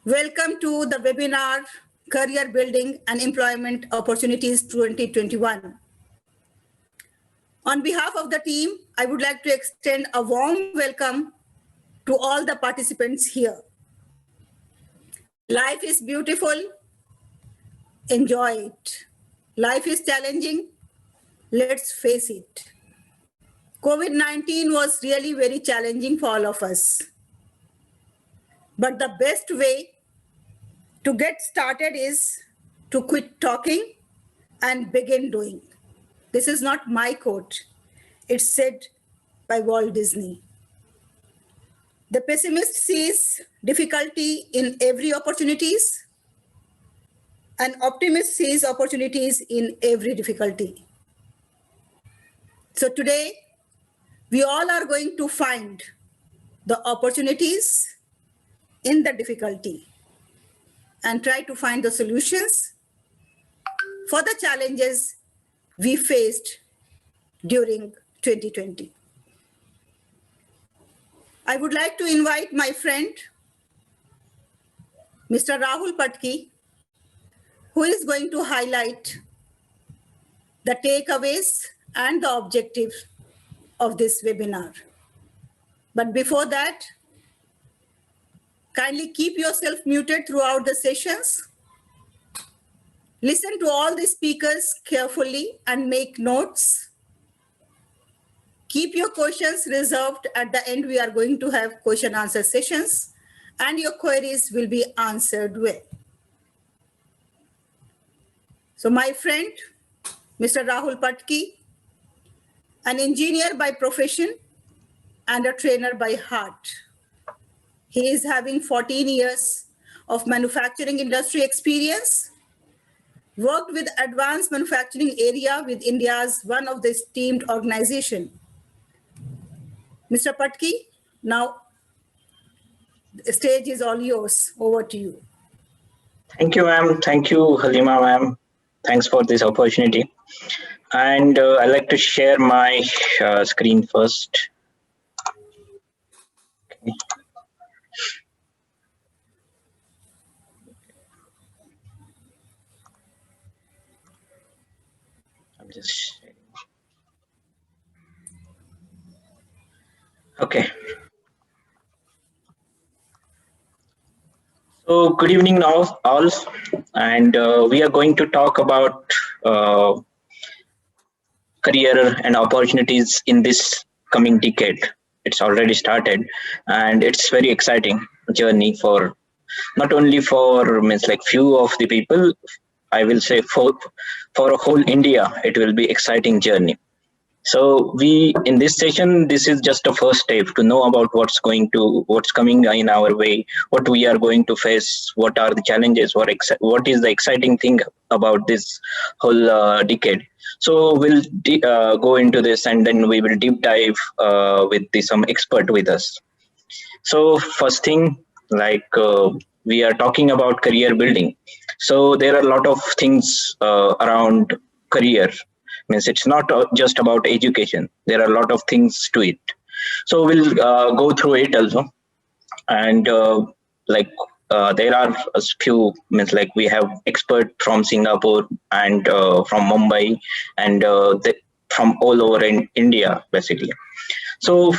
Welcome to the webinar, Career Building and Employment Opportunities 2021. On behalf of the team, I would like to extend a warm welcome to all the participants here. Life is beautiful, enjoy it. Life is challenging, let's face it. COVID-19 was really very challenging for all of us. But the best way to get started is to quit talking and begin doing. This is not my quote. It's said by Walt Disney. The pessimist sees difficulty in every opportunities, and optimist sees opportunities in every difficulty. So today, we all are going to find the opportunities in the difficulty and try to find the solutions for the challenges we faced during 2020. I would like to invite my friend, Mr. Rahul Patki, who is going to highlight the takeaways and the objectives of this webinar. But before that, kindly keep yourself muted throughout the sessions. Listen to all the speakers carefully and make notes. Keep your questions reserved. At the end, we are going to have question answer sessions and your queries will be answered well. So my friend, Mr. Rahul Patki, an engineer by profession and a trainer by heart. He is having 14 years of manufacturing industry experience, worked with advanced manufacturing area with India's one of the esteemed organization. Mr. Patki, now the stage is all yours. Over to you. Thank you, ma'am. Thank you, Haleema, ma'am. Thanks for this opportunity. And I'd like to share my screen first. Okay. I'm just sharing. Okay. So good evening now, all, and we are going to talk about career and opportunities in this coming decade. It's already started, and it's very exciting journey for not only for few of the people. I will say for a whole India, it will be exciting journey. So we in this session, this is just a first step to know about what's coming in our way, what we are going to face, what are the challenges, what is the exciting thing about this whole decade. So we'll go into this, and then we will deep dive with some expert with us. So first thing, we are talking about career building. So there are a lot of things around career. Means it's not just about education. There are a lot of things to it. So we'll go through it also. And there are a few, we have expert from Singapore and from Mumbai and from all over in India, basically. So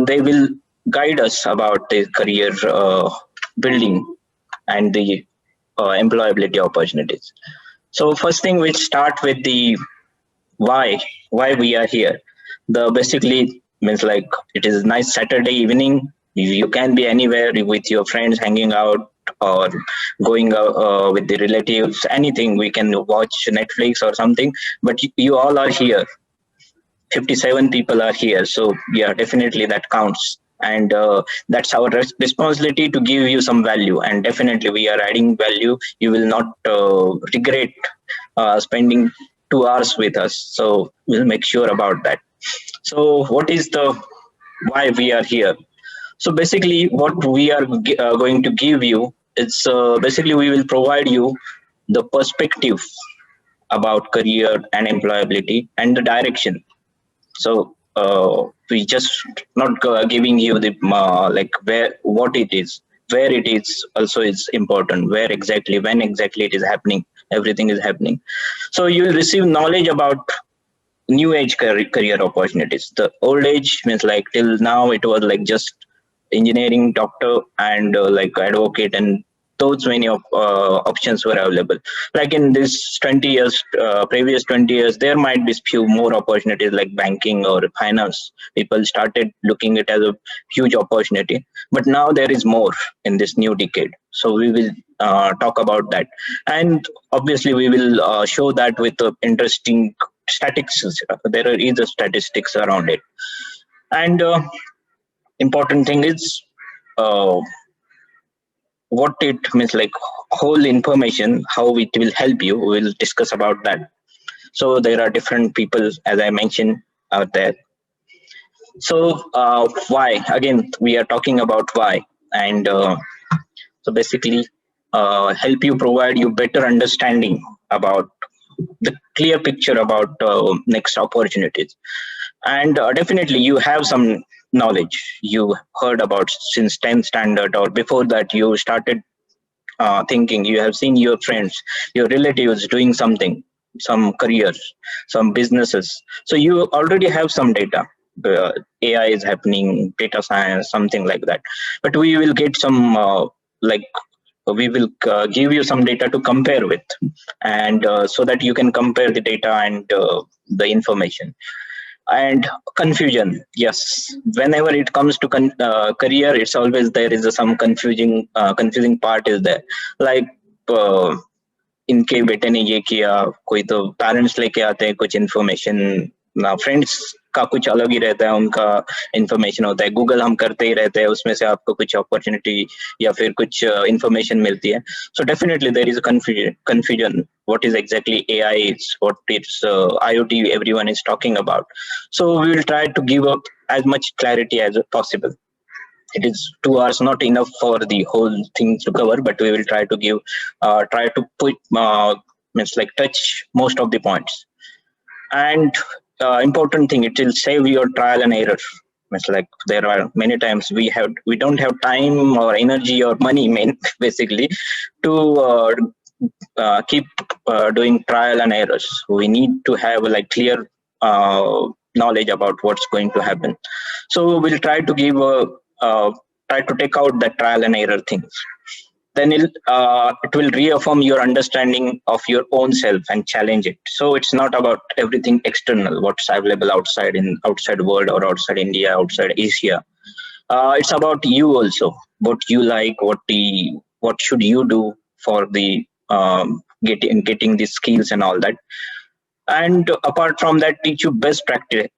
they will guide us about the career building and the employability opportunities. So first thing, we start with the why we are here. The basically means it is a nice Saturday evening. You can be anywhere with your friends hanging out or going with the relatives, anything. We can watch Netflix or something, but you all are here. 57 people are here. So yeah, definitely that counts. And that's our responsibility to give you some value. And definitely we are adding value. You will not regret spending 2 hours with us. So we'll make sure about that. So what is the why we are here? So basically what we are going to give you is basically we will provide you the perspective about career and employability and the direction. So we just not giving you the like what it is, where it is also is important, where exactly, when exactly it is happening, everything is happening. So you will receive knowledge about new age career opportunities. The old age means like till now it was like just engineering, doctor, and like advocate, and those many options were available. Like in this 20 years, previous 20 years, there might be few more opportunities like banking or finance. People started looking it as a huge opportunity, but now there is more in this new decade. So we will talk about that, and obviously we will show that with interesting statistics. There is a statistics around it, and important thing is uh, what it means, like whole information, how it will help you. We'll discuss about that. So there are different people, as I mentioned, out there. So why? Again, we are talking about why, and so basically, help you provide you better understanding about the clear picture about next opportunities. And definitely you have some knowledge you heard about since 10th standard, or before that you started thinking, you have seen your friends, your relatives doing something, some careers, some businesses. So you already have some data. AI is happening, data science, something like that. But we will get some like we will give you some data to compare with, and so that you can compare the data and the information. And confusion, yes, whenever it comes to career, it's always there is some confusing part is there. Like इनके बेटे ने ये किया, कोई तो parents लेके आते हैं कुछ इन्फॉर्मेशन ना, फ्रेंड्स का कुछ अलग ही रहता है, उनका इन्फॉर्मेशन होता है, गूगल हम करते ही रहते हैं, उसमें से आपको कुछ अपॉर्चुनिटी या फिर कुछ इन्फॉर्मेशन मिलती है. So definitely there is a confusion what is exactly AI is, what is IoT everyone is talking about. So we will try to give up as much clarity as possible. It is 2 hours not enough for the whole thing to cover, but we will try to give try to put means like touch most of the points. And important thing, it will save your trial and error. It's like there are many times we don't have time or energy or money main basically to keep doing trial and errors. We need to have like clear knowledge about what's going to happen. So we'll try to give try to take out that trial and error things. Then it will reaffirm your understanding of your own self and challenge it. So it's not about everything external, what's available outside, in outside world or outside India, outside Asia. It's about you also, what you like, what should you do for the getting these skills and all that. And apart from that, teach you best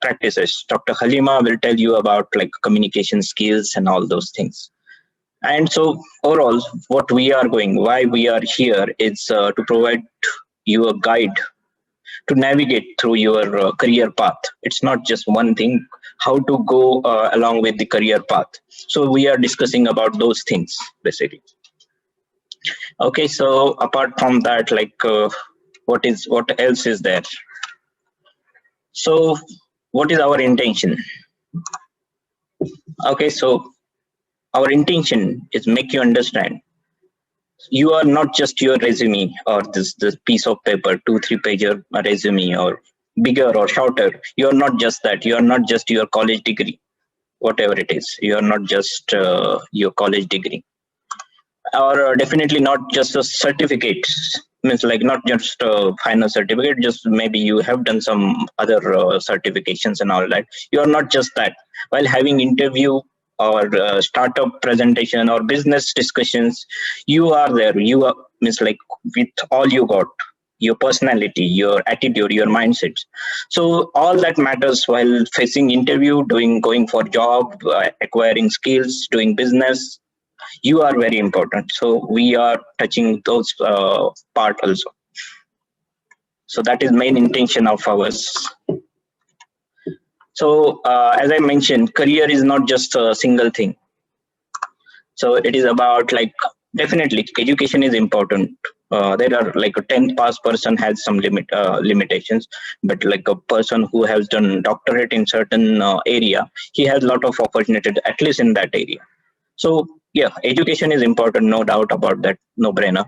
practices. Dr. Haleema will tell you about like communication skills and all those things. And so overall, why we are here is to provide you a guide to navigate through your career path. It's not just one thing, how to go along with the career path. So we are discussing about those things basically. Okay, so apart from that, like what else is there? So what is our intention? Okay, so our intention is make you understand you are not just your resume or this piece of paper, 2-3 pager resume, or bigger or shorter. You are not just that. You are not just your college degree, whatever it is. You are not just your college degree, or definitely not just a certificate. Means like not just a final certificate, just maybe you have done some other certifications and all that. You are not just that. While having interview or startup presentation or business discussions, you are there. You are, means like with all you got, your personality, your attitude, your mindset. So all that matters while facing interview, going for job, acquiring skills, doing business. You are very important. So we are touching those part also. So that is main intention of ours. So as I mentioned, career is not just a single thing. So it is about like Definitely, education is important. There are like a 10th pass person has some limitations, but like a person who has done doctorate in certain area, he has a lot of opportunity, at least in that area. So yeah, education is important, no doubt about that, no brainer.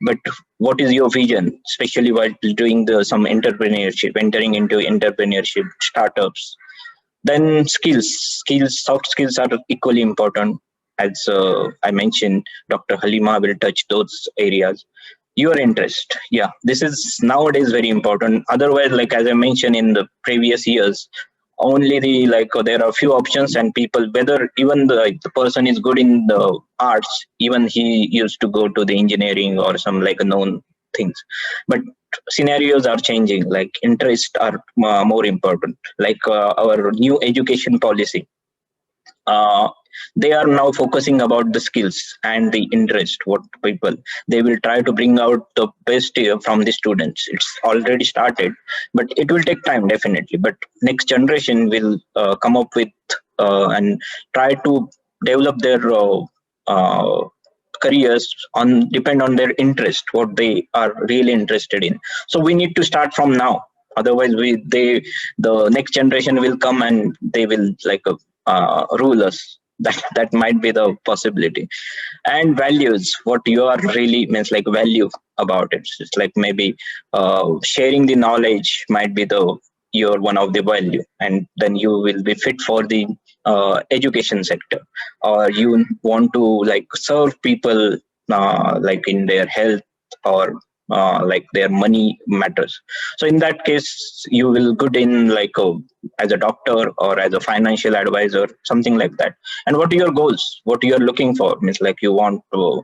But what is your vision, especially while doing the some entrepreneurship, entering into entrepreneurship, startups? Then soft skills are equally important. As I mentioned, Dr. Haleema will touch those areas. Your interest, yeah, this is nowadays very important. Otherwise, like as I mentioned in the previous years, only the there are few options, and people, whether even the person is good in the arts, even he used to go to the engineering or some like known things. But scenarios are changing, like interests are more important, like our new education policy, uh, they are now focusing about the skills and the interest, what people, they will try to bring out the best from the students. It's already started, but it will take time, definitely. But next generation will come up with and try to develop their careers on depend on their interest, what they are really interested in. So we need to start from now. Otherwise the next generation will come and they will rule us. That might be the possibility. And values, what you are really means like value about it. It's like maybe sharing the knowledge might be the your one of the value, and then you will be fit for the education sector, or you want to like serve people like in their health, or like their money matters. So in that case you will good in as a doctor or as a financial advisor, something like that. And what are your goals, what you are looking for, means like you want to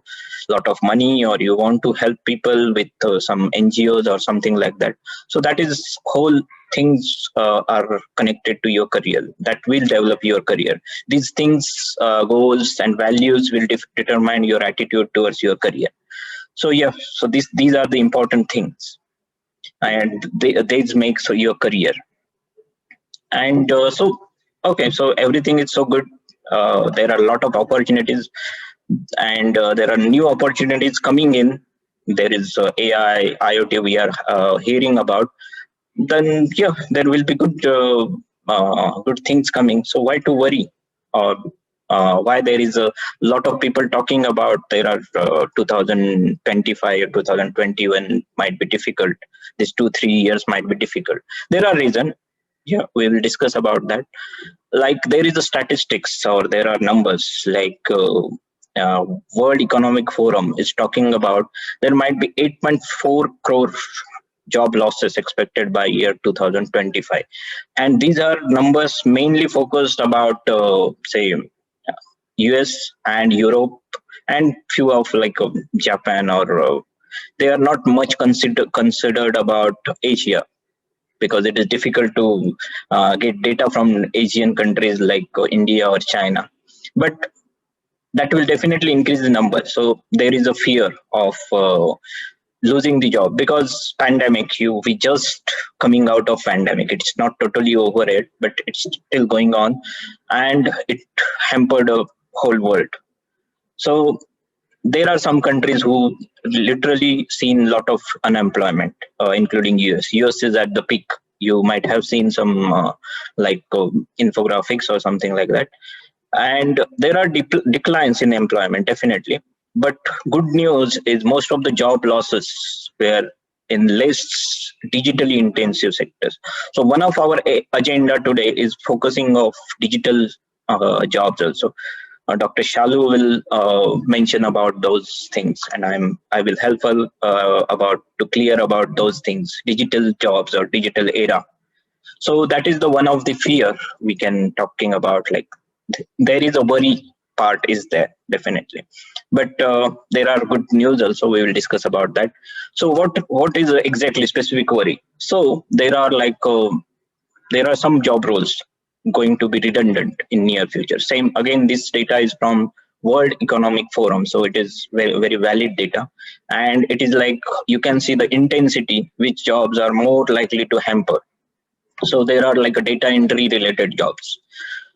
lot of money, or you want to help people with some NGOs or something like that. So that is whole things are connected to your career, that will develop your career. These things, goals and values will determine your attitude towards your career. So yeah, so these are the important things, and these makes your career. And okay, so everything is so good. There are a lot of opportunities, and there are new opportunities coming in. There is AI, IoT we are hearing about. Then yeah, there will be good things coming. So why to worry? Or why there is a lot of people talking about there are 2025 or 2021 might be difficult. These 2-3 years might be difficult. There are reasons. Yeah, we will discuss about that. Like there is a statistics, or there are numbers, like uh, World Economic Forum is talking about there might be 8.4 crore job losses expected by year 2025. And these are numbers mainly focused about say US and Europe, and few of Japan, or they are not much considered about Asia, because it is difficult to get data from Asian countries like India or China. But that will definitely increase the number. So there is a fear of losing the job, because pandemic, we just coming out of pandemic. It's not totally over yet, but it's still going on, and it hampered a whole world. So there are some countries who literally seen lot of unemployment, including US is at the peak. You might have seen some infographics or something like that. And there are declines in employment, definitely. But good news is most of the job losses were in less digitally intensive sectors. So one of our agenda today is focusing of digital jobs also. Dr. Shallu will mention about those things, and I will help her about to clear about those things, digital jobs or digital era. So that is the one of the fear we can talking about. Like there is a worry part is there, definitely, but there are good news also. We will discuss about that. So what is exactly specific worry? So there are some job roles going to be redundant in near future. Same again, this data is from World Economic Forum, so it is very very valid data. And it is like you can see the intensity which jobs are more likely to hamper. So there are like a data entry related jobs.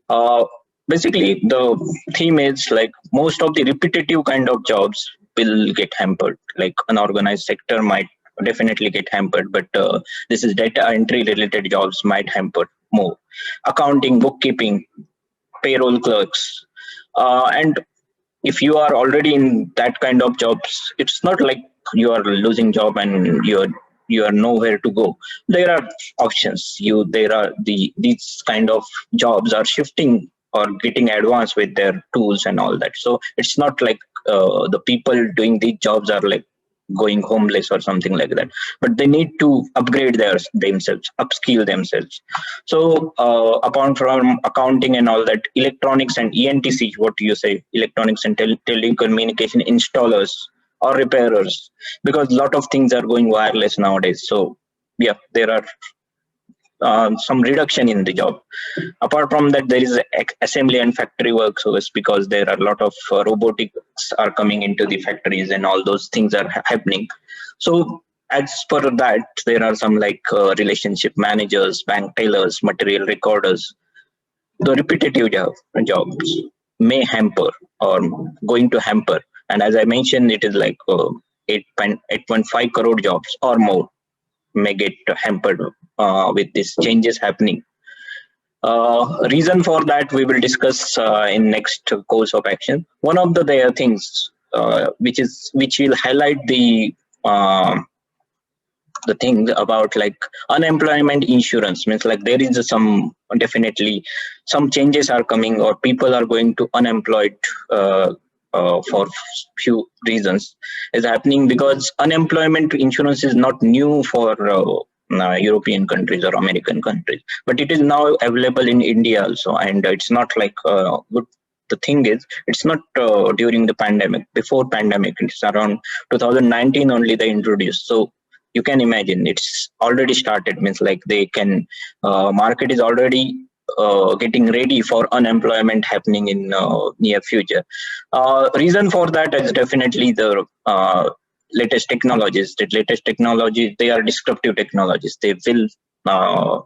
uh, Basically the theme is like most of the repetitive kind of jobs will get hampered. Like unorganized sector might definitely get hampered, but this is data entry related jobs might hamper more. Accounting, bookkeeping, payroll clerks, and if you are already in that kind of jobs, it's not like you are losing job and you are nowhere to go. There are options. There are these kind of jobs are shifting or getting advanced with their tools and all that. So it's not like the people doing these jobs are like going homeless or something like that, but they need to upgrade themselves, upskill themselves. So apart from accounting and all that, electronics and ENTC, what do you say, electronics and telecommunication installers or repairers, because a lot of things are going wireless nowadays. So yeah, there are some reduction in the job. Apart from that, there is assembly and factory workers, because there are a lot of robotics are coming into the factories and all those things are happening. So as per that, there are some like relationship managers, bank tellers, material recorders. The repetitive jobs may hamper or going to hamper. And as I mentioned, it is like 8.5 crore jobs or more may get hampered with these changes happening. Reason for that we will discuss in next course of action. One of the things which will highlight uh, the thing about like unemployment insurance, means like there is some definitely some changes are coming or people are going to unemployed for few reasons is happening, because unemployment insurance is not new for European countries or American countries, but it is now available in India also. And it's not like good. The thing is, it's not during the pandemic. Before pandemic, it's around 2019 only they introduced. So you can imagine it's already started, means like they can market is already getting ready for unemployment happening in near future. Reason for that is definitely the latest technologies. The latest technologies, they are disruptive technologies. They will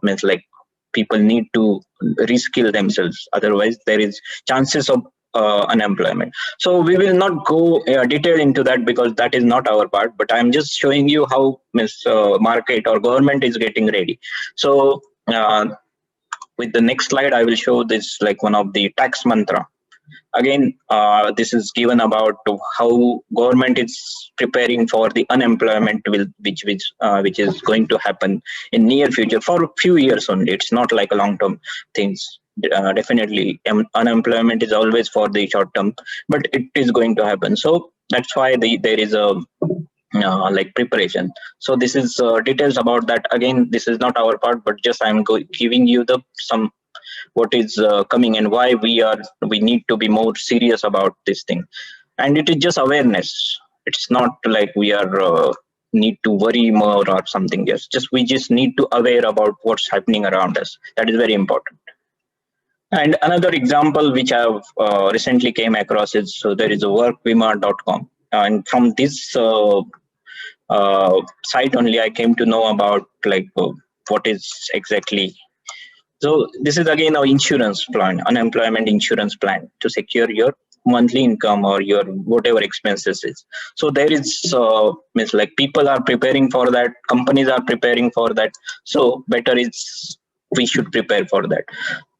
means like people need to reskill themselves, otherwise there is chances of unemployment. So we will not go detail into that, because that is not our part, but I'm just showing you how market or government is getting ready. So with the next slide, I will show this like one of the tax mantra. Again, this is given about how government is preparing for the unemployment which is going to happen in near future for a few years only. It's not like a long term things. Definitely, unemployment is always for the short term, but it is going to happen. So that's why there is a like preparation. So this is details about that. Again, this is not our part, but just I'm giving you the some what is coming and why we need to be more serious about this thing. And it is just awareness. It's not like we are need to worry more or something. Just we just need to aware about what's happening around us. That is very important. And another example which I've recently came across is, so there is a workvima.com, and from this site only I came to know about like what is exactly. So this is again an insurance plan, unemployment insurance plan to secure your monthly income or your whatever expenses is. So there is means like people are preparing for that, companies are preparing for that. So better is we should prepare for that.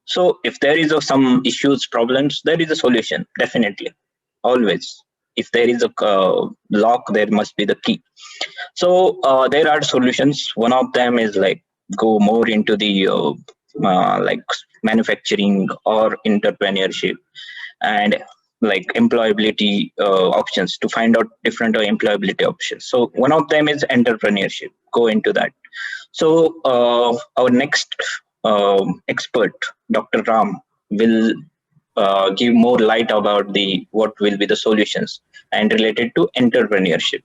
So if there is some issues, problems, there is a solution, definitely, always. If there is a lock, there must be the key. So there are solutions. One of them is like go more into the like manufacturing or entrepreneurship, and like employability options to find out different employability options. So one of them is entrepreneurship. Go into that. So our next expert, Dr. Ram, will give more light about the what will be the solutions and related to entrepreneurship.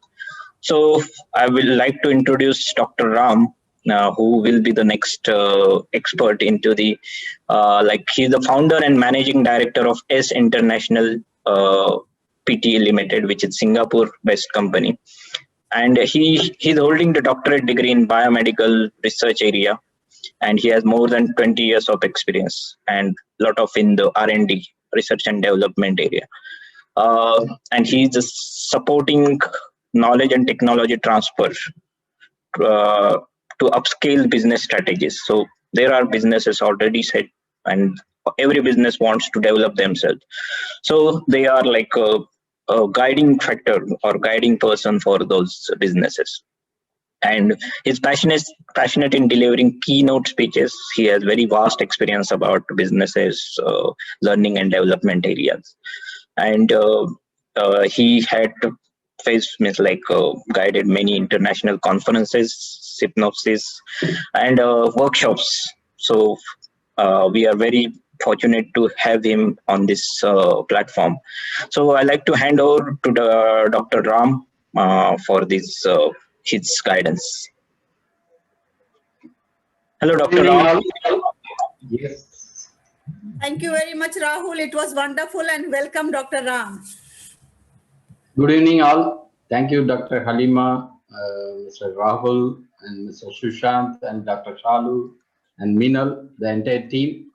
So I will like to introduce Dr. Ram, who will be the next expert into the like he's the founder and managing director of S International Pte Limited, which is Singapore-based company, and he's holding the doctorate degree in biomedical research area, and he has more than 20 years of experience and lot of in the R&D, research and development area. And he's supporting knowledge and technology transfer uh, to upscale business strategies. So there are businesses already set, and every business wants to develop themselves. So they are like a guiding factor or guiding person for those businesses. And he's passionate in delivering keynote speeches. He has very vast experience about businesses, learning and development areas. And he had faced means like guided many international conferences, hypnosis, and workshops. So we are very fortunate to have him on this platform. So I like to hand over to the Dr. Ram for this his guidance. Hello, Good Dr. evening, Ram. all. Yes. Thank you very much, Rahul. It was wonderful, and welcome, Dr. Ram. Good evening, all. Thank you, Dr. Haleema, Mr. Rahul, and Mr. Sushant, and Dr. Shallu, and Meenal, the entire team.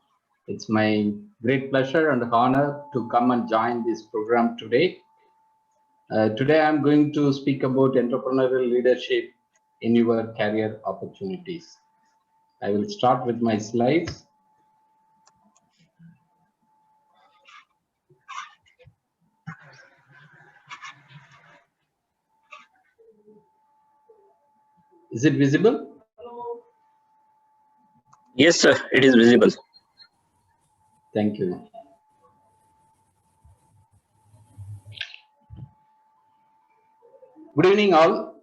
It's my great pleasure and honor to come and join this program today. Today, I'm going to speak about entrepreneurial leadership in your career opportunities. I will start with my slides. Is it visible? Yes, sir, it is visible. Thank you. Good evening, all.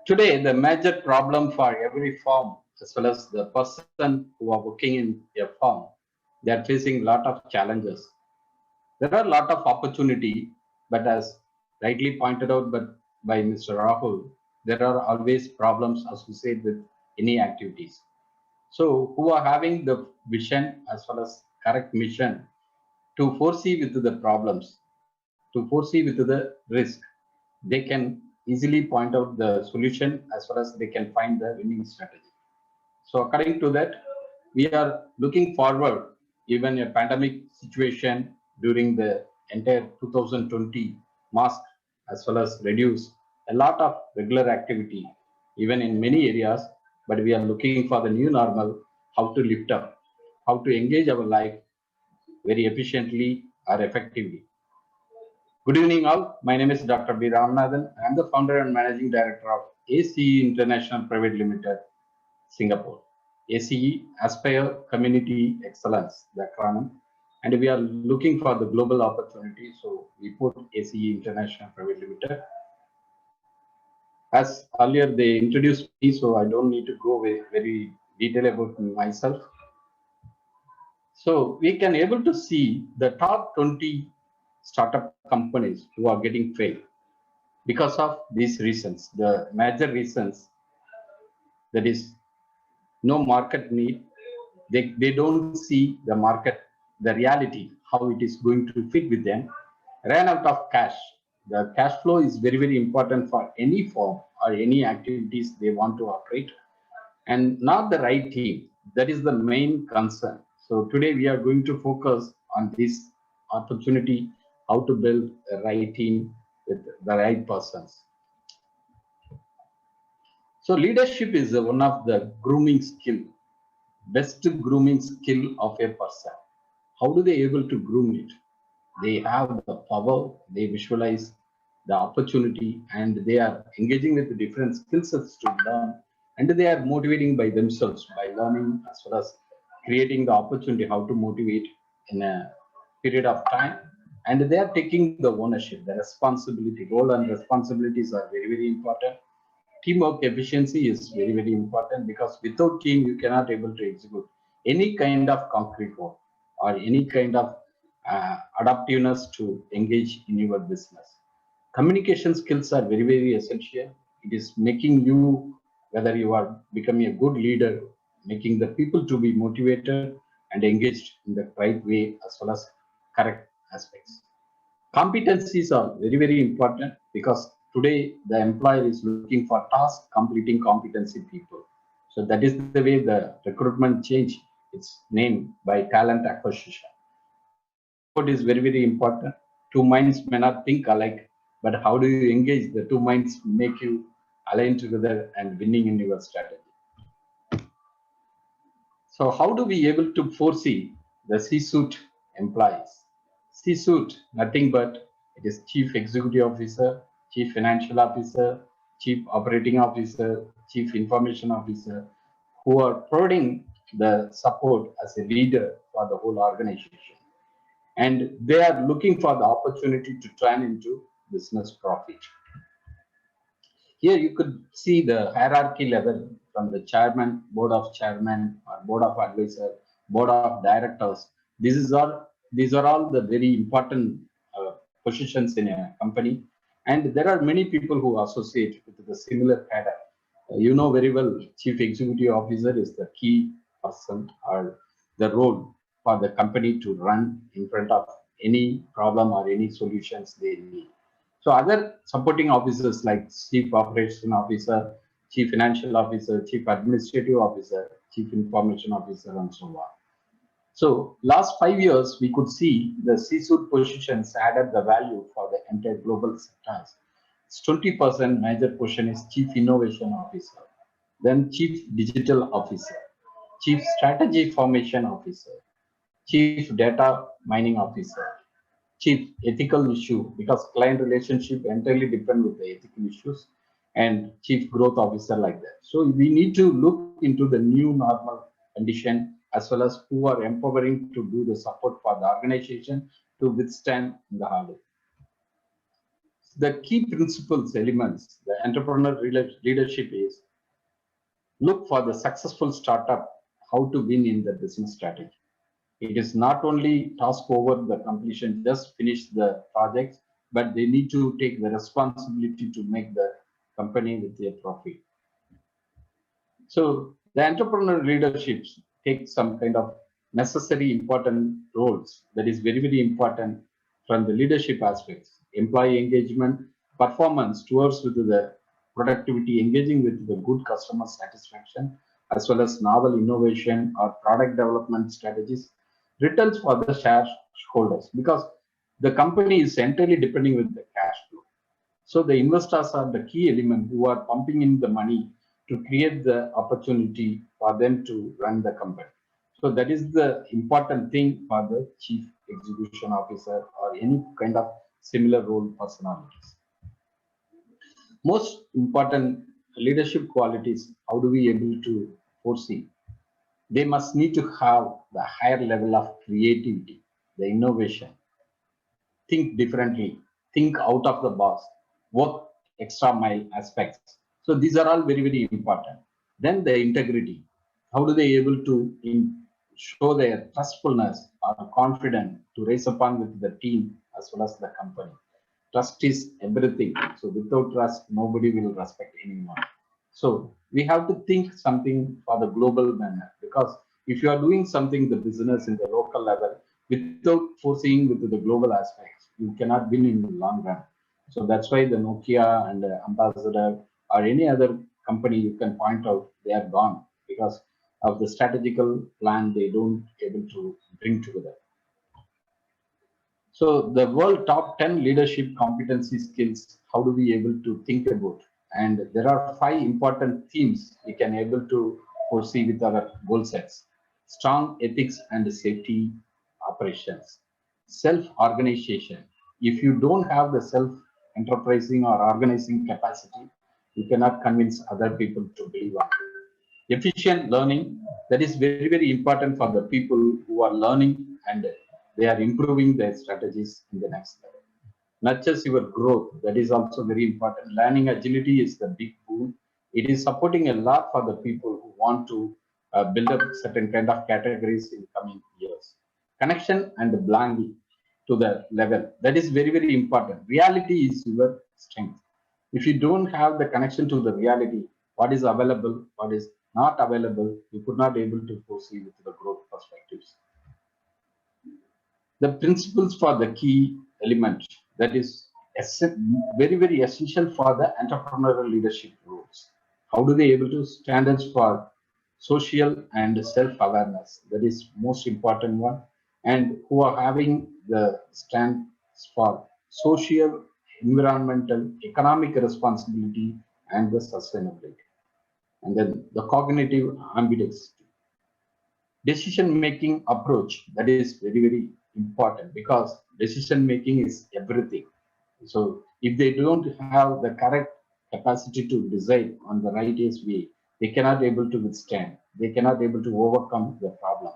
Today, the major problem for every firm, as well as the person who are working in a firm, they are facing a lot of challenges. There are a lot of opportunity, but as rightly pointed out by Mr. Rahul, there are always problems associated with any activities. So, who are having the vision as well as correct mission to foresee with the problems, to foresee with the risk, they can easily point out the solution as well as they can find the winning strategy. So according to that, we are looking forward, even a pandemic situation during the entire 2020 mask as well as reduce a lot of regular activity, even in many areas, but we are looking for the new normal, how to lift up, how to engage our life very efficiently or effectively. Good evening, all. My name is Dr. B. Ramanathan. I am the founder and managing director of ACE International Private Limited, Singapore. ACE, Aspire Community Excellence, the acronym. And we are looking for the global opportunity. So we put ACE International Private Limited. As earlier they introduced me, so I don't need to go very detail about myself. So we can able to see the top 20 startup companies who are getting failed because of these reasons. The major reasons, that is no market need. They don't see the market, the reality, how it is going to fit with them. Ran out of cash. The cash flow is very important for any firm or any activities they want to operate, and not the right team. That is the main concern. So today we are going to focus on this opportunity, how to build a right team with the right persons. So leadership is one of the grooming skill, best grooming skill of a person. How do they able to groom it? They have the power, they visualize the opportunity, and they are engaging with the different skill sets to learn, and they are motivating by themselves by learning as well as creating the opportunity how to motivate in a period of time, and they are taking the ownership, the responsibility. Role and responsibilities are very important. Teamwork efficiency is very important, because without team you cannot able to execute any kind of concrete work or any kind of adaptiveness to engage in your business. Communication skills are very essential. It is making you, whether you are becoming a good leader, making the people to be motivated and engaged in the right way as well as correct aspects. Competencies are very important, because today the employer is looking for task completing competency people. So that is the way the recruitment change its name by talent acquisition. What is very important, two minds may not think alike, but how do you engage the two minds, make you align together and winning in your strategy. So how do we able to foresee the C-suite employees? C-suite, nothing but it is Chief Executive Officer, Chief Financial Officer, Chief Operating Officer, Chief Information Officer, who are providing the support as a leader for the whole organization. And they are looking for the opportunity to turn into business profit. Here you could see the hierarchy level from the chairman, board of chairman, or board of advisor, board of directors. These are all the very important positions in a company, and there are many people who associate with the similar cadre. You know very well, chief executive officer is the key person or the role for the company to run in front of any problem or any solutions they need. So other supporting officers like Chief Operation Officer, Chief Financial Officer, Chief Administrative Officer, Chief Information Officer, and so on. So last 5 years, we could see the C-suite positions added the value for the entire global sectors. 20% major position is Chief Innovation Officer, then Chief Digital Officer, Chief Strategy Formation Officer, Chief Data Mining Officer, Chief Ethical Issue, because client relationship entirely depend with the ethical issues, and Chief Growth Officer like that. So we need to look into the new normal condition as well as who are empowering to do the support for the organization to withstand the hardship. The key principles elements, the entrepreneur leadership is look for the successful startup, how to win in the business strategy. It is not only task over the completion, just finish the projects, but they need to take the responsibility to make the company with a profit. So the entrepreneur leadership takes some kind of necessary important roles that is very, very important from the leadership aspects, employee engagement, performance towards with the productivity, engaging with the good customer satisfaction, as well as novel innovation or product development strategies, returns for the shareholders, because the company is entirely depending with the cash flow. So the investors are the key element who are pumping in the money to create the opportunity for them to run the company. So that is the important thing for the chief execution officer or any kind of similar role personalities. Most important leadership qualities, how do we able to foresee? They must need to have the higher level of creativity, the innovation, think differently, think out of the box, work extra mile aspects. So these are all very, very important. Then the integrity. How do they able to show their trustfulness or confident to raise upon with the team as well as the company? Trust is everything. So without trust, nobody will respect anyone. So we have to think something for the global manner, because if you are doing something, the business in the local level, without foreseeing with the global aspects, you cannot win in the long run. So that's why the Nokia and the Ambassador or any other company you can point out, they are gone because of the strategical plan they don't able to bring together. So the world top 10 leadership competency skills, how do we able to think about? And there are 5 important themes we can able to foresee with our goal sets. Strong ethics and safety operations. Self-organization. If you don't have the self-enterprising or organizing capacity, you cannot convince other people to believe on it. Efficient learning, that is very, very important for the people who are learning and they are improving their strategies in the next level. Nurtures your growth, that is also very important. Learning agility is the big boon. It is supporting a lot for the people who want to build up certain kind of categories in coming years. Connection and belonging to the level, that is very, very important. Reality is your strength. If you don't have the connection to the reality, what is available, what is not available, you could not able to foresee with the growth perspectives. The principles for the key element, that is very, very essential for the entrepreneurial leadership roles. How do they able to standards for social and self-awareness? That is most important one. And who are having the stands for social environmental, economic responsibility, and the sustainability. And then the cognitive ambidextrity. Decision-making approach, that is very, very important because decision-making is everything. So if they don't have the correct capacity to decide on the right way, they cannot able to withstand. They cannot able to overcome the problem.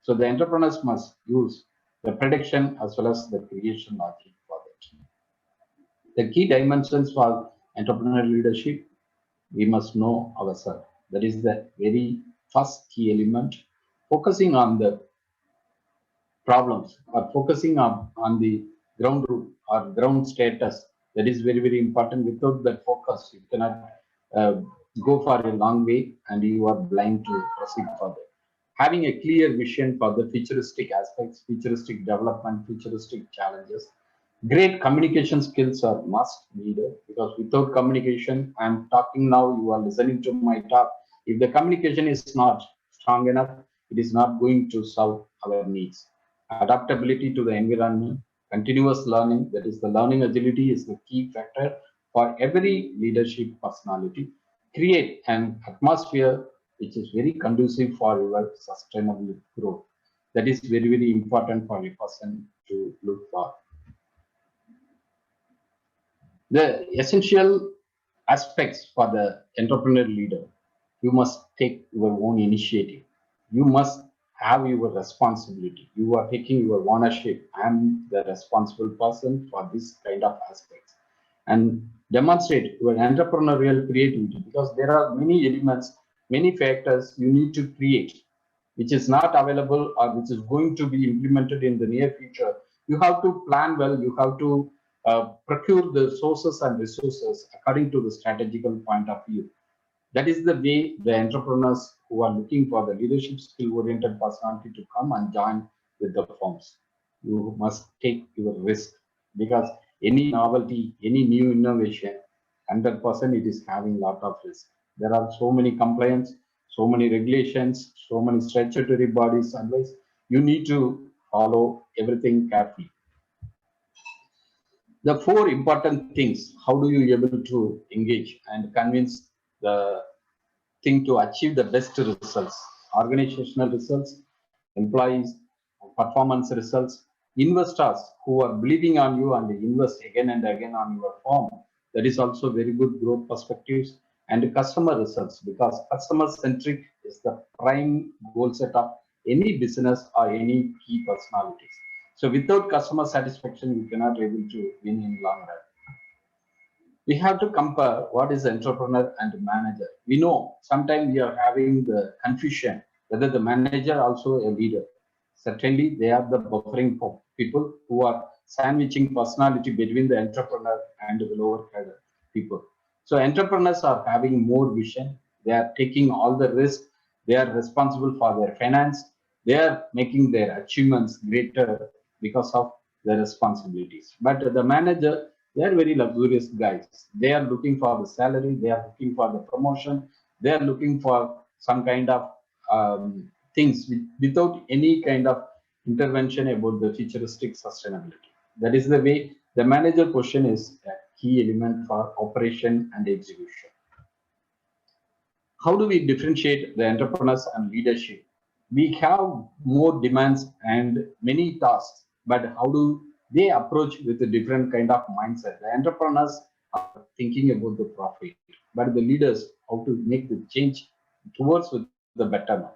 So the entrepreneurs must use the prediction as well as the creation logic for that. The key dimensions for entrepreneurial leadership, we must know ourselves. That is the very first key element. Focusing on the problems or focusing on the ground root or ground status, that is very, very important. Without that focus, you cannot uh, go for a long way and you are blind to proceed further. Having a clear vision for the futuristic aspects, futuristic development, futuristic challenges. Great communication skills are must needed because without communication, I'm talking now, you are listening to my talk. If the communication is not strong enough, it is not going to solve our needs. Adaptability to the environment, continuous learning, that is the learning agility is the key factor for every leadership personality. Create an atmosphere which is very conducive for your sustainable growth. That is very, very important for a person to look for. The essential aspects for the entrepreneur leader, you must take your own initiative. You must have your responsibility. You are taking your ownership. I'm the responsible person for this kind of aspects. And demonstrate your entrepreneurial creativity because there are many elements, many factors you need to create which is not available or which is going to be implemented in the near future. You have to plan well, you have to procure the sources and resources according to the strategical point of view. That is the way the entrepreneurs who are looking for the leadership skill-oriented personality to come and join with the firms. You must take your risk because any novelty, any new innovation, 100% it is having lot of risk. There are so many compliance, so many regulations, so many statutory bodies advice. You need to follow everything carefully. The four important things, how do you able to engage and convince the thing to achieve the best results, organizational results, employees, performance results, investors who are believing on you and invest again and again on your firm. That is also very good growth perspectives and customer results because customer centric is the prime goal set of any business or any key personalities. So without customer satisfaction, you cannot able to win in long run. We have to compare what is entrepreneur and manager. We know sometimes we are having the confusion whether the manager also a leader. Certainly, they are the buffering people who are sandwiching personality between the entrepreneur and the lower cadre people. So entrepreneurs are having more vision. They are taking all the risk. They are responsible for their finance. They are making their achievements greater because of their responsibilities. But the manager, they are very luxurious guys. They are looking for the salary. They are looking for the promotion. They are looking for some kind of things without any kind of intervention about the futuristic sustainability. That is the way the manager position is a key element for operation and execution. How do we differentiate the entrepreneurs and leadership? We have more demands and many tasks, but how do they approach with a different kind of mindset? The entrepreneurs are thinking about the profit, but the leaders how to make the change towards with the betterment.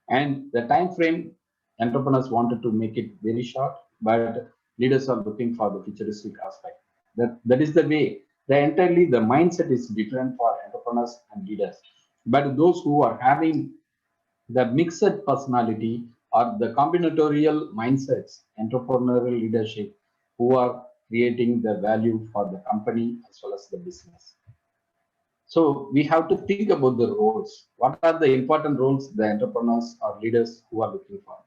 And the time frame, entrepreneurs wanted to make it very short, but leaders are looking for the futuristic aspect. That is the way. The entirely the mindset is different for entrepreneurs and leaders. But those who are having the mixed personality or the combinatorial mindsets, entrepreneurial leadership, who are creating the value for the company as well as the business. So we have to think about the roles. What are the important roles the entrepreneurs or leaders who are looking for?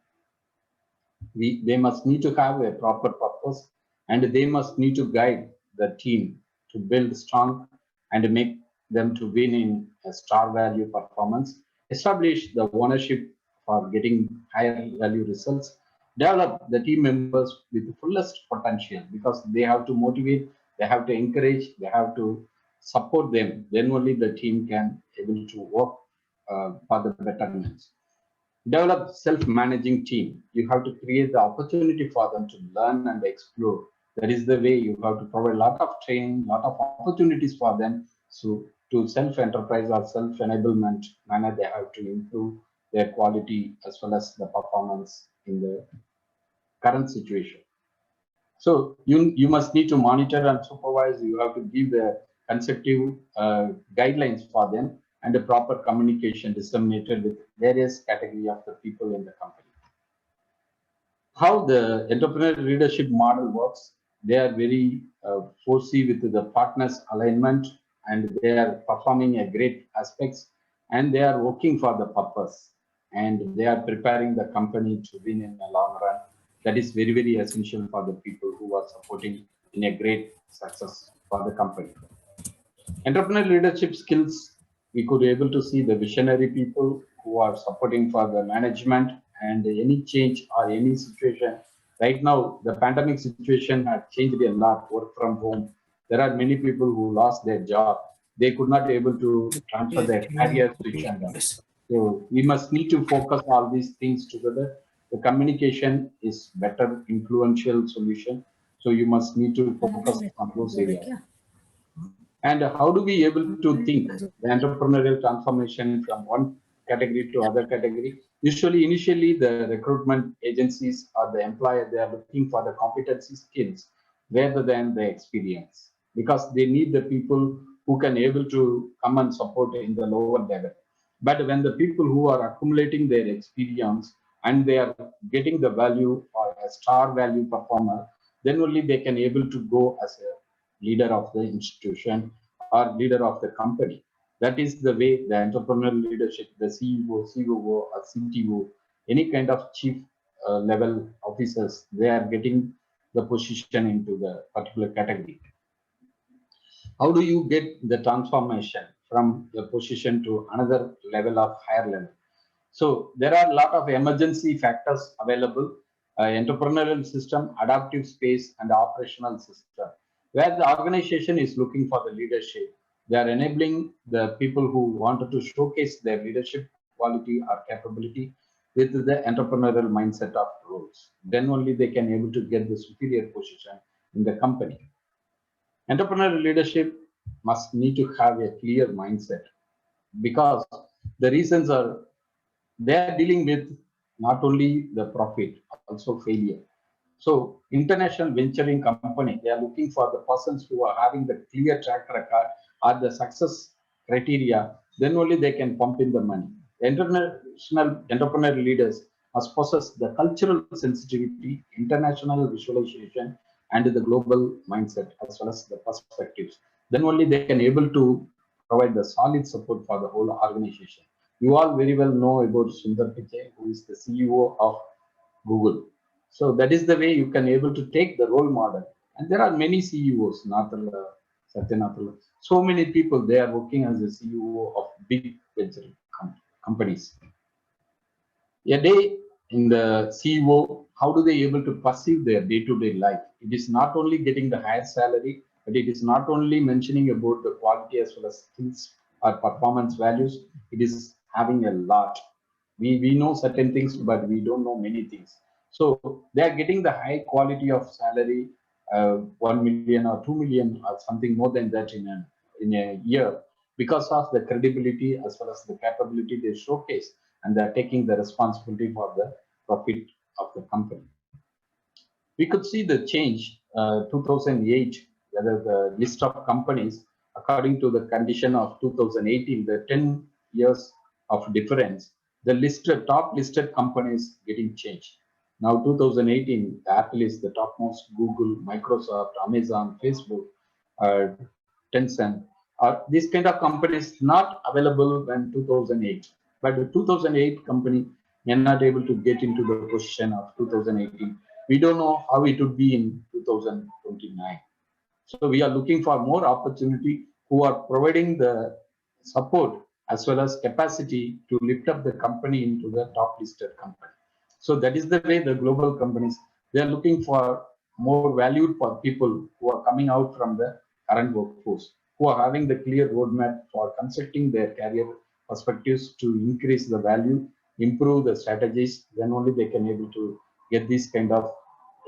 They must need to have a proper purpose and they must need to guide the team to build strong and make them to win in a star value performance, establish the ownership for getting higher value results, develop the team members with the fullest potential because they have to motivate They have to encourage, they have to support them. Then only the team can able to work for the betterment. Develop self-managing team. You have to create the opportunity for them to learn and explore. That is the way you have to provide a lot of training, lot of opportunities for them. So to self-enterprise or self-enablement manner, they have to improve their quality as well as the performance in the current situation. So you must need to monitor and supervise. You have to give the consecutive guidelines for them and the proper communication disseminated with various category of the people in the company. How the entrepreneurial leadership model works, they are very foresee with the partners alignment, and they are performing a great aspects, and they are working for the purpose, and they are preparing the company to win in the long run. That is very, very essential for the people who are supporting in a great success for the company. Entrepreneurial leadership skills, we could able to see the visionary people who are supporting for the management and any change or any situation. Right now, the pandemic situation had changed a lot, work from home. There are many people who lost their job. They could not able to transfer their career switch and all. So we must need to focus all these things together. The communication is better influential solution. So you must need to focus on those areas. And how do we able to think the entrepreneurial transformation from one category to other category? Usually, initially, the recruitment agencies or the employer, they are looking for the competency skills rather than the experience, because they need the people who can able to come and support in the lower level. But when the people who are accumulating their experience and they are getting the value or a star value performer, then only they can able to go as a leader of the institution or leader of the company. That is the way the entrepreneurial leadership, the CEO, COO, or CTO, any kind of chief level officers, they are getting the position into the particular category. How do you get the transformation from the position to another level of higher level? So there are a lot of emergency factors available, entrepreneurial system, adaptive space, and operational system, where the organization is looking for the leadership. They are enabling the people who wanted to showcase their leadership quality or capability with the entrepreneurial mindset of roles. Then only they can able to get the superior position in the company. Entrepreneurial leadership must need to have a clear mindset, because the reasons are they are dealing with not only the profit, also failure. So international venturing company, they are looking for the persons who are having the clear track record or the success criteria, then only they can pump in the money. International entrepreneurial leaders must possess the cultural sensitivity, international visualization, and the global mindset as well as the perspectives. Then only they can able to provide the solid support for the whole organization. You all very well know about Sundar Pichai, who is the CEO of Google. So that is the way you can able to take the role model. And there are many CEOs, Nathal, Satyanathala. So many people, they are working as a CEO of big venture companies. A day in the CEO, how do they able to perceive their day-to-day life? It is not only getting the higher salary, but it is not only mentioning about the quality as well as skills or performance values. It is having a lot. We know certain things, but we don't know many things. So they are getting the high quality of salary, 1 million or 2 million or something more than that in a year, because of the credibility as well as the capability they showcase, and they're taking the responsibility for the profit of the company. We could see the change 2008, whether the list of companies, according to the condition of 2018, the 10 years of difference, the top listed companies getting changed. Now 2018, Apple is the topmost, Google, Microsoft, Amazon, Facebook, uh, Tencent. These kind of companies not available when 2008, but the 2008 company may not able to get into the position of 2018. We don't know how it would be in 2029. So we are looking for more opportunity who are providing the support as well as capacity to lift up the company into the top listed company. So that is the way the global companies, they are looking for more valued for people who are coming out from the current workforce, who are having the clear roadmap for constructing their career perspectives to increase the value, improve the strategies, then only they can able to get this kind of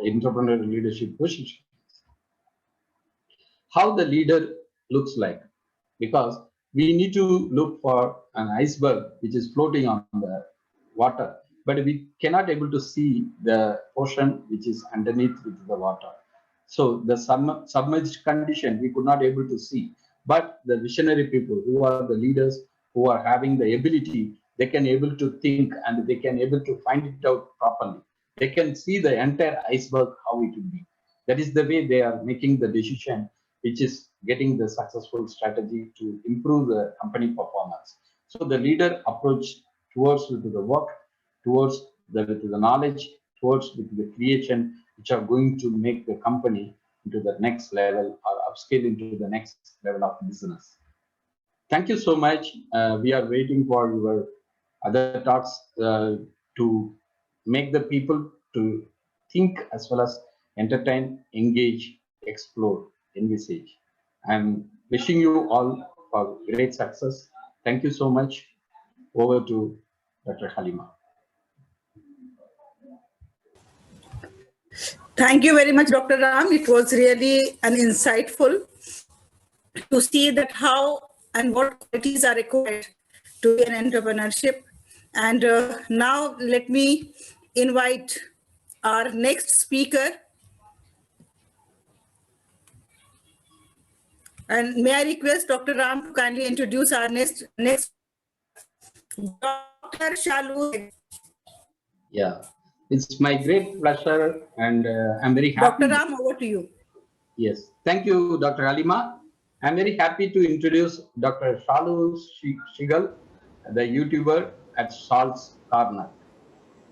entrepreneurial leadership position. How the leader looks like, because we need to look for an iceberg which is floating on the water, but we cannot able to see the portion which is underneath with the water. So the submerged condition we could not able to see, but the visionary people who are the leaders, who are having the ability, they can able to think and they can able to find it out properly. They can see the entire iceberg how it will be. That is the way they are making the decision, which is getting the successful strategy to improve the company performance. So the leader approach towards with the work, towards with the knowledge, towards with the creation, which are going to make the company into the next level or upscale into the next level of business. Thank you so much. We are waiting for your other talks to make the people to think as well as entertain, engage, explore, envisage. I'm wishing you all for great success. Thank you so much. Over to Dr. Haleema. Thank you very much, Dr. Ram. It was really an insightful to see that how and what qualities are required to be an entrepreneurship. And now let me invite our next speaker. And may I request Dr. Ram to kindly introduce our next Dr. Shallu. Yeah, it's my great pleasure, and I'm very happy. Dr. Ram, over to you. Yes, thank you, Dr. Haleema. I'm very happy to introduce Dr. Shallu Sehgal, the YouTuber at Salt's Corner.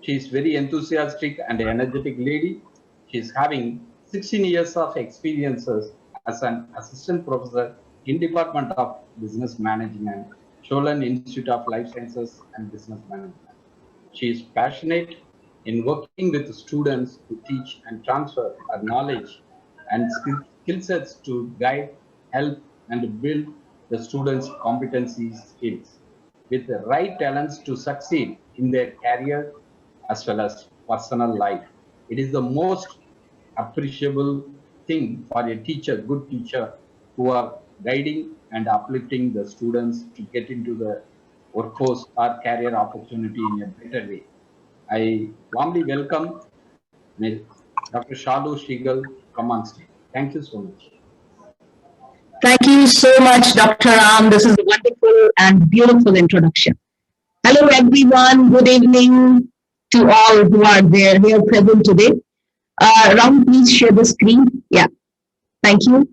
She is very enthusiastic and energetic lady. She is having 16 years of experiences as an assistant professor in Department of Business Management, Sholan Institute of Life Sciences and Business Management. She is passionate in working with students to teach and transfer her knowledge and skill sets to guide, help, and build the students' competency skills with the right talents to succeed in their career as well as personal life. It is the most appreciable thing for a teacher, good teacher, who are guiding and uplifting the students to get into the workforce or career opportunity in a better way. I warmly welcome Dr. Shallu Sehgal to come on stage. Thank you so much. Thank you so much, Dr. Ram. This is a wonderful and beautiful introduction. Hello, everyone. Good evening to all who are there here present today. Ram, please share the screen. Yeah, thank you.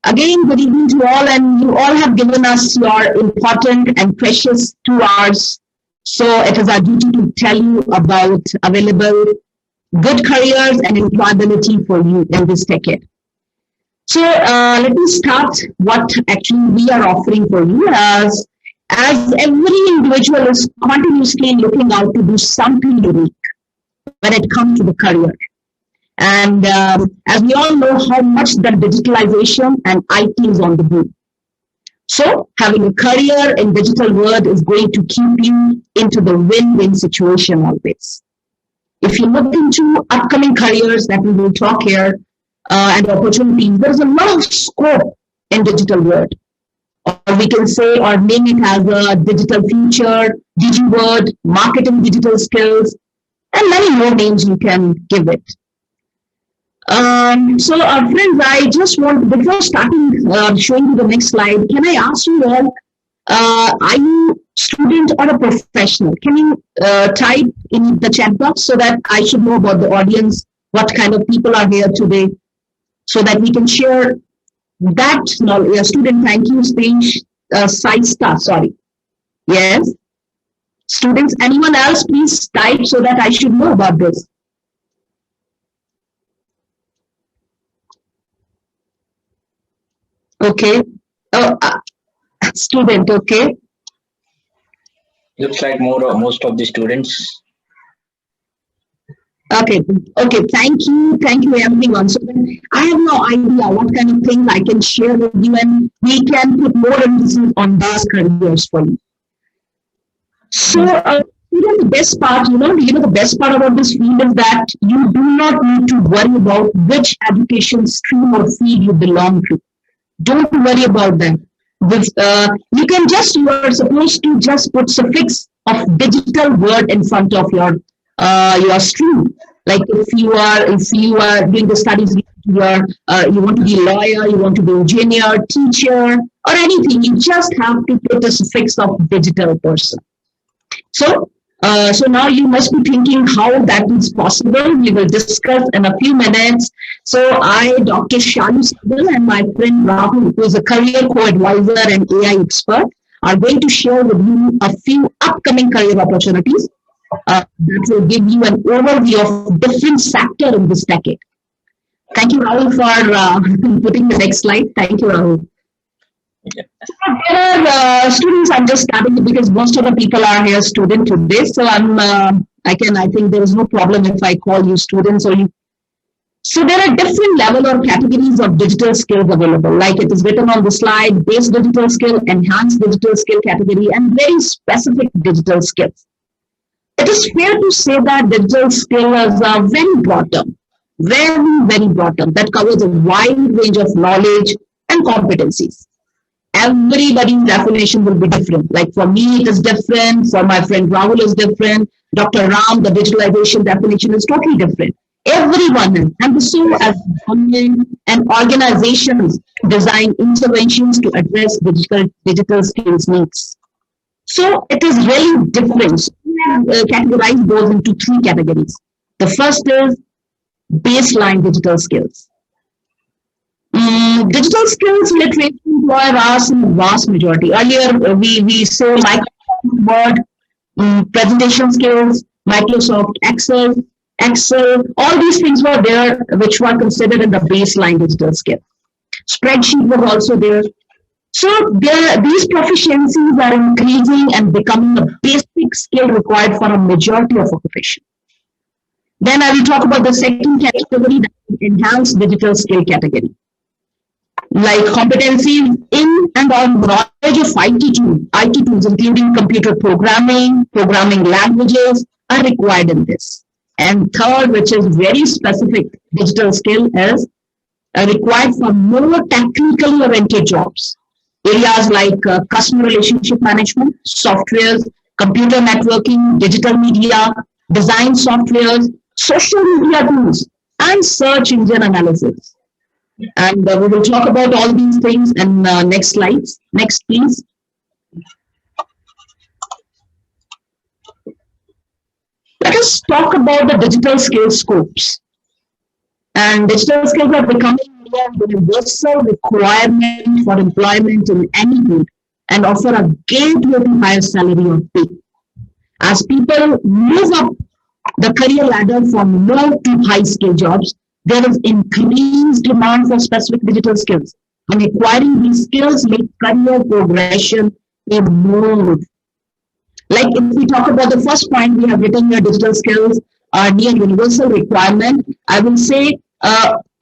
Again, good evening to all, and you all have given us your important and precious 2 hours. So it is our duty to tell you about available good careers and employability for you in this decade. So let me start what actually we are offering for you, as every individual is continuously looking out to do something unique when it comes to the career. And as we all know how much the digitalization and IT is on the boom. So having a career in digital world is going to keep you into the win-win situation always. If you look into upcoming careers that we will talk here and opportunities, there's a lot of scope in digital world. Or we can say or name it as a digital future, DigiWord, marketing digital skills, and many more names you can give it. So friends, I just want, before starting showing you the next slide, can I ask you all, are you student or a professional? Can you type in the chat box so that I should know about the audience, what kind of people are here today, so that we can share that knowledge. Student, thank you, Spanish, Saista, sorry. Yes. Students, anyone else, please type so that I should know about this. Okay. Oh, student, okay. Looks like most of the students. Okay, okay. Thank you, everyone. So then, I have no idea what kind of things I can share with you, and we can put more emphasis on those careers for you. So, the best part, the best part about this field is that you do not need to worry about which education stream or field you belong to. Don't worry about that. You are supposed to just put suffix of digital word in front of your stream. Like if you are doing the studies, you want to be lawyer, you want to be engineer, teacher, or anything. You just have to put a suffix of digital person. So now you must be thinking how that is possible. We will discuss in a few minutes. So Dr. Shallu, and my friend Rahul, who is a career co-advisor and AI expert, are going to share with you a few upcoming career opportunities that will give you an overview of different sector in this decade. Thank you, Rahul, for putting the next slide. Thank you, Rahul. Yeah. There are students. I'm just starting because most of the people are here student today. So I think there is no problem if I call you students or you. So there are different level or categories of digital skills available. Like it is written on the slide: base digital skill, enhanced digital skill category, and very specific digital skills. It is fair to say that digital skill is very broad term, very broad term that covers a wide range of knowledge and competencies. Everybody's definition will be different. Like for me, it is different. For my friend Rahul is different. Dr. Ram, the digitalization definition is totally different. Everyone is. And so as government and organizations design interventions to address digital skills needs. So it is really different. So we have categorized those into three categories. The first is baseline digital skills. Digital skills literacy require us in the vast majority. Earlier, we saw Microsoft Word, presentation skills, Microsoft Excel, all these things were there, which were considered in the baseline digital skill. Spreadsheet was also there. So these proficiencies are increasing and becoming a basic skill required for a majority of occupation. Then I will talk about the second category, the enhanced digital skill category. Like competencies in and on knowledge of IT tools, including computer programming languages, are required in this. And third, which is very specific digital skill, is required for more technically oriented jobs. Areas like customer relationship management, softwares, computer networking, digital media, design softwares, social media tools, and search engine analysis. And we will talk about all these things in next slides. Next, please. Let us talk about the digital skills scopes. And digital skills are becoming a universal requirement for employment in any field and offer a gateway to higher salary or pay. As people move up the career ladder from low to high skill jobs, there is increased demand for specific digital skills. And acquiring these skills makes career progression a mode. Like if we talk about the first point, we have written here digital skills are near universal requirement. I will say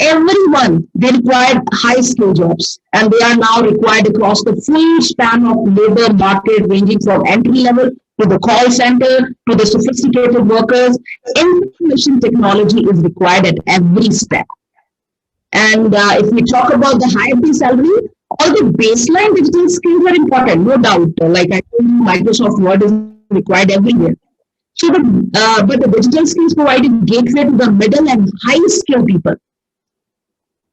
everyone, they require high skill jobs, and they are now required across the full span of labor market, ranging from entry level to the call center to the sophisticated workers. Information technology is required at every step. And if we talk about the higher pay salary, all the baseline digital skills are important, no doubt. Like I told you, Microsoft Word is required everywhere. So, but the digital skills provide a gateway to the middle and high skilled people,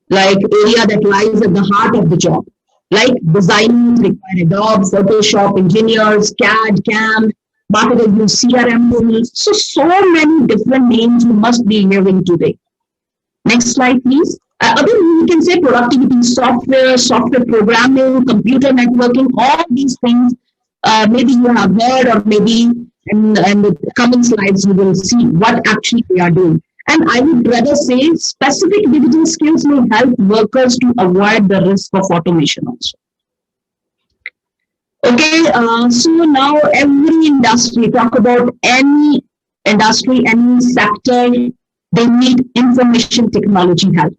like area that lies at the heart of the job. Like designers require Adobe, Photoshop, engineers, CAD, CAM, marketers use CRM tools. So many different names you must be hearing today. Next slide, please. Again, we can say productivity software programming, computer networking, all these things. Maybe you have heard, or maybe in the coming slides you will see what actually we are doing. And I would rather say specific digital skills will help workers to avoid the risk of automation also. Okay, so now every industry, talk about any industry, any sector, they need information technology help.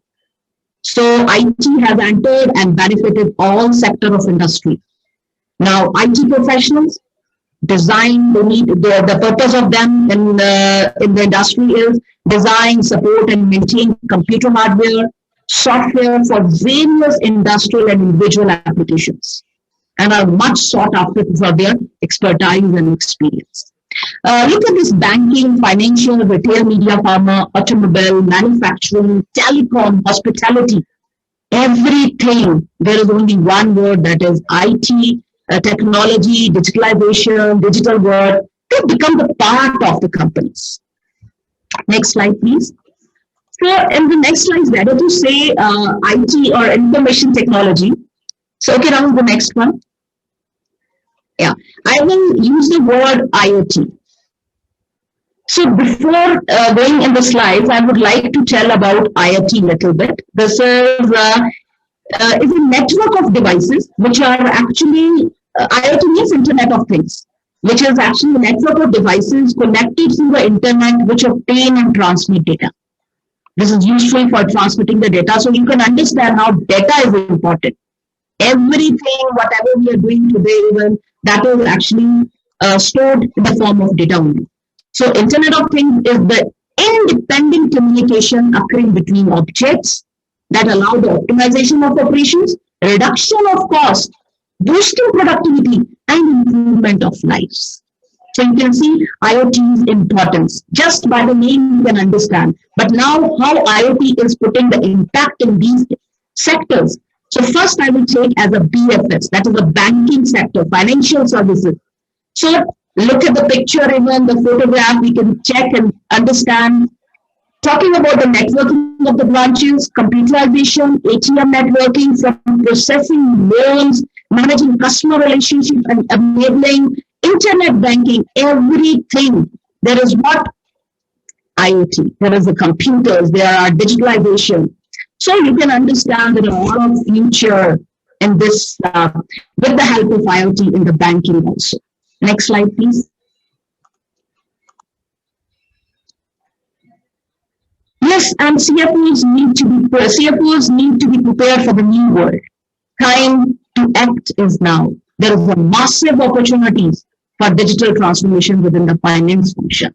So IT has entered and benefited all sector of industry. Now, IT professionals, design, they need the purpose of them in the industry is design, support, and maintain computer hardware, software for various industrial and individual applications, and are much sought after for their expertise and experience. Look at this: banking, financial, retail, media, pharma, automobile, manufacturing, telecom, hospitality, everything. There is only one word, that is IT, technology, digitalization, digital world. They become the part of the companies. Next slide, please. So in the next slide, better to say IT or information technology. So okay, now the next one. Yeah, I will use the word IoT. So before going in the slides, I would like to tell about IoT a little bit. This is a network of devices which are actually, IoT means Internet of Things, which is actually a network of devices connected through the internet which obtain and transmit data. This is useful for transmitting the data, so you can understand how data is important. Everything, whatever we are doing today, even that is actually stored in the form of data only. So Internet of Things is the independent communication occurring between objects that allow the optimization of operations, reduction of cost, boosting productivity, and improvement of lives. So you can see IoT's importance. Just by the name you can understand. But now how IoT is putting the impact in these sectors. So first I will take as a BFS, that is the banking sector, financial services. So look at the picture, even the photograph, we can check and understand. Talking about the networking of the branches, computerization, ATM networking, from processing loans, managing customer relationships, and enabling internet banking, everything. There is what? IoT. There is the computers, there are digitalization. So you can understand that a lot of future in this with the help of IoT in the banking also. Next slide, please. Yes, and CFOs need to be prepared for the new world. Time to act is now. There is a massive opportunities for digital transformation within the finance function.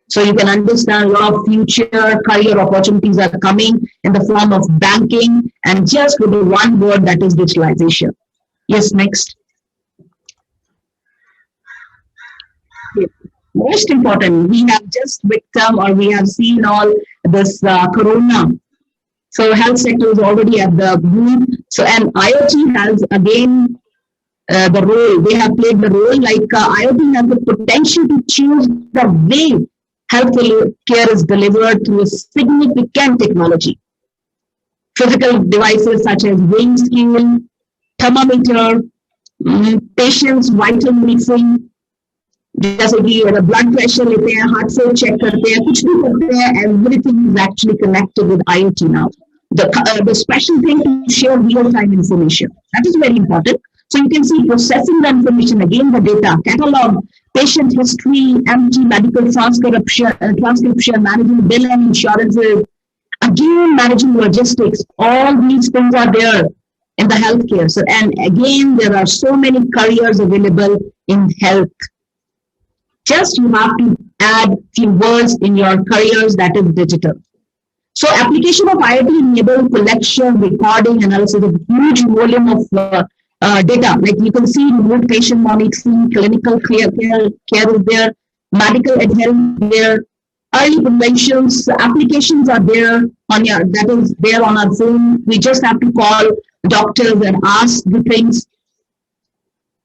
So you can understand a lot of future career opportunities are coming in the form of banking, and just with the one word, that is digitalization. Yes, next. Most important, we have just victim, or we have seen all this corona. So health sector is already at the boom. So, and IoT has again the role, they have played the role, like IoT has the potential to change the way health care is delivered through a significant technology. Physical devices such as weighing scale, thermometer, patient's vital monitoring, जैसे कि blood pressure लेते हैं, heart rate check करते हैं, कुछ भी करते हैं, everything is actually connected with IoT now. The special thing to share real-time information, that is very important. So you can see processing the information, again the data, catalog, patient history, empty medical transcription, managing bill and insurances, again managing logistics. All these things are there in the healthcare. So, and again, there are so many careers available in health. Just you have to add few words in your careers, that is digital. So application of IoT enable collection, recording, analysis of huge volume of data. Like you can see remote patient monitoring, clinical care is there, medical adherence there, early preventions, applications are there on your, that is there on our phone. We just have to call doctors and ask the things.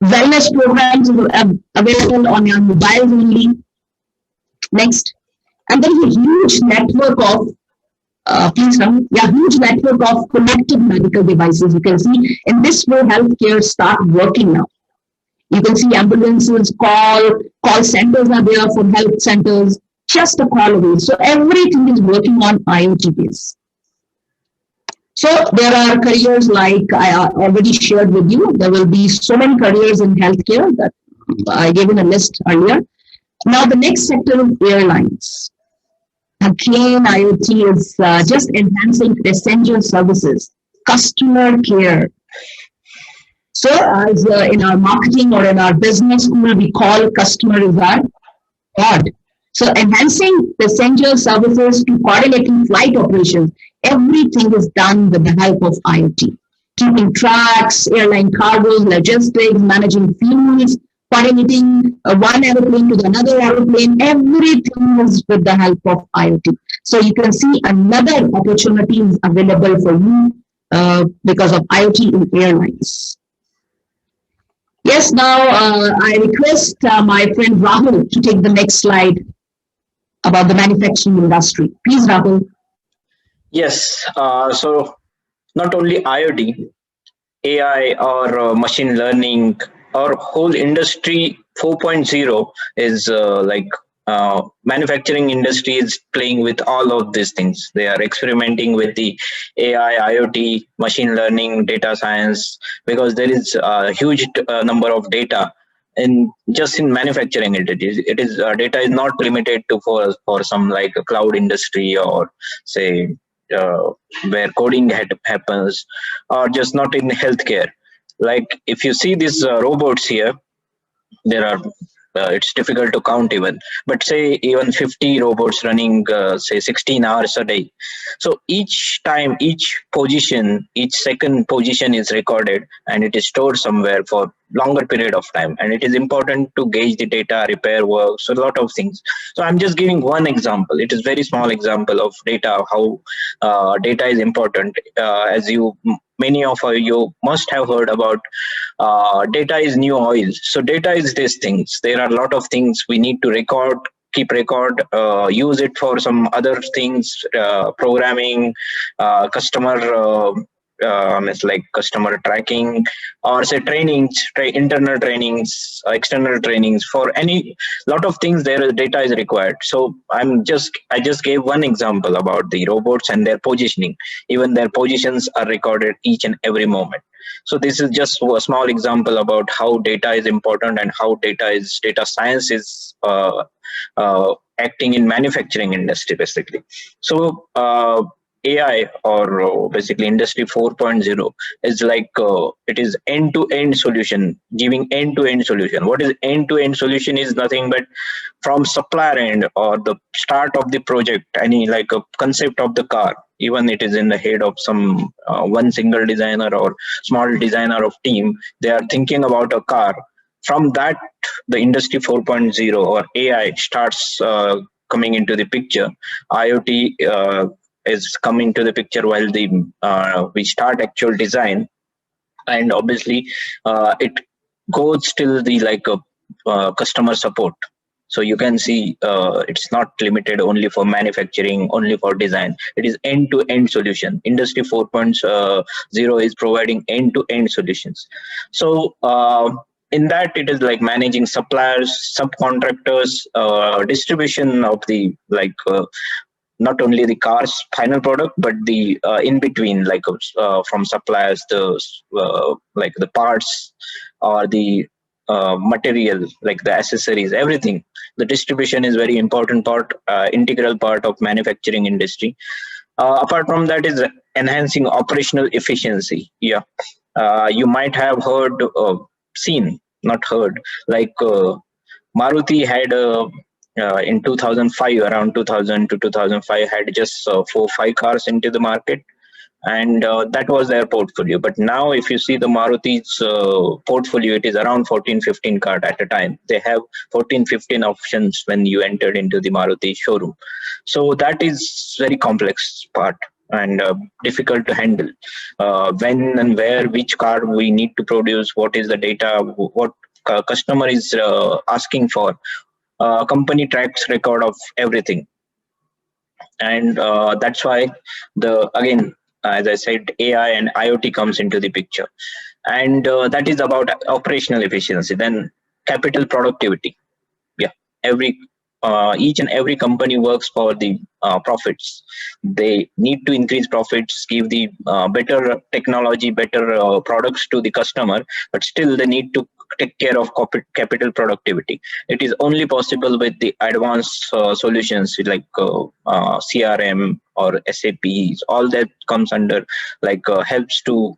Wellness programs available on your mobiles only. Next. And there is a huge network of huge network of connected medical devices. You can see in this way healthcare start working now. You can see ambulances, call centers are there for health centers, just a call away. So everything is working on IoT base. So there are careers like I already shared with you. There will be so many careers in healthcare that I gave in a list earlier. Now the next sector of airlines. Again, IoT is just enhancing essential services, customer care. So, as in our marketing or in our business school, we call customer is our God. So, enhancing essential services to coordinating flight operations, everything is done with the help of IoT. Keeping tracks, airline cargoes, logistics, managing fuels, coordinating one aeroplane to another aeroplane, everything is with the help of IoT. So you can see another opportunity is available for you because of IoT in airlines. Yes, now I request my friend Rahul to take the next slide about the manufacturing industry. Please, Rahul. Yes. So not only IoT, AI or machine learning or whole industry 4.0 is manufacturing industry is playing with all of these things. They are experimenting with the AI, IoT, machine learning, data science, because there is a huge number of data in just in manufacturing. It is data is not limited to for some like a cloud industry or say uh, where coding happens, or just not in healthcare. Like if you see these robots here, there are it's difficult to count even, but say even 50 robots running say 16 hours a day. So each time, each position, each second position is recorded and it is stored somewhere for longer period of time, and it is important to gauge the data, repair work, so a lot of things. So I'm just giving one example. It is very small example of data, how data is important. As you many of you must have heard about data is new oil. So data is these things. There are a lot of things we need to record, keep record, use it for some other things, programming, customer it's like customer tracking, or say trainings, internal trainings, external trainings. For any lot of things there is data is required. So I just gave one example about the robots and their positioning. Even their positions are recorded each and every moment. So this is just a small example about how data is important and how data science is acting in manufacturing industry basically. So AI or basically industry 4.0 is like it is end-to-end solution, giving end-to-end solution. What is end-to-end solution is nothing but from supplier end or the start of the project, any like a concept of the car, even it is in the head of some one single designer or small designer of team, they are thinking about a car. From that, the industry 4.0 or AI starts coming into the picture. IoT is coming to the picture while the we start actual design, and obviously it goes till the like customer support. So you can see it's not limited only for manufacturing, only for design. It is end-to-end solution. Industry 4.0 is providing end-to-end solutions. So in that, it is like managing suppliers, subcontractors, distribution of the like not only the car's final product, but the in between, like from suppliers, the like the parts or the material, like the accessories, everything. The distribution is very important part, integral part of manufacturing industry. Apart from that is enhancing operational efficiency. Yeah, you might have heard, seen, not heard, like Maruti had in 2005, around 2000 to 2005, had just 4 5 cars into the market, and that was their portfolio. But now, if you see the Maruti's portfolio, it is around 14 15 cars at a time. They have 14 15 options when you entered into the Maruti showroom. So that is very complex part and difficult to handle. When and where, which car we need to produce, what is the data, what customer is asking for. Company tracks record of everything, and that's why the again, as I said, AI and IoT comes into the picture, and that is about operational efficiency. Then capital productivity. Yeah, every each and every company works for the profits. They need to increase profits, give the better technology, better products to the customer, but still they need to take care of capital productivity. It is only possible with the advanced solutions like CRM or SAPs. All that comes under helps to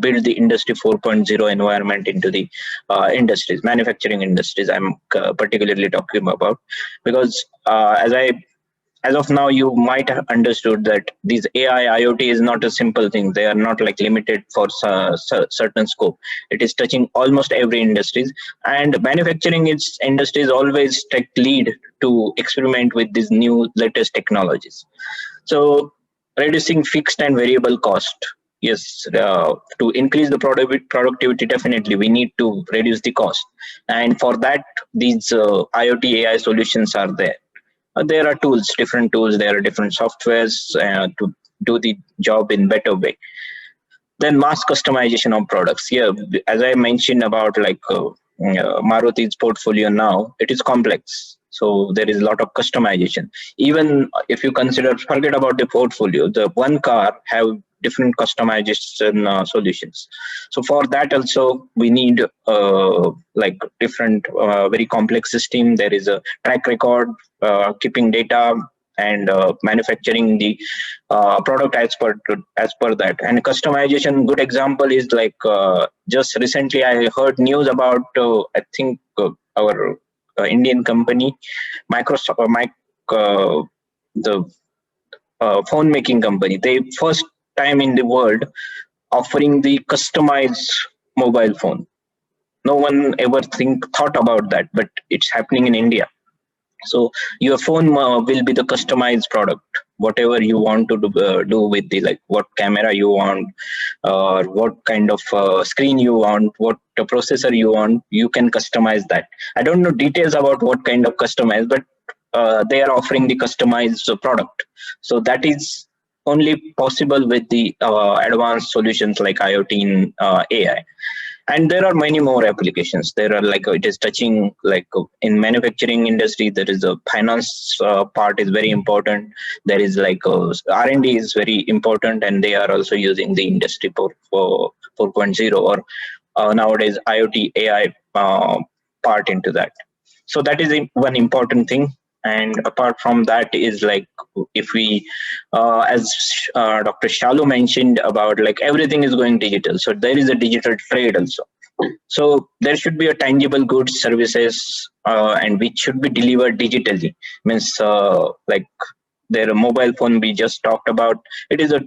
build the industry 4.0 environment into the industries, manufacturing industries. I'm particularly talking about, because as of now, you might have understood that these AI IoT is not a simple thing. They are not like limited for certain scope. It is touching almost every industries, and manufacturing industries always take lead to experiment with these new latest technologies. So reducing fixed and variable cost. Yes, to increase the productivity, definitely we need to reduce the cost, and for that these IoT AI solutions are there. There are tools, different tools. There are different softwares to do the job in better way. Then mass customization of products. Yeah, as I mentioned about Maruti's portfolio now, it is complex. So there is a lot of customization. Even if you forget about the portfolio, the one car have different customization solutions. So for that also we need different very complex system. There is a track record, keeping data, and manufacturing the product as per that. And customization, good example is just recently I heard news about I think our Indian company Microsoft, the phone making company. They first time in the world offering the customized mobile phone. No one ever thought about that, but it's happening in India. So your phone will be the customized product, whatever you want to do with the what camera you want, or what kind of screen you want, what processor you want. You can customize that. I don't know details about what kind of customize, but they are offering the customized product. So that is only possible with the advanced solutions like IoT and AI. And there are many more applications. There are it is touching in manufacturing industry. There is a finance part is very important. There is R&D is very important, and they are also using the industry 4.0 or nowadays IoT AI part into that. So that is one important thing. And apart from that is if we as Dr. Shallu mentioned about everything is going digital, so there is a digital trade also. So there should be a tangible goods, services, and which should be delivered digitally. Means their mobile phone we just talked about, it is a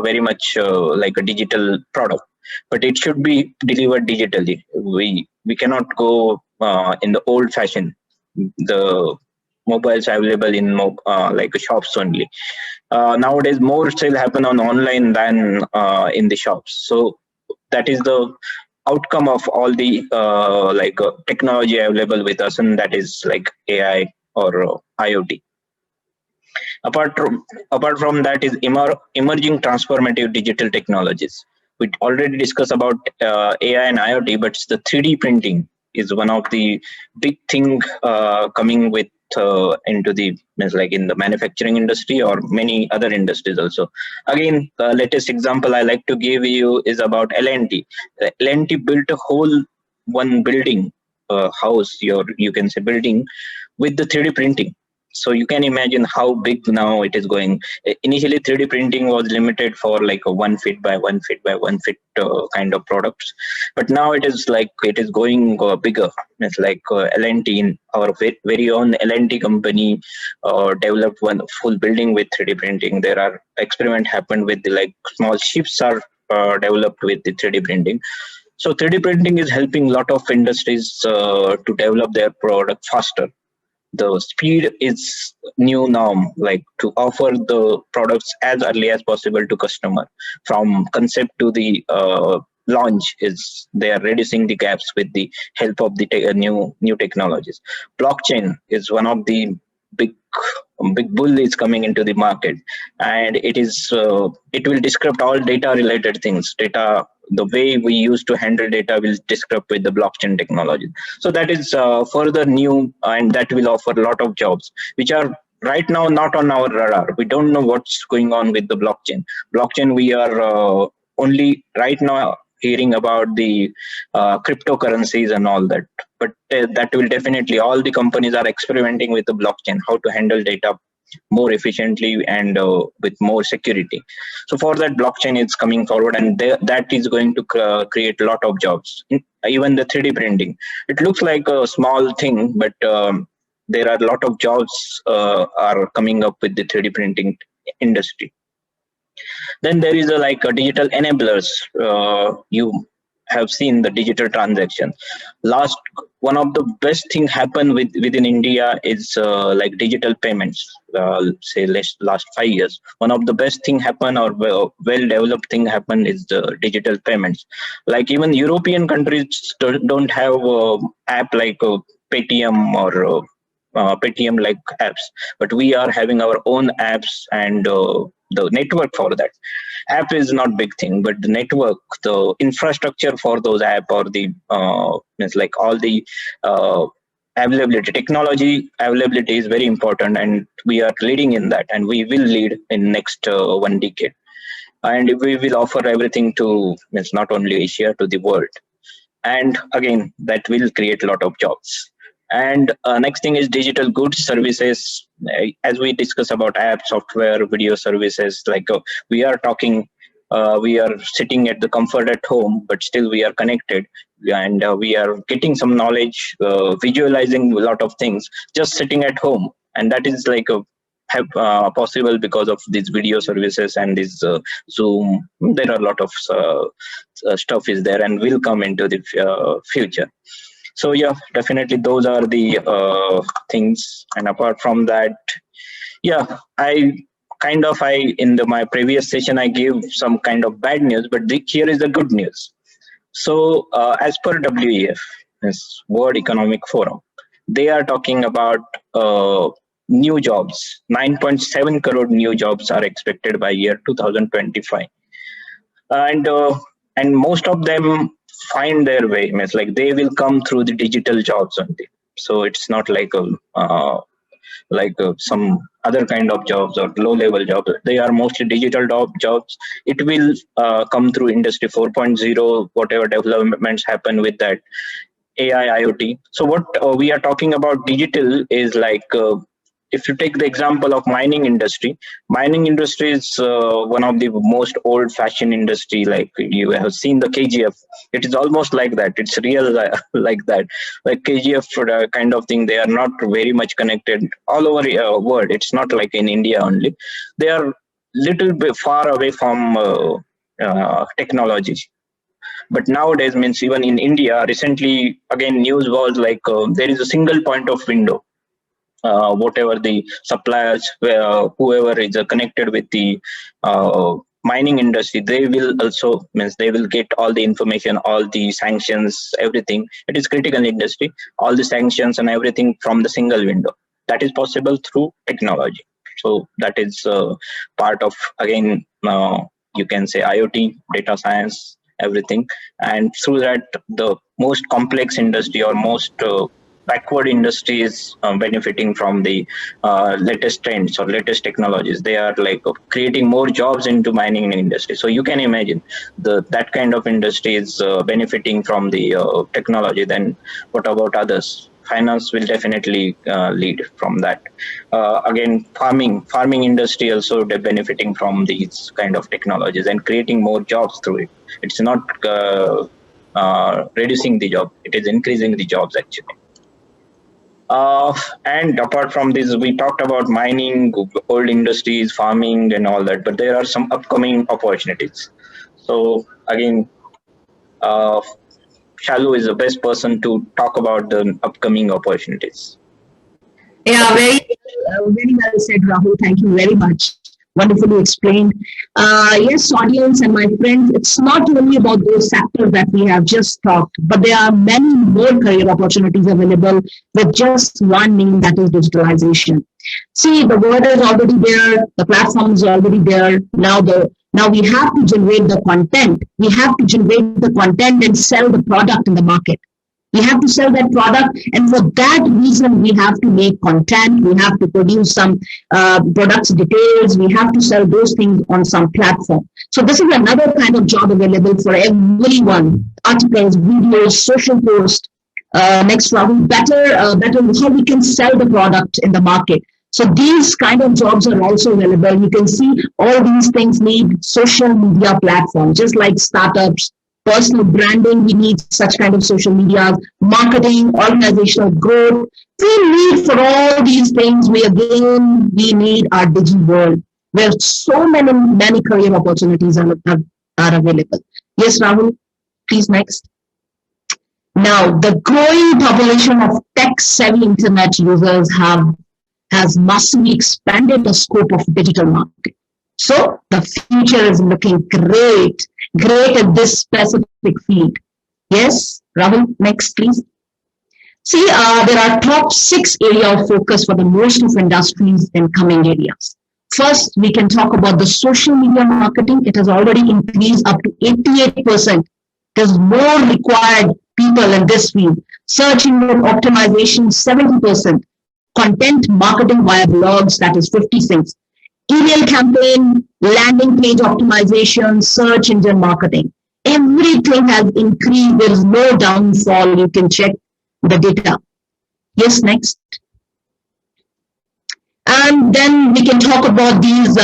very much like a digital product, but it should be delivered digitally. We cannot go in the old fashion. The mobiles available in shops only. Nowadays more sale happen on online than in the shops. So that is the outcome of all the technology available with us, and that is AI or IoT. Apart from that is emerging transformative digital technologies. We already discussed about AI and IoT, but the 3D printing is one of the big thing coming with into the in the manufacturing industry or many other industries also. Again, the latest example I like to give you is about L&T. L&T built a whole one building, house, you can say building, with the 3D printing. So you can imagine how big now it is going. Initially 3D printing was limited for a 1 feet by 1 feet by 1 feet kind of products, but now it is going bigger. It's L&T, in our very own L&T company developed one full building with 3D printing. There are experiment happened with the small ships are developed with the 3D printing. So 3D printing is helping a lot of industries to develop their product faster. The speed is new norm, to offer the products as early as possible to customer. From concept to the launch, is they are reducing the gaps with the help of the new technologies. Blockchain is one of the big bull is coming into the market, and it will disrupt all data related things. The way we used to handle data will disrupt with the blockchain technology. So that is further new, and that will offer a lot of jobs which are right now not on our radar. We don't know what's going on with the blockchain. We are only right now hearing about the cryptocurrencies and all that. But that will definitely, all the companies are experimenting with the blockchain, how to handle data more efficiently and with more security. So for that, blockchain is coming forward, and that is going to create a lot of jobs. Even the 3D printing, it looks like a small thing, but there are a lot of jobs are coming up with the 3D printing industry. Then there is like a digital enablers. You have seen the digital transaction. Last, one of the best thing happened within India is like digital payments. Say last 5 years, one of the best thing happen, or well developed thing happen, is the digital payments. Like even European countries don't have app like Paytm or Paytm like apps, but we are having our own apps and the network for that. App is not big thing, but the network, the infrastructure for those app, or the it's like all the availability, technology availability is very important, and we are leading in that, and we will lead in next 1 decade, and we will offer everything to, it's not only Asia, to the world. And again, that will create a lot of jobs. And next thing is digital goods services. As we discuss about app, software, video services, like we are talking, we are sitting at the comfort at home, but still we are connected, and we are getting some knowledge, visualizing a lot of things just sitting at home. And that is like possible because of these video services and this Zoom. There are a lot of stuff is there and will come into the future. So yeah, definitely those are the things. And apart from that, yeah, in my previous session I gave some kind of bad news, but here is the good news. So as per WEF, this World Economic Forum, they are talking about new jobs. 9.7 crore new jobs are expected by year 2025, and most of them find their way. It's like they will come through the digital jobs only. So it's not like some other kind of jobs or low level jobs. They are mostly digital jobs. It will come through industry 4.0, whatever developments happen with that AI, IoT. So what we are talking about digital is like, if you take the example of mining industry is one of the most old fashioned industry. Like you have seen the KGF, it is almost like that. It's real like that, like KGF kind of thing. They are not very much connected all over the world. It's not like in India only. They are little bit far away from technology. But nowadays, means even in India, recently again news was like there is a single point of window. Whatever the suppliers, whoever is connected with the mining industry, they will also, means they will get all the information, all the sanctions, everything. It is critical industry, all the sanctions and everything from the single window. That is possible through technology. So that is part of, again, you can say IoT, data science, everything. And through that, the most complex industry or most backward industry is benefiting from the latest trends or latest technologies. They are like creating more jobs into mining industry. So you can imagine that kind of industry is benefiting from the technology. Then what about others? Finance will definitely lead from that. Again, farming industry also benefiting from these kind of technologies and creating more jobs through it. It's not reducing the job, it is increasing the jobs actually. And apart from this, we talked about mining, old industries, farming and all that, but there are some upcoming opportunities. So again, Shallu is the best person to talk about the upcoming opportunities. Yeah, very well said, Rahul. Thank you very much. Wonderfully explained. Yes, audience and my friends, it's not only about those sectors that we have just talked, but there are many more career opportunities available with just one name, that is digitalization. See, the word is already there, the platform is already there. Now we have to generate the content. We have to generate the content and sell the product in the market. We have to sell that product, and for that reason, we have to make content. We have to produce some products details. We have to sell those things on some platform. So this is another kind of job available for everyone: articles, videos, social posts. Next, Rahul, better how we can sell the product in the market. So these kind of jobs are also available. You can see all these things need social media platforms, just like startups, personal branding. We need such kind of social media, marketing, organizational growth. We need for all these things. We need our digital world where so many career opportunities are available. Yes, Rahul, please next. Now, the growing population of tech-savvy internet users has massively expanded the scope of digital marketing. So the future is looking great in this specific field. Yes, Rahul, next please. See, there are top 6 area of focus for the most of industries in coming areas. First, we can talk about the social media marketing. It has already increased up to 88%. There's more required people in this field. Search engine optimization, 70%. Content marketing via blogs, that is 56. Email campaign, landing page optimization, search engine marketing. Everything has increased. There is no downfall. You can check the data. Yes, next. And then we can talk about these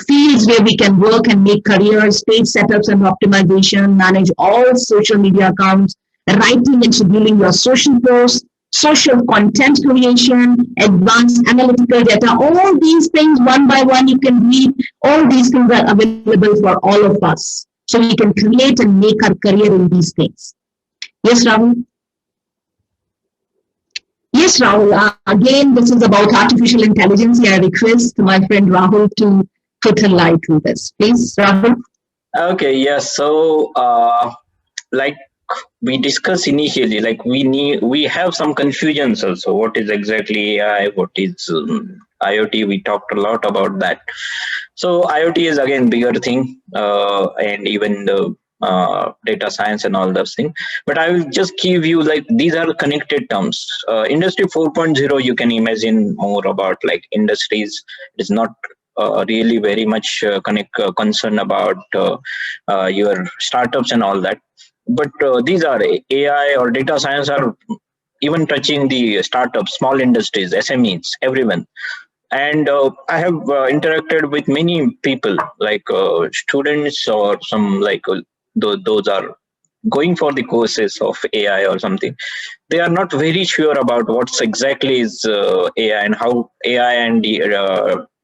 fields where we can work and make careers, page setups and optimization, manage all social media accounts, writing and scheduling your social posts, social content creation, advanced analytical data. All these things one by one you can read. All these things are available for all of us. So we can create and make our career in these things. Yes, Rahul? Yes, Rahul. Again, this is about artificial intelligence. I request my friend Rahul to put a light on this. Please, Rahul. Okay, yes. So, like we discussed initially, like we have some confusions also. What is exactly AI? What is IoT? We talked a lot about that. So IoT is again bigger thing, and even the data science and all those things. But I will just give you like these are connected terms. Industry 4.0, you can imagine more about like industries. It's not really very much concern about your startups and all that. But these are AI or data science are even touching the startups, small industries, SMEs, everyone. And I have interacted with many people, like students or some like those are going for the courses of AI or something. They are not very sure about what's exactly is AI and how AI and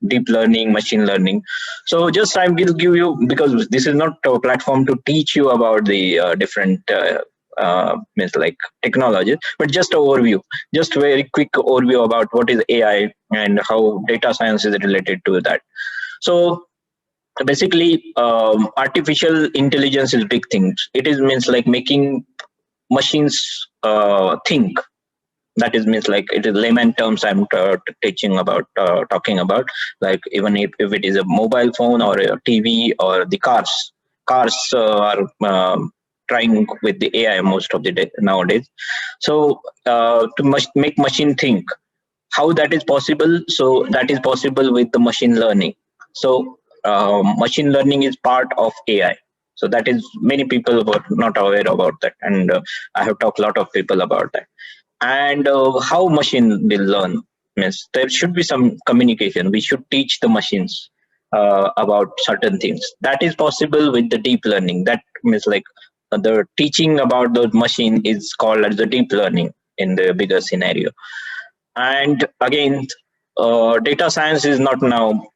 deep learning, machine learning. So just I will give you, because this is not a platform to teach you about the different means like technology, but just an overview, just very quick overview about what is AI and how data science is related to that. So basically, artificial intelligence is big things. It is means like making machines think. That is means like it is layman terms I'm teaching about, talking about, like even if it is a mobile phone or a TV or the cars are trying with the AI most of the day nowadays. So to make machine think, how that is possible? So that is possible with the machine learning. So machine learning is part of AI. So that is many people were not aware about that, and I have talked a lot of people about that. And how machine will learn means there should be some communication. We should teach the machines about certain things. That is possible with the deep learning. That means like the teaching about the machine is called as the deep learning in the bigger scenario. And again, data science is not now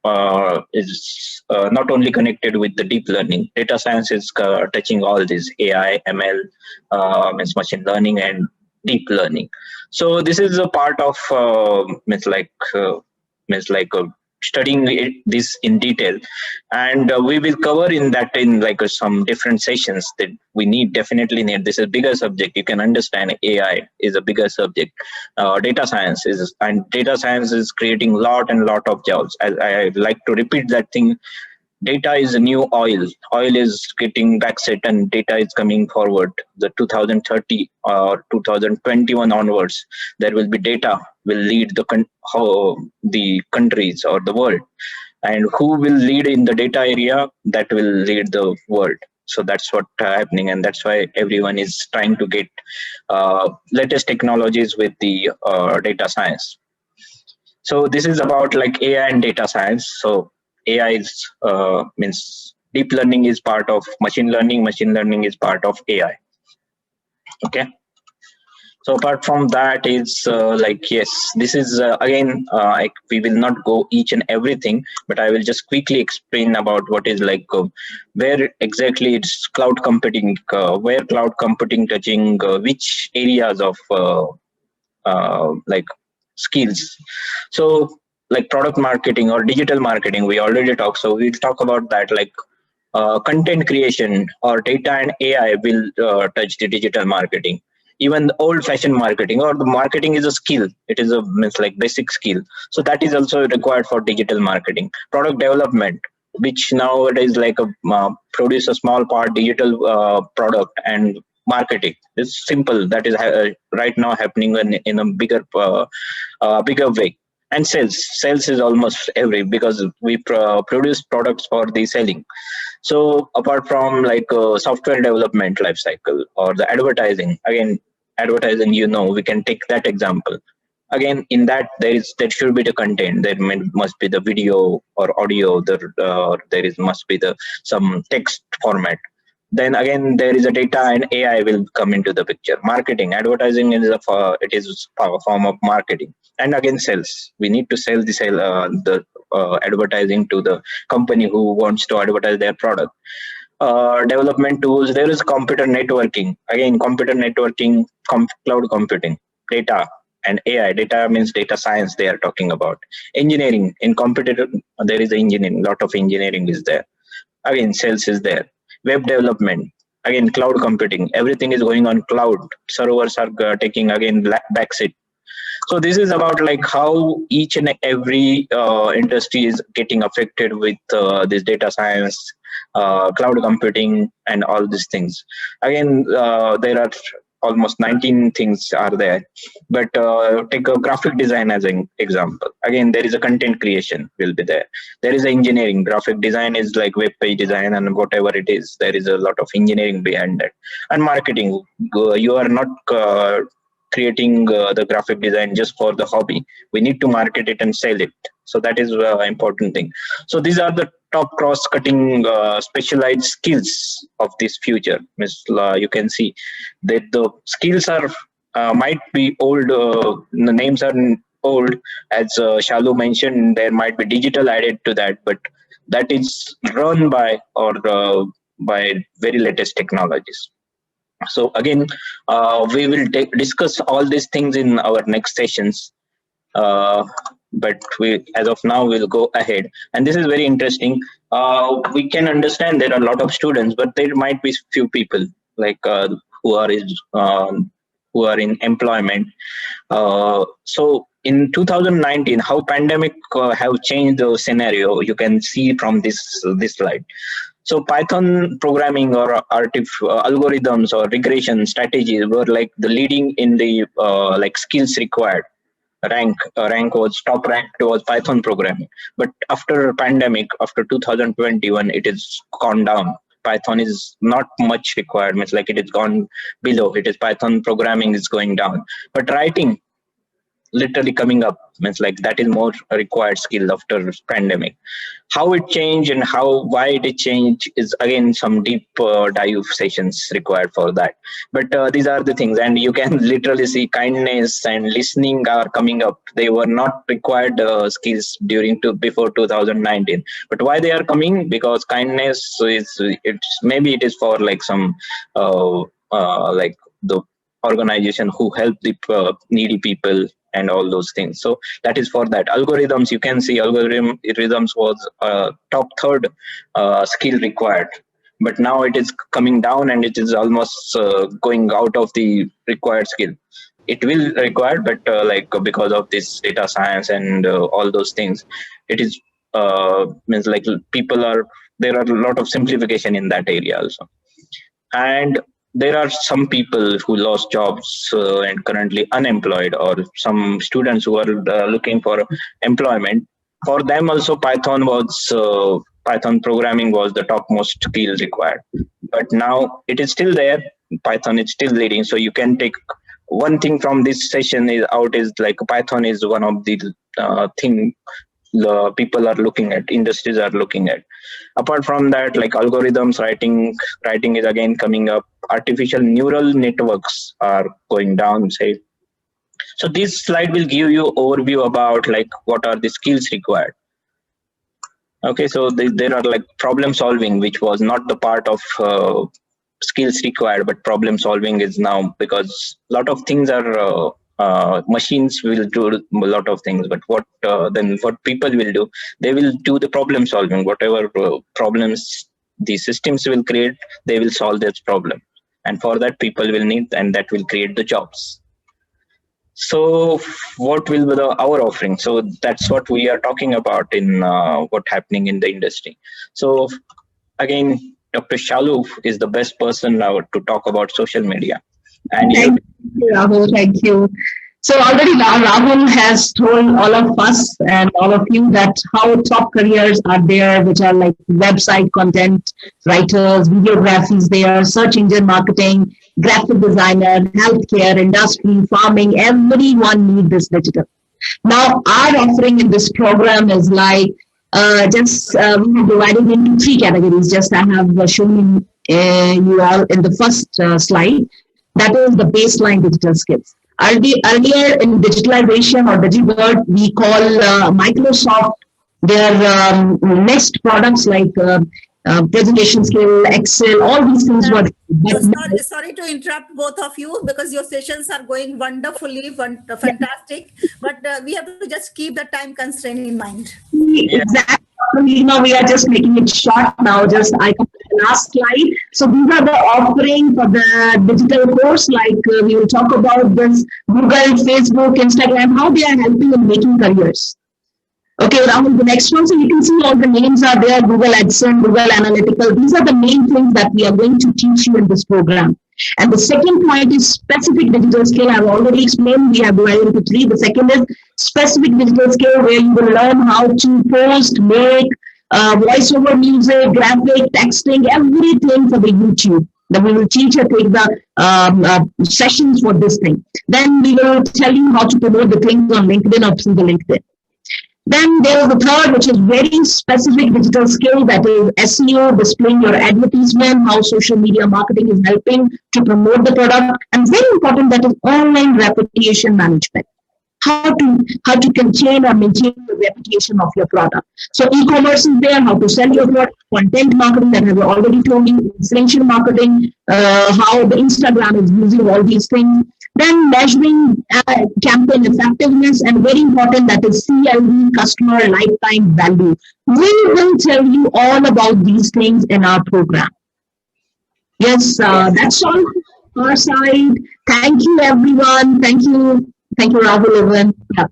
not only connected with the deep learning. Data science is touching all this AI, ML, means machine learning and deep learning. So this is a part of means like studying this in detail, and we will cover in that in like some different sessions that we definitely need. This is a bigger subject. You can understand AI is a bigger subject. Data science is creating lot and lot of jobs. I like to repeat that thing. data is a new oil. Oil is getting backset and data is coming forward. The 2030 or 2021 onwards, there will be data will lead how the countries or the world, and who will lead in the data area, that will lead the world. So that's what happening, and that's why everyone is trying to get latest technologies with the data science. So this is about like AI and data science. So AI is means deep learning is part of machine learning. Machine learning is part of AI. Okay. So apart from that is like, yes, this is again, we will not go each and everything, but I will just quickly explain about what is like where exactly it's cloud computing, where cloud computing touching which areas of like skills. So like product marketing or digital marketing, we already talked. So we'll talk about that, like content creation or data and AI will touch the digital marketing. Even the old-fashioned marketing or the marketing is a skill. It is a means like basic skill. So that is also required for digital marketing. Product development, which nowadays like produce a small part digital product, and marketing is simple. That is right now happening in a bigger way. And sales is almost every, because we produce products for the selling. So apart from like software development life cycle or the advertising, again, advertising, we can take that example. Again, in that there should be the content. There must be the video or audio. There is must be the some text format. Then again, there is a data and AI will come into the picture. Marketing, advertising is it is a form of marketing. And again, sales. We need to sell the advertising to the company who wants to advertise their product. Development tools. There is computer networking. Again, computer networking, cloud computing, data and AI. Data means data science. They are talking about engineering. In computer, there is engineering. Lot of engineering is there. Again, sales is there. Web development, again, cloud computing. Everything is going on cloud. Servers are taking again backseat. So this is about like how each and every industry is getting affected with this data science, cloud computing, and all these things. Again, there are almost 19 things are there, but take a graphic design as an example. Again, there is a content creation will be there. There is engineering. Graphic design is like web page design and whatever it is. There is a lot of engineering behind that. And marketing, you are not creating the graphic design just for the hobby. We need to market it and sell it. So that is important thing. So these are the top cross-cutting specialized skills of this future. You can see that the skills are might be old. The names are old, as Shallu mentioned. There might be digital added to that, but that is run by or by very latest technologies. So again, we will discuss all these things in our next sessions. But we, as of now, we'll go ahead. And this is very interesting. We can understand there are a lot of students, but there might be few people like who are in employment. So in 2019, how pandemic have changed the scenario, you can see from this slide. So Python programming or algorithms or regression strategies were like the leading in the like skills required. Rank was top ranked was Python programming. But after pandemic, after 2021, it is gone down. Python is not much required. Means like it is gone below. It is Python programming is going down. But writing literally coming up, means like that is more required skill after pandemic. How it changed and why it changed is again some deep dive sessions required for that. But these are the things, and you can literally see kindness and listening are coming up. They were not required skills before 2019, but why they are coming? Because kindness maybe it is for like some like the organization who help the needy people and all those things. So that is for that. Algorithms, you can see algorithms was top third skill required, but now it is coming down and it is almost going out of the required skill. It will require, but like because of this data science and all those things, it is means like people are there are a lot of simplification in that area also. And there are some people who lost jobs and currently unemployed, or some students who are looking for employment. For them also, Python programming was the topmost skill required. But now it is still there. Python is still leading. So you can take one thing from this session is like Python is one of the thing the people are looking at, industries are looking at. Apart from that, like algorithms, writing is again coming up. Artificial neural networks are going down, say. So this slide will give you overview about like what are the skills required. Okay, so there are like problem solving, which was not the part of skills required, but problem solving is now, because a lot of things are machines will do a lot of things, but what people will do, they will do the problem solving. Whatever problems the systems will create, they will solve this problem, and for that people will need, and that will create the jobs. So what will be our offering? So that's what we are talking about in what happening in the industry. So again, Dr. Shallu is the best person now to talk about social media. And thank you, Rahul. Thank you. So already Rahul has told all of us and all of you that how top careers are there, which are like website content writers, videographies there, search engine marketing, graphic designer, healthcare, industry, farming, everyone needs this digital. Now our offering in this program is like we have divided into 3 categories. Just I have shown you all in the first slide. That is the baseline digital skills. Earlier in digitalization or DigiWorld, we call Microsoft their next products like presentation skill, Excel, all these things were. Sorry to interrupt both of you, because your sessions are going wonderfully, fantastic. But we have to just keep the time constraint in mind. Exactly. We are just making it short now. Just I come to the last slide. So these are the offering for the digital course. Like we will talk about this Google, Facebook, Instagram, how they are helping in making careers. Okay, Rahul, the next one. So you can see all the names are there: Google AdSense, Google Analytical. These are the main things that we are going to teach you in this program. And the second point is specific digital skill. I've already explained. We have divided into 3. The second is specific digital skill, where you will learn how to post, make voiceover music, graphic, texting, everything for the YouTube. Then we will teach you, take the sessions for this thing. Then we will tell you how to promote the things on LinkedIn or through the LinkedIn. Then there is the third, which is very specific digital skill, that is SEO, displaying your advertisement, how social media marketing is helping to promote the product, and very important, that is online reputation management. How to contain or maintain the reputation of your product. So e-commerce is there, how to sell your product, content marketing that I have already told you, influential marketing, how the Instagram is using all these things. Then measuring campaign effectiveness, and very important, that is CLV, customer lifetime value. We will tell you all about these things in our program. Yes, that's all on our side. Thank you, everyone. Thank you, Rahul. Yeah.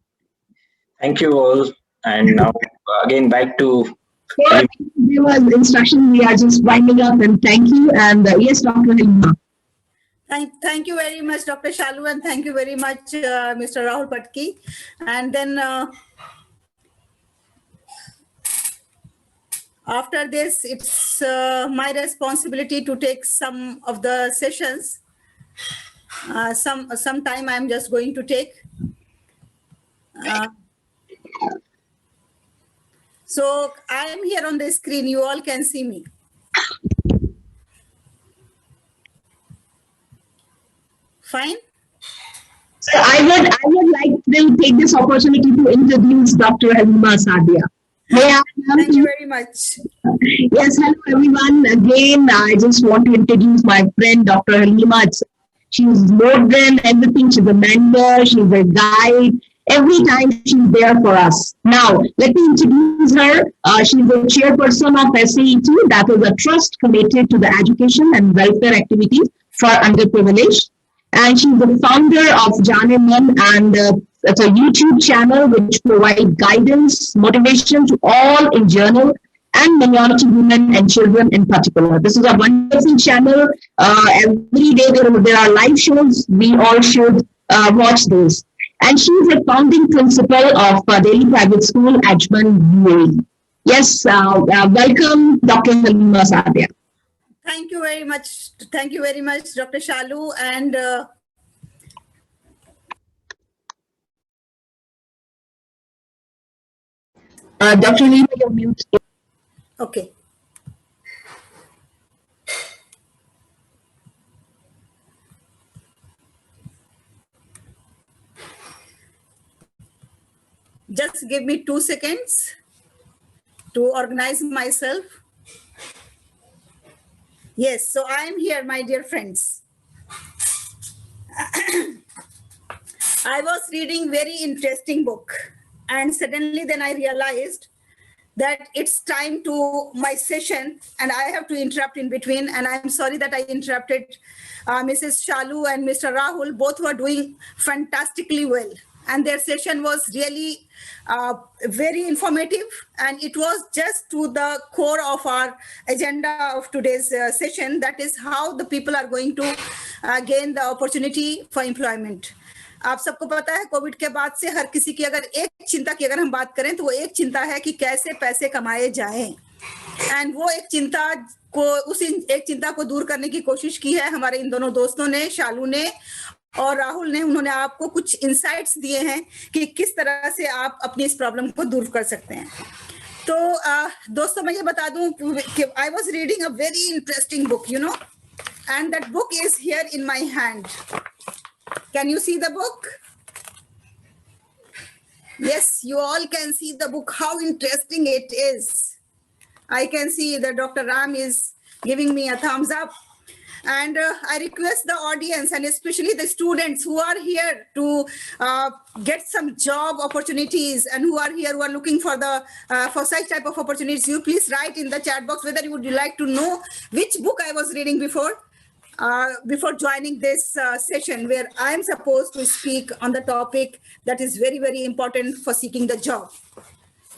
Thank you all. And now again back to instruction. We are just winding up, and thank you. And yes, Dr. Haleema. Thank you very much, Dr. Shallu, and thank you very much, Mr. Rahul Patki. And then after this, it's my responsibility to take some of the sessions. Some time I'm just going to take. So I am here on the screen. You all can see me. Fine. So I would like to take this opportunity to introduce Dr. Haleema Sadia. Thank you very much. Yes, hello everyone. Again, I just want to introduce my friend Dr. Haleema. She's more than everything. She's a mentor, she's a guide. Every time she's there for us. Now, let me introduce her. She's the chairperson of SAET, that is a trust committed to the education and welfare activities for underprivileged. And she's the founder of Janeman, and it's a YouTube channel which provides guidance, motivation to all in general and minority women and children in particular. This is a wonderful channel. Every day there are live shows. We all should watch those. And she is a founding principal of Delhi Private School, Ajman, UAE. Yes, welcome, Dr. Haleema Sadia. Thank you very much. Thank you very much, Dr. Shallu. And Dr. Haleema, you're mute. okay. Just give me 2 seconds to organize myself. Yes, so I am here, my dear friends. I was reading very interesting book, and suddenly then I realized that it's time to my session and I have to interrupt in between. And I'm sorry that I interrupted Mrs. Shallu and Mr. Rahul. Both were doing fantastically well. And their session was really very informative. And it was just to the core of our agenda of today's session. That is how the people are going to gain the opportunity for employment. आप सबको पता है Covid के बाद से हर किसी की अगर एक चिंता की अगर हम बात करें तो वो एक चिंता है कि कैसे पैसे कमाए जाएं एंड वो एक चिंता को उस एक चिंता को दूर करने की कोशिश की है हमारे इन दोनों दोस्तों ने शालू ने और राहुल ने उन्होंने आपको कुछ इंसाइट्स दिए हैं कि किस तरह से आप अपनी इस प्रॉब्लम को दूर कर सकते हैं तो दोस्तों मैं ये बता दूं कि I was reading a very interesting book you know and that book is here in my hand. Can you see the book? Yes, you all can see the book, how interesting it is. I can see that Dr. Ram is giving me a thumbs up. And I request the audience and especially the students who are here to get some job opportunities and who are here, who are looking for for such type of opportunities, you please write in the chat box whether you would like to know which book I was reading before joining this session where I am supposed to speak on the topic that is very, very important for seeking the job.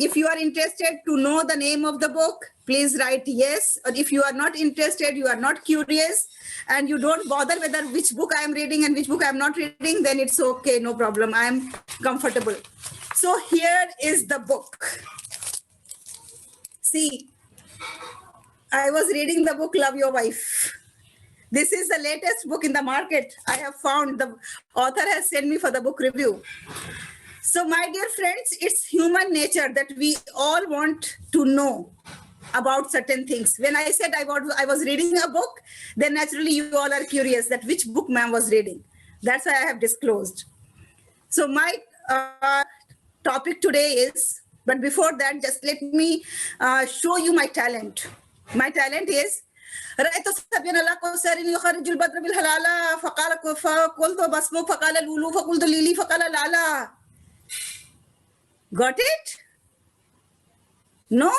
If you are interested to know the name of the book, please write yes. Or if you are not interested, you are not curious, and you don't bother whether which book I am reading and which book I am not reading, then it's okay, no problem. I am comfortable. So here is the book. See, I was reading the book Love Your Wife. This is the latest book in the market. I have found the author has sent me for the book review. So my dear friends, it's human nature that we all want to know about certain things. When I said I was reading a book, then naturally you all are curious that which book ma'am was reading. That's why I have disclosed. So my topic today is, but before that, just let me show you my talent. My talent is, رأيت سبيان الله قصر يخرج البدر بالهلالة فقلت بسمك فقال لولو فقلت ليلي فقال لالا. Got it? No?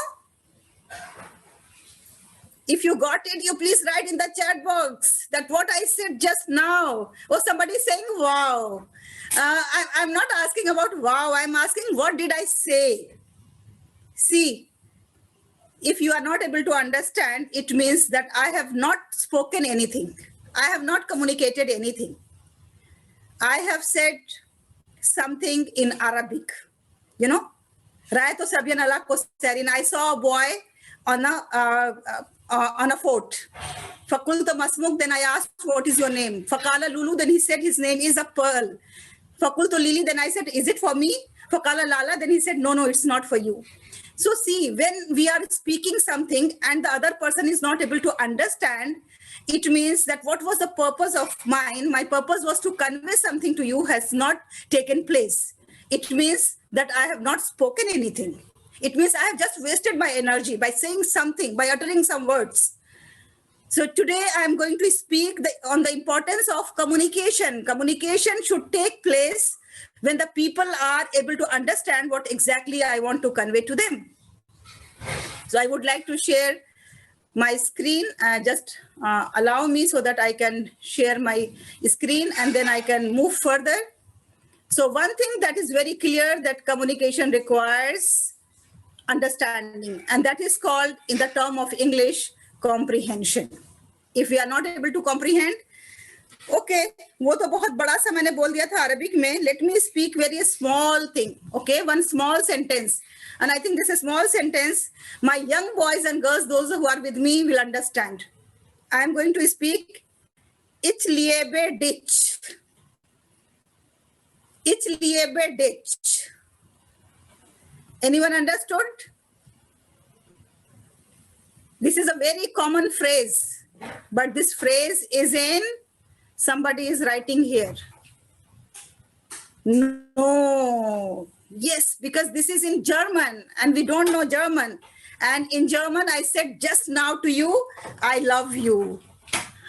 If you got it, you please write in the chat box that what I said just now. Or somebody saying wow. I'm not asking about wow. I'm asking what did I say? See. If you are not able to understand, it means that I have not spoken anything. I have not communicated anything. I have said something in Arabic, you know. I saw a boy on a fort. Fakulta Masmuk, then I asked, what is your name? Fakala Lulu, then he said his name is a pearl. Fakulta Lili, then I said, is it for me? Fakala Lala, then he said, no, it's not for you. So see, when we are speaking something and the other person is not able to understand, it means that what was the purpose of mine, my purpose was to convey something to you, has not taken place. It means that I have not spoken anything. It means I have just wasted my energy by saying something, by uttering some words. So today I am going to speak on the importance of communication. Communication should take place when the people are able to understand what exactly I want to convey to them. So I would like to share my screen. Just allow me so that I can share my screen and then I can move further. So one thing that is very clear that communication requires understanding, and that is called, in the term of English, comprehension. If we are not able to comprehend, okay, वो तो बहुत बड़ा सा मैंने बोल दिया था Arabic में. Let me speak very small thing, okay, one small sentence. And I think this is a small sentence. My young boys and girls, those who are with me, will understand. I am going to speak Ich liebe dich. Ich liebe dich. Anyone understood? This is a very common phrase, but this phrase is in, somebody is writing here. No. Yes, because this is in German and we don't know German. And in German, I said just now to you, I love you.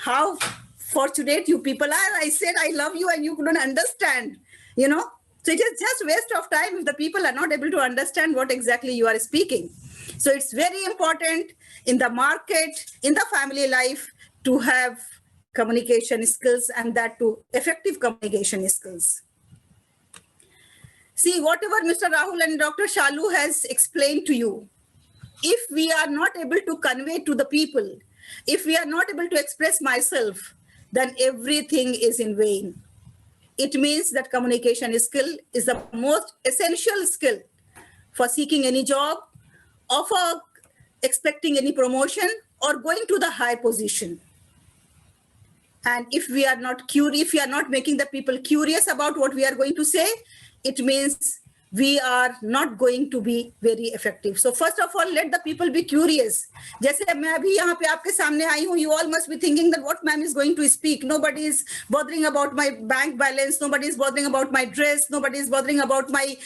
How fortunate you people are. I said I love you and you couldn't understand, you know. So it is just waste of time if the people are not able to understand what exactly you are speaking. So it's very important in the market, in the family life, to have communication skills, and that to effective communication skills. See, whatever Mr. Rahul and Dr. Shallu has explained to you, if we are not able to convey to the people, if we are not able to express myself, then everything is in vain. It means that communication skill is the most essential skill for seeking any job, or for expecting any promotion, or going to the high position. And if we are not curious, if we are not making the people curious about what we are going to say, it means we are not going to be very effective. So first of all, let the people be curious. जैसे मैं अभी यहाँ पे आपके सामने आई हूँ, you all must be thinking that what ma'am is going to speak. Nobody is bothering about my bank balance. Nobody is bothering about my dress. Nobody is bothering about my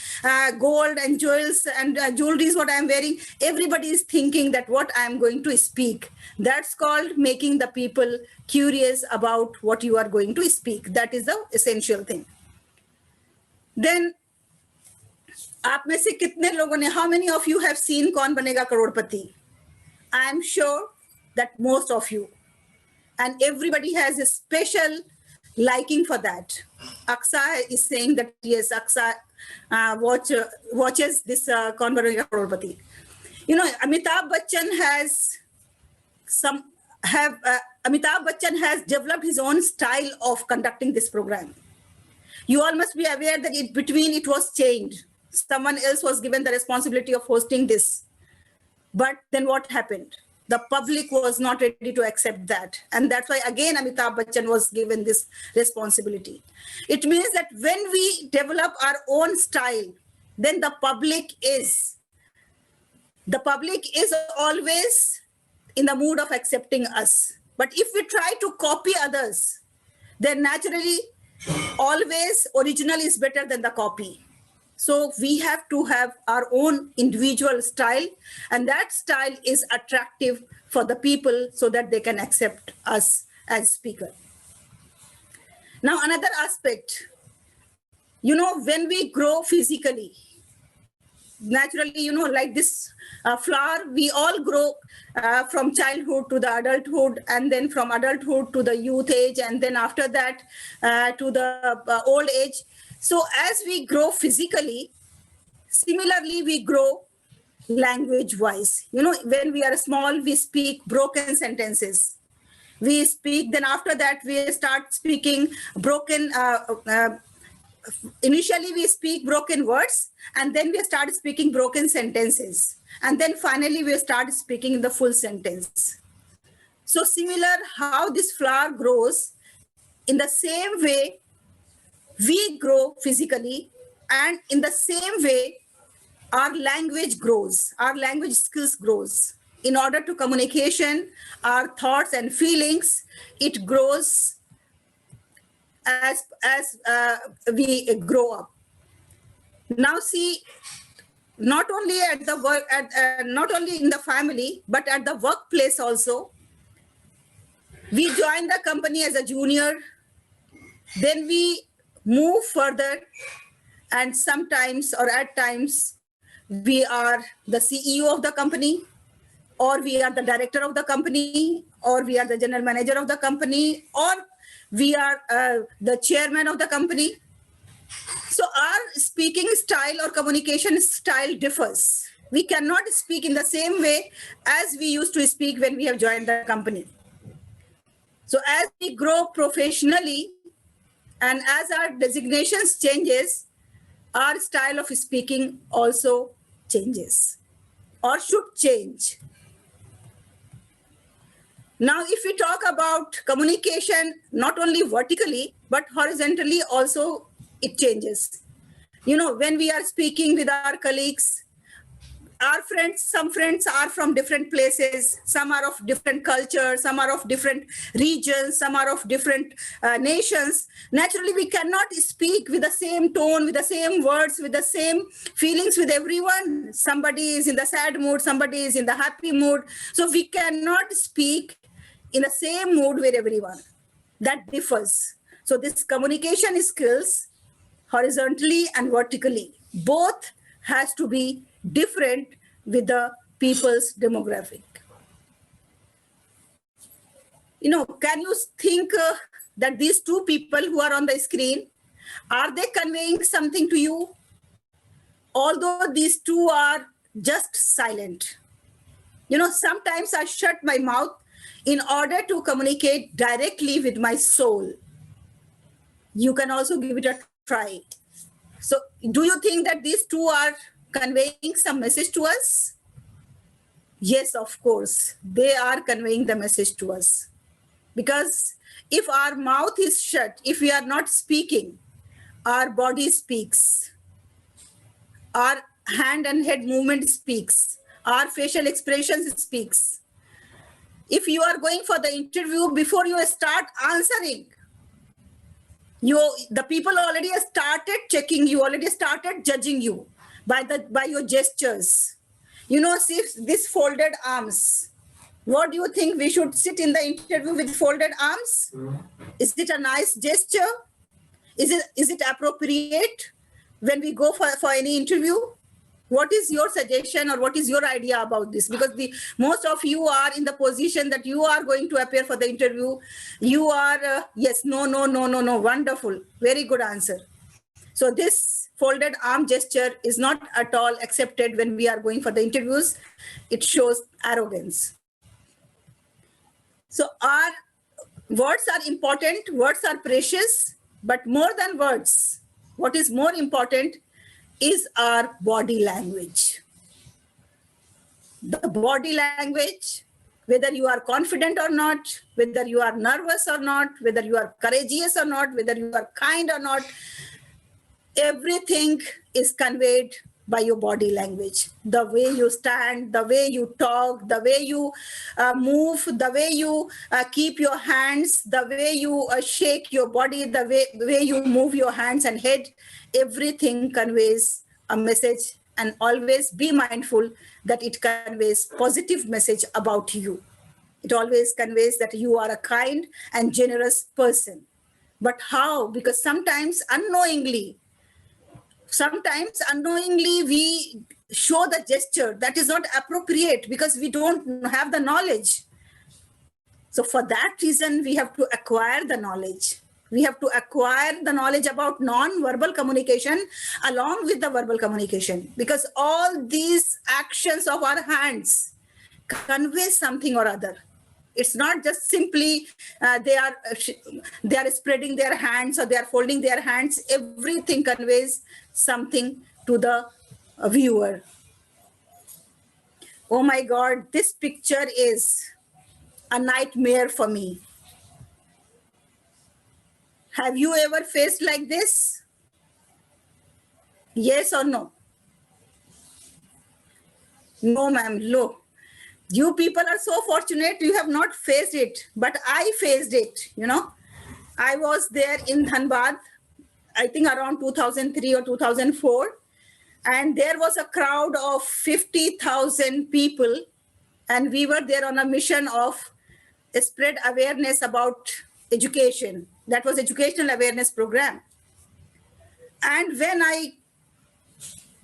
gold and jewels and jewelry is what I am wearing. Everybody is thinking that what I am going to speak. That's called making the people curious about what you are going to speak. That is the essential thing. Then आप में से कितने लोगों ने, how many of you have seen कौन बनेगा करोड़पति? I am sure that most of you, and everybody has a special liking for that. Aksa is saying that yes, Aksa watches this कौन बनेगा करोड़पति. You know, Amitabh Bachchan has developed his own style of conducting this program. You all must be aware that it was changed. Someone else was given the responsibility of hosting this. But then what happened? The public was not ready to accept that. And that's why, again, Amitabh Bachchan was given this responsibility. It means that when we develop our own style, then the public is always in the mood of accepting us. But if we try to copy others, then naturally, always original is better than the copy. So we have to have our own individual style, and that style is attractive for the people so that they can accept us as speaker. Now, another aspect, you know, when we grow physically, naturally, you know, like this flower, we all grow from childhood to the adulthood, and then from adulthood to the youth age, and then after that to the old age. So as we grow physically, similarly, we grow language-wise. You know, when we are small, we speak broken sentences. We speak, then after that, we start speaking broken, initially we speak broken words, and then we start speaking broken sentences. And then finally, we start speaking in the full sentence. So similar how this flower grows, in the same way, we grow physically, and in the same way, our language grows, our language skills grows. In order to communication, our thoughts and feelings, it grows as we grow up. Now see, not only at the work, not only in the family, but at the workplace also, we join the company as a junior, then we move further, and sometimes or at times we are the CEO of the company, or we are the director of the company, or we are the general manager of the company, or we are the chairman of the company. So our speaking style or communication style differs. We cannot speak in the same way as we used to speak when we have joined the company. So as we grow professionally and as our designations changes, our style of speaking also changes or should change. Now, if we talk about communication, not only vertically, but horizontally also it changes. You know, when we are speaking with our colleagues, our friends, some friends are from different places, some are of different cultures, some are of different regions, some are of different nations. Naturally, we cannot speak with the same tone, with the same words, with the same feelings with everyone. Somebody is in the sad mood, somebody is in the happy mood. So we cannot speak in the same mood with everyone. That differs. So this communication skills, horizontally and vertically, both has to be different with the people's demographic. You know, can you think that these two people who are on the screen, are they conveying something to you? Although these two are just silent. You know, sometimes I shut my mouth in order to communicate directly with my soul. You can also give it a try. So do you think that these two are conveying some message to us? Yes, of course, they are conveying the message to us. Because if our mouth is shut, if we are not speaking, our body speaks. Our hand and head movement speaks. Our facial expressions speaks. If you are going for the interview, before you start answering, the people already started checking you, already started judging you by your gestures. You know, see this folded arms. What do you think, we should sit in the interview with folded arms? Is it a nice gesture? Is it appropriate when we go for any interview? What is your suggestion or what is your idea about this? Because most of you are in the position that you are going to appear for the interview. You are, yes, no, wonderful, very good answer. So this folded arm gesture is not at all accepted when we are going for the interviews. It shows arrogance. So our words are important, words are precious, but more than words, what is more important is our body language. The body language, whether you are confident or not, whether you are nervous or not, whether you are courageous or not, whether you are kind or not, everything is conveyed by your body language. The way you stand, the way you talk, the way you move, the way you keep your hands, the way you shake your body, the way you move your hands and head, everything conveys a message. And always be mindful that it conveys positive message about you. It always conveys that you are a kind and generous person. But how? Because sometimes unknowingly we show the gesture that is not appropriate because we don't have the knowledge. So for that reason, we have to acquire the knowledge. We have to acquire the knowledge about non-verbal communication along with the verbal communication, because all these actions of our hands convey something or other. It's not just simply they are spreading their hands or they are folding their hands. Everything conveys something to the viewer. Oh my God, this picture is a nightmare for me. Have you ever faced like this? Yes or no? No, ma'am, no. You people are so fortunate you have not faced it, but I faced it, you know. I was there in Dhanbad, I think around 2003 or 2004, and there was a crowd of 50,000 people, and we were there on a mission of spread awareness about education. That was educational awareness program. And when I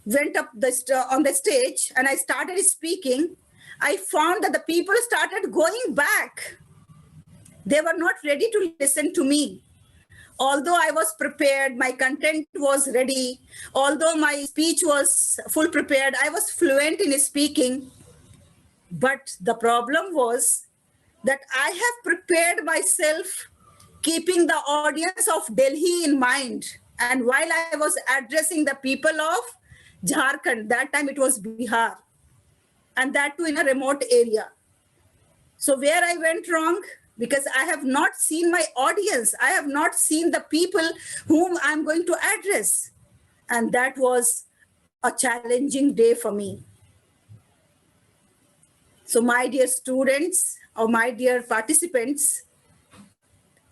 went up on the stage and I started speaking, I found that the people started going back. They were not ready to listen to me. although I was prepared, my content was ready, although my speech was full prepared, I was fluent in speaking. But the problem was that I have prepared myself keeping the audience of Delhi in mind. And while I was addressing the people of Jharkhand, that time it was Bihar, and that too in a remote area. So where I went wrong? Because I have not seen my audience. I have not seen the people whom I'm going to address. And that was a challenging day for me. So my dear students or my dear participants,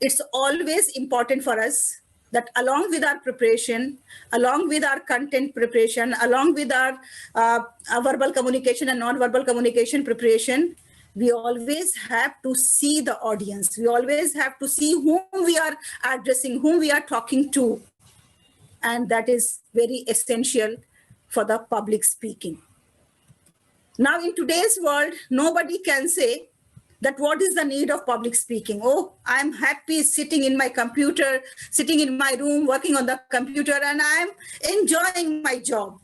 it's always important for us that along with our preparation, along with our content preparation, along with our verbal communication and non-verbal communication preparation, we always have to see the audience. We always have to see whom we are addressing, whom we are talking to. And that is very essential for the public speaking. Now, in today's world, nobody can say that what is the need of public speaking? Oh, I'm happy sitting in my computer, sitting in my room, working on the computer, and I'm enjoying my job.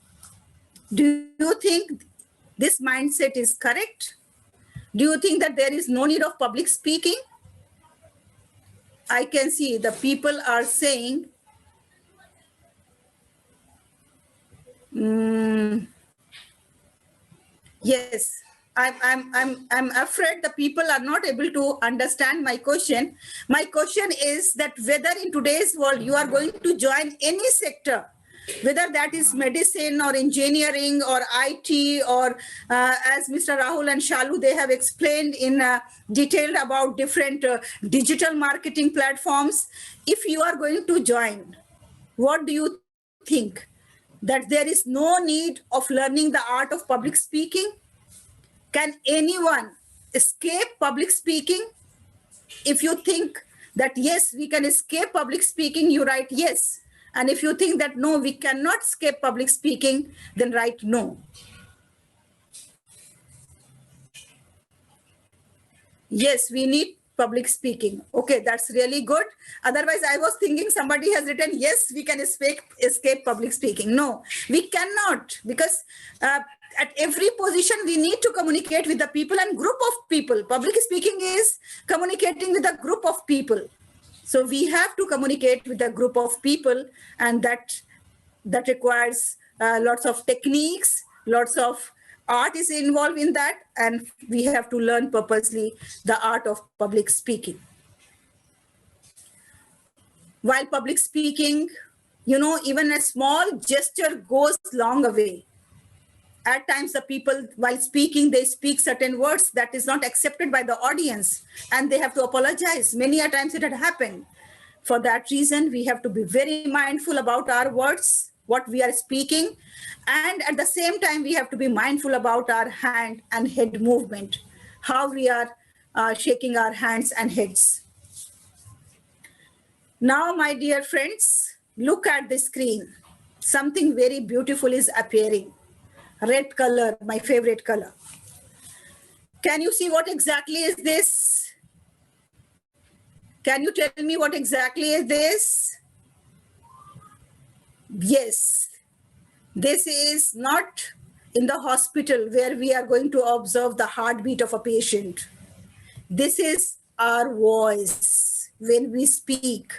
Do you think this mindset is correct? Do you think that there is no need of public speaking? I can see the people are saying, yes, I'm afraid the people are not able to understand my question. My question is that whether in today's world you are going to join any sector, whether that is medicine or engineering or IT or as Mr. Rahul and Shallu, they have explained in detail about different digital marketing platforms. If you are going to join, what do you think? That there is no need of learning the art of public speaking? Can anyone escape public speaking? If you think that yes, we can escape public speaking, you write yes. And if you think that no, we cannot escape public speaking, then write no. Yes, we need public speaking. Okay, that's really good. Otherwise, I was thinking somebody has written, yes, we can escape public speaking. No, we cannot, because at every position, we need to communicate with the people and group of people. Public speaking is communicating with a group of people. So we have to communicate with a group of people, and that requires lots of techniques, lots of art is involved in that, and we have to learn purposely the art of public speaking. While public speaking, even a small gesture goes long way. At times the people, while speaking, they speak certain words that is not accepted by the audience, and they have to apologize. Many a times it had happened. For that reason, we have to be very mindful about our words, what we are speaking, and at the same time, we have to be mindful about our hand and head movement, how we are shaking our hands and heads. Now, my dear friends, look at the screen. Something very beautiful is appearing. Red color, my favorite color. Can you see what exactly is this? Can you tell me what exactly is this? Yes, this is not in the hospital where we are going to observe the heartbeat of a patient. This is our voice when we speak.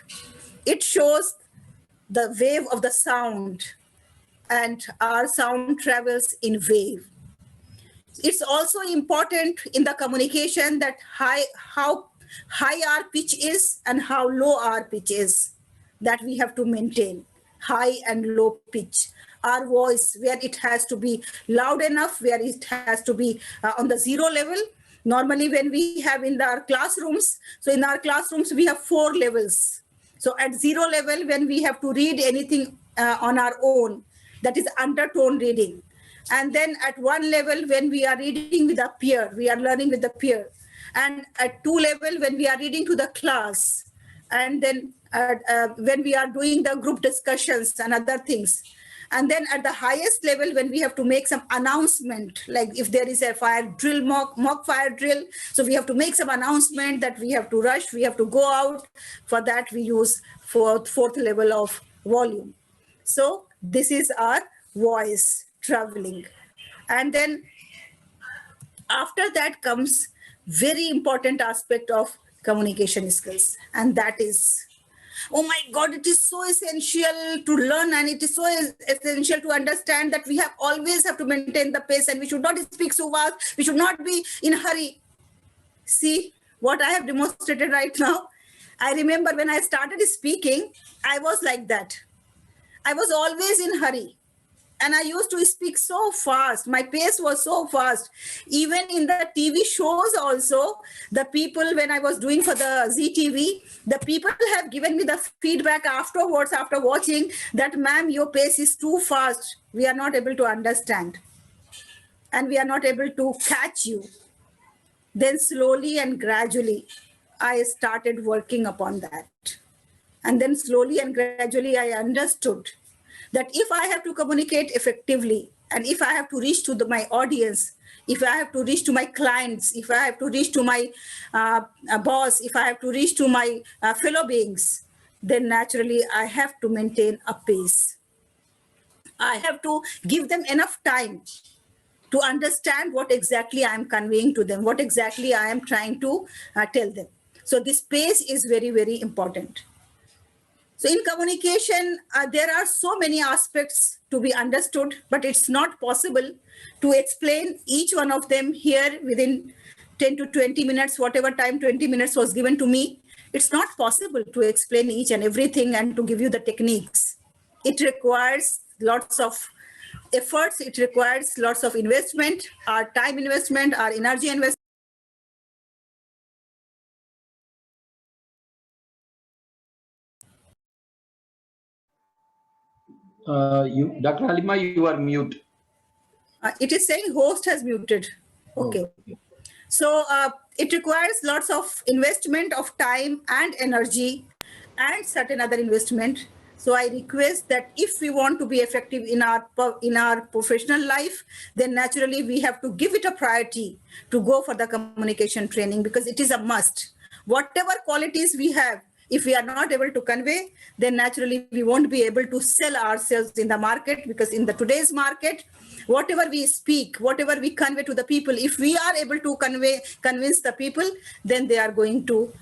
It shows the wave of the sound, and our sound travels in wave. It's also important in the communication that how high our pitch is and how low our pitch is, that we have to maintain high and low pitch. Our voice, where it has to be loud enough, where it has to be on the zero level. Normally when we have in our classrooms, so in our classrooms we have 4 levels. So at 0 level, when we have to read anything on our own, that is undertone reading. And then at 1 level, when we are reading with a peer, we are learning with the peer. And at 2 level, when we are reading to the class. And then when we are doing the group discussions and other things. And then at the highest level, when we have to make some announcement, like if there is a fire drill, mock fire drill, so we have to make some announcement that we have to rush, we have to go out. For that, we use fourth level of volume. So this is our voice traveling. And then after that comes very important aspect of communication skills, and that is, oh my God, it is so essential to learn, and it is so essential to understand that we always have to maintain the pace, and we should not speak so fast. We should not be in a hurry. See what I have demonstrated right now. I remember when I started speaking, I was like that. I was always in a hurry. And I used to speak so fast. My pace was so fast. Even in the TV shows also, the people, when I was doing for the ZTV, the people have given me the feedback afterwards, after watching, that, ma'am, your pace is too fast. We are not able to understand. And we are not able to catch you. Then slowly and gradually, I started working upon that. And then slowly and gradually, I understood that if I have to communicate effectively, and if I have to reach to my audience, if I have to reach to my clients, if I have to reach to my boss, if I have to reach to my fellow beings, then naturally I have to maintain a pace. I have to give them enough time to understand what exactly I am conveying to them, what exactly I am trying to tell them. So this pace is very, very important. So in communication, there are so many aspects to be understood, but it's not possible to explain each one of them here within 10 to 20 minutes, whatever time 20 minutes was given to me. It's not possible to explain each and everything and to give you the techniques. It requires lots of efforts. It requires lots of investment, our time investment, our energy investment. Dr. Haleema, you are mute. It is saying host has muted. Okay. Oh. So it requires lots of investment of time and energy and certain other investment. So I request that if we want to be effective in our professional life, then naturally we have to give it a priority to go for the communication training, because it is a must. Whatever qualities we have, if we are not able to convey, then naturally we won't be able to sell ourselves in the market, because in the today's market, whatever we speak, whatever we convey to the people, if we are able to convince the people, then they are going to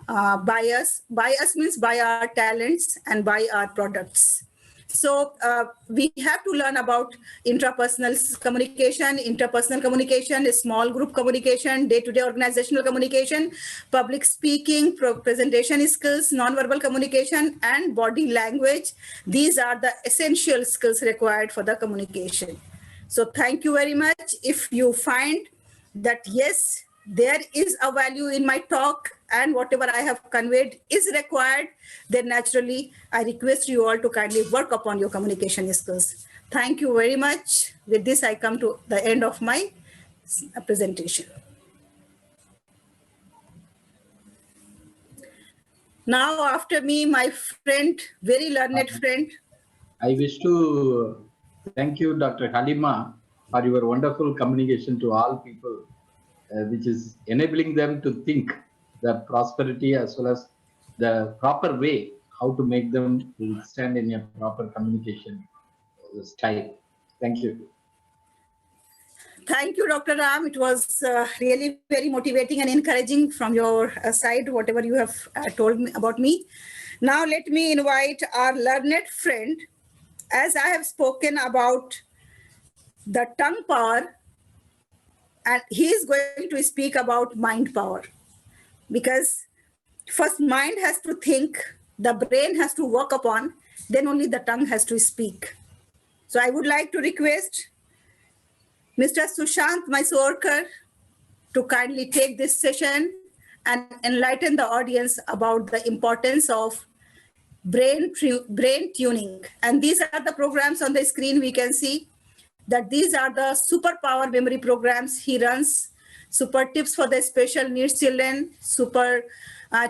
buy us. Buy us means buy our talents and buy our products. So we have to learn about interpersonal communication, small group communication, day-to-day organizational communication, public speaking, presentation skills, non-verbal communication, and body language. These are the essential skills required for the communication. So thank you very much. If you find that, yes, there is a value in my talk and whatever I have conveyed is required, then naturally I request you all to kindly work upon your communication skills. Thank you very much. With this, I come to the end of my presentation. Now, after me, my friend, very learned friend. I wish to thank you, Dr. Haleema, for your wonderful communication to all people, which is enabling them to think the prosperity as well as the proper way, how to make them stand in a proper communication style. Thank you. Thank you, Dr. Ram. It was really very motivating and encouraging from your side, whatever you have told me about me. Now, let me invite our learned friend. As I have spoken about the tongue power, and he is going to speak about mind power, because first mind has to think, the brain has to work upon, then only the tongue has to speak. So I would like to request Mr. Sushant Mysorekar to kindly take this session and enlighten the audience about the importance of brain tuning. And these are the programs on the screen. We can see that these are the superpower memory programs he runs. Super tips for the special needs children, super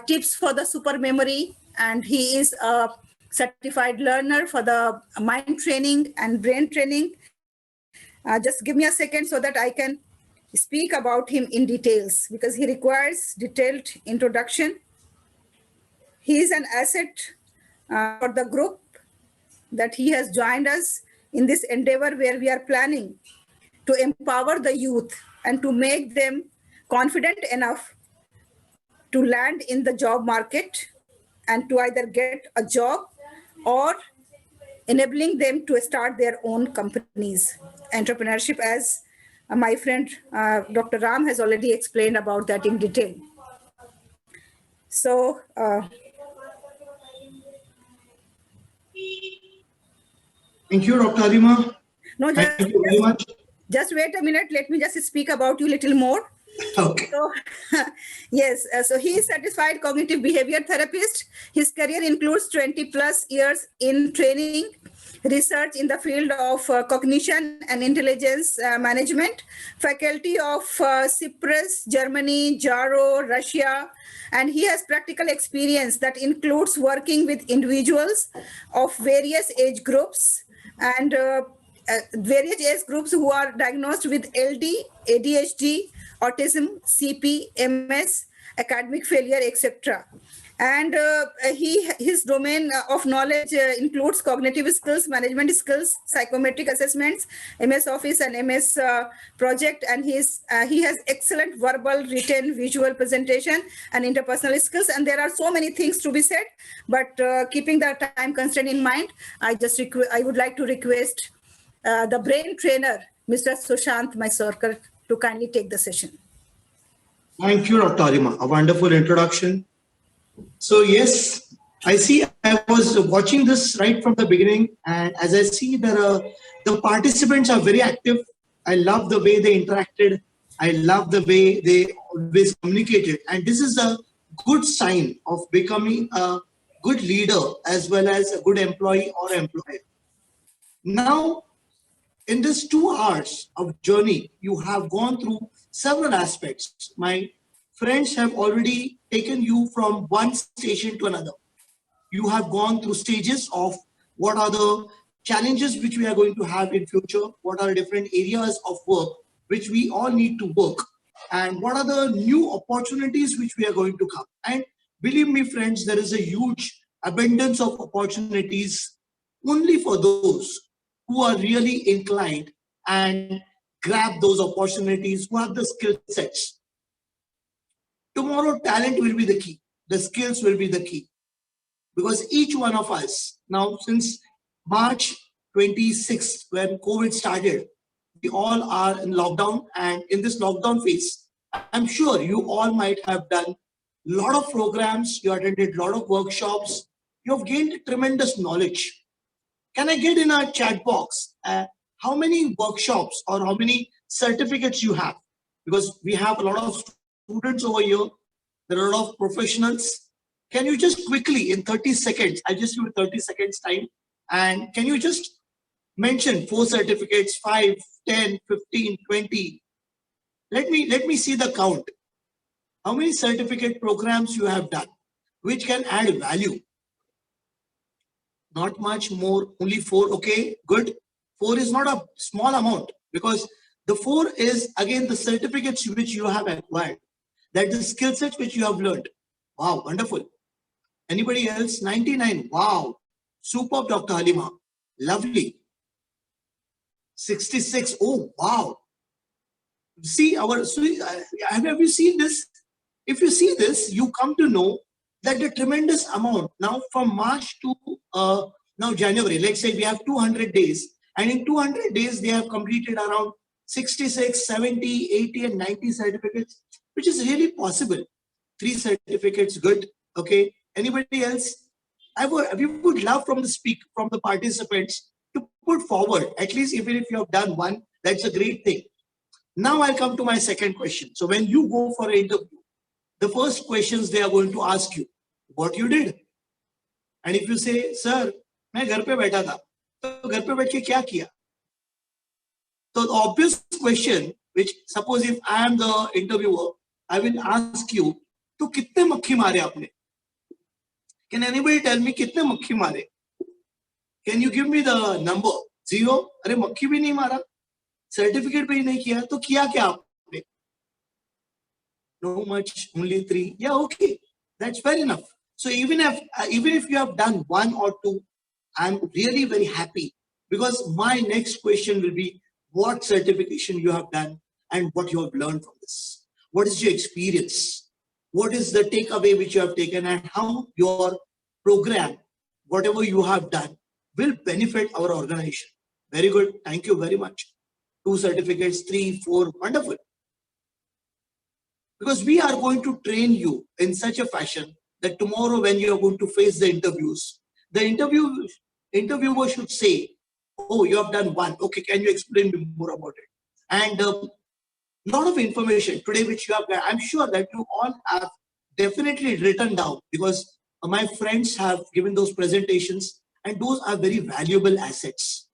tips for the super memory, and he is a certified learner for the mind training and brain training. Just give me a second so that I can speak about him in details, because he requires detailed introduction. He is an asset for the group that he has joined us in this endeavor where we are planning to empower the youth and to make them confident enough to land in the job market and to either get a job or enabling them to start their own companies. Entrepreneurship, as my friend Dr. Ram has already explained about that in detail. So, thank you, Dr. Haleema. no, Thank you very much. just wait a minute. Let me just speak about you a little more. Okay. So, yes, so he is certified cognitive behavior therapist. His career includes 20 plus years in training, research in the field of cognition and intelligence management, faculty of Cyprus, Germany, Jaro, Russia, and he has practical experience that includes working with individuals of various age groups and various age groups who are diagnosed with LD, ADHD, autism, CP, MS, academic failure, etc. And his domain of knowledge includes cognitive skills, management skills, psychometric assessments, MS Office and MS Project, and he has excellent verbal, written, visual presentation and interpersonal skills. And there are so many things to be said, but keeping the time constraint in mind, I would like to request the brain trainer, Mr. Sushant Mysorekar, to kindly take the session. Thank you, Dr. Haleema. A wonderful introduction. So yes, I see I was watching this right from the beginning, and as I see the participants are very active. I love the way they interacted. I love the way they always communicated. And this is a good sign of becoming a good leader as well as a good employee or employer. Now, in this 2 hours of journey, you have gone through several aspects. My friends have already taken you from one station to another. You have gone through stages of what are the challenges which we are going to have in future, what are different areas of work which we all need to work, and what are the new opportunities which we are going to come. And believe me, friends, there is a huge abundance of opportunities only for those who are really inclined and grab those opportunities, who have the skill sets. Tomorrow, talent will be the key. The skills will be the key. Because each one of us, now since March 26th, when COVID started, we all are in lockdown. And in this lockdown phase, I'm sure you all might have done a lot of programs, you attended a lot of workshops, you have gained tremendous knowledge. Can I get in our chat box how many workshops or how many certificates you have? Because we have a lot of students over here, there are a lot of professionals. Can you just quickly, in 30 seconds, I just give you 30 seconds time, and can you just mention 4 certificates, 5, 10, 15, 20? Let me see the count. How many certificate programs you have done, which can add value? Not much more, only 4. Okay, good. 4 is not a small amount, because the 4 is again the certificates which you have acquired. That is skill sets which you have learned. Wow, wonderful. Anybody else? 99. Wow, superb, Dr. Haleema. Lovely. 66. Oh, wow. See have you seen this? If you see this, you come to know that the tremendous amount now from March to now January, let's say we have 200 days, and in 200 days they have completed around 66, 70, 80 and 90 certificates, which is really possible. 3 certificates, good. Okay, anybody else? We would love from the participants to put forward, at least even if you have done 1, that's a great thing. Now I come to my second question. So when you go for an interview, the first questions they are going to ask you, what you did. And if you say, sir, मैं घर पे बैठा था, तो घर पे बैठ के क्या किया? So the obvious question, which suppose if I am the interviewer, I will ask you, तो कितने मक्खी मारे आपने? Can anybody tell me कितने मक्खी मारे? Can you give me the number? 0? अरे मक्खी भी नहीं मारा, certificate भी नहीं किया, तो किया क्या आपने? No much, only 3. Yeah, okay, that's fair enough. So even if you have done 1 or 2, I'm really very happy, because my next question will be what certification you have done and what you have learned from this. What is your experience? What is the takeaway which you have taken, and how your program, whatever you have done, will benefit our organization? Very good. Thank you very much. 2 certificates, 3, 4, wonderful. Because we are going to train you in such a fashion that tomorrow when you are going to face the interviews, the interviewer should say, oh, you have done 1. Okay, can you explain me more about it? And lot of information today which you have got, I'm sure that you all have definitely written down, because my friends have given those presentations, and those are very valuable assets.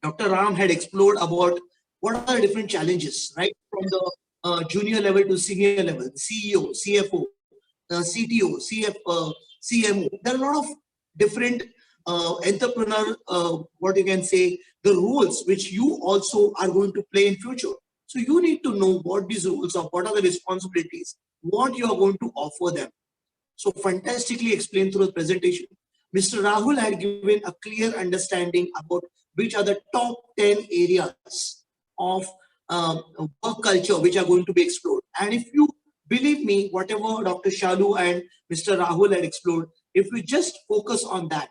Dr. Ram had explored about what are the different challenges, right? From the junior level to senior level, CEO, CFO, CTO, CMO. There are a lot of different entrepreneur, what you can say, the roles which you also are going to play in future. So you need to know what these roles are, what are the responsibilities, what you are going to offer them. So fantastically explained through the presentation. Mr. Rahul had given a clear understanding about which are the top 10 areas of work culture which are going to be explored. And if you believe me, whatever Dr. Shallu and Mr. Rahul had explored, if we just focus on that,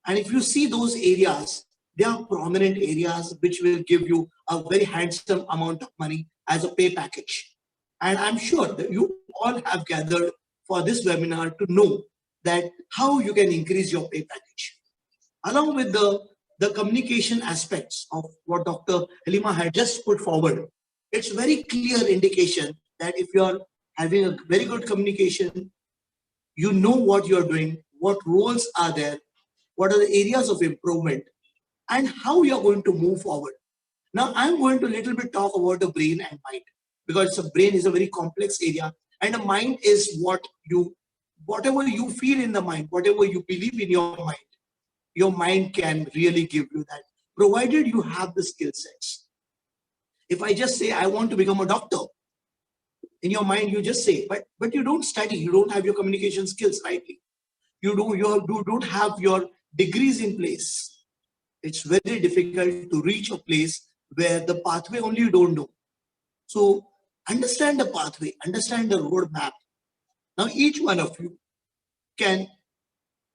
and if you see those areas, they are prominent areas which will give you a very handsome amount of money as a pay package. And I'm sure that you all have gathered for this webinar to know that how you can increase your pay package. Along with the communication aspects of what Dr. Haleema had just put forward, it's very clear indication that if you are having a very good communication, you know what you're doing, what roles are there, what are the areas of improvement, and how you're going to move forward. Now, I'm going to a little bit talk about the brain and mind, because the brain is a very complex area, and the mind is whatever you feel in the mind, whatever you believe in your mind can really give you that, provided you have the skill sets. If I just say, I want to become a doctor, in your mind, you just say, but you don't study, you don't have your communication skills rightly. You don't have your degrees in place. It's very difficult to reach a place where the pathway only you don't know. So understand the pathway, understand the roadmap. Now each one of you can,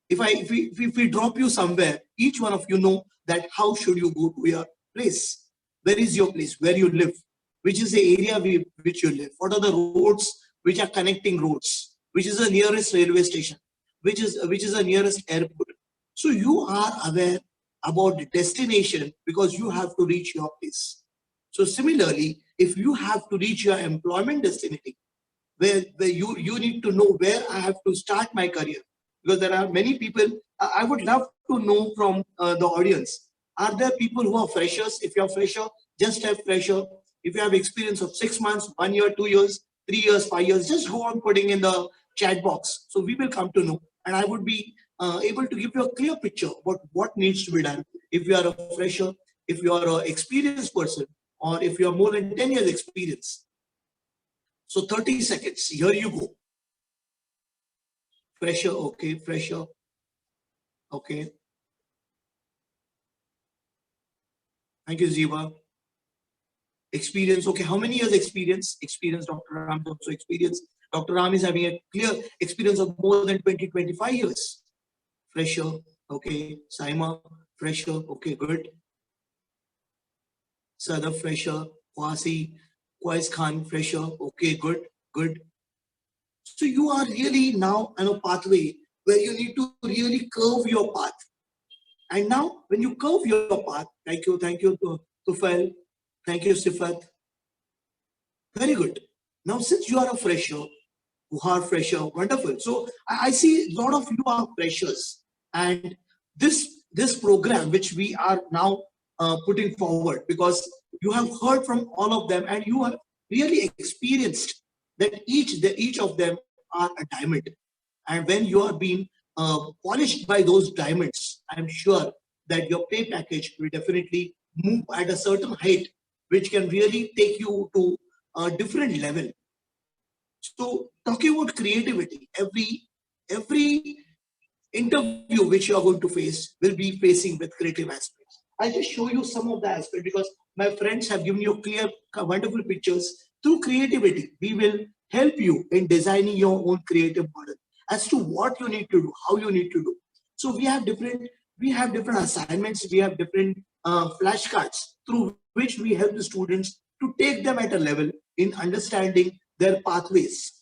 if we drop you somewhere, each one of you know that how should you go to your place. Where is your place, where you live, which is the area which you live, what are the roads which are connecting roads, which is the nearest railway station, which is the nearest airport. So you are aware about the destination because you have to reach your place. So similarly, if you have to reach your employment destination, where you need to know where I have to start my career, because there are many people. I would love to know from the audience, are there people who are freshers? If you are fresher, just have fresher. If you have experience of 6 months, 1 year, 2 years, 3 years, 5 years, just go on putting in the chat box. So we will come to know, and I would be able to give you a clear picture about what needs to be done. If you are a fresher, if you are an experienced person, or if you are more than 10 years experience. So 30 seconds, here you go. Fresher, okay, fresher, okay. Thank you, Ziva. Experience, okay, how many years experience? Experience, Dr. Ram also experience. Dr. Ram is having a clear experience of more than 20-25 years. Fresher, okay. Saima, fresher, okay, good. Sadaf, fresher. Kwasi, Kwais Khan, fresher, okay, good, good. So you are really now on a pathway where you need to really curve your path. And now when you curve your path, thank you Tufail, thank you Sifat. Very good. Now since you are a fresher, who are fresher, wonderful. So I see a lot of you are freshers, and this program which we are now putting forward, because you have heard from all of them and you have really experienced that each of them are a diamond. And when you are being polished by those diamonds, I'm sure that your pay package will definitely move at a certain height, which can really take you to a different level. So talking about creativity, every interview which you are going to face will be facing with creative aspects. I'll just show you some of the aspects because my friends have given you clear, wonderful pictures. Through creativity, we will help you in designing your own creative model as to what you need to do, how you need to do. So we have different assignments, we have different flashcards through which we help the students to take them at a level in understanding their pathways.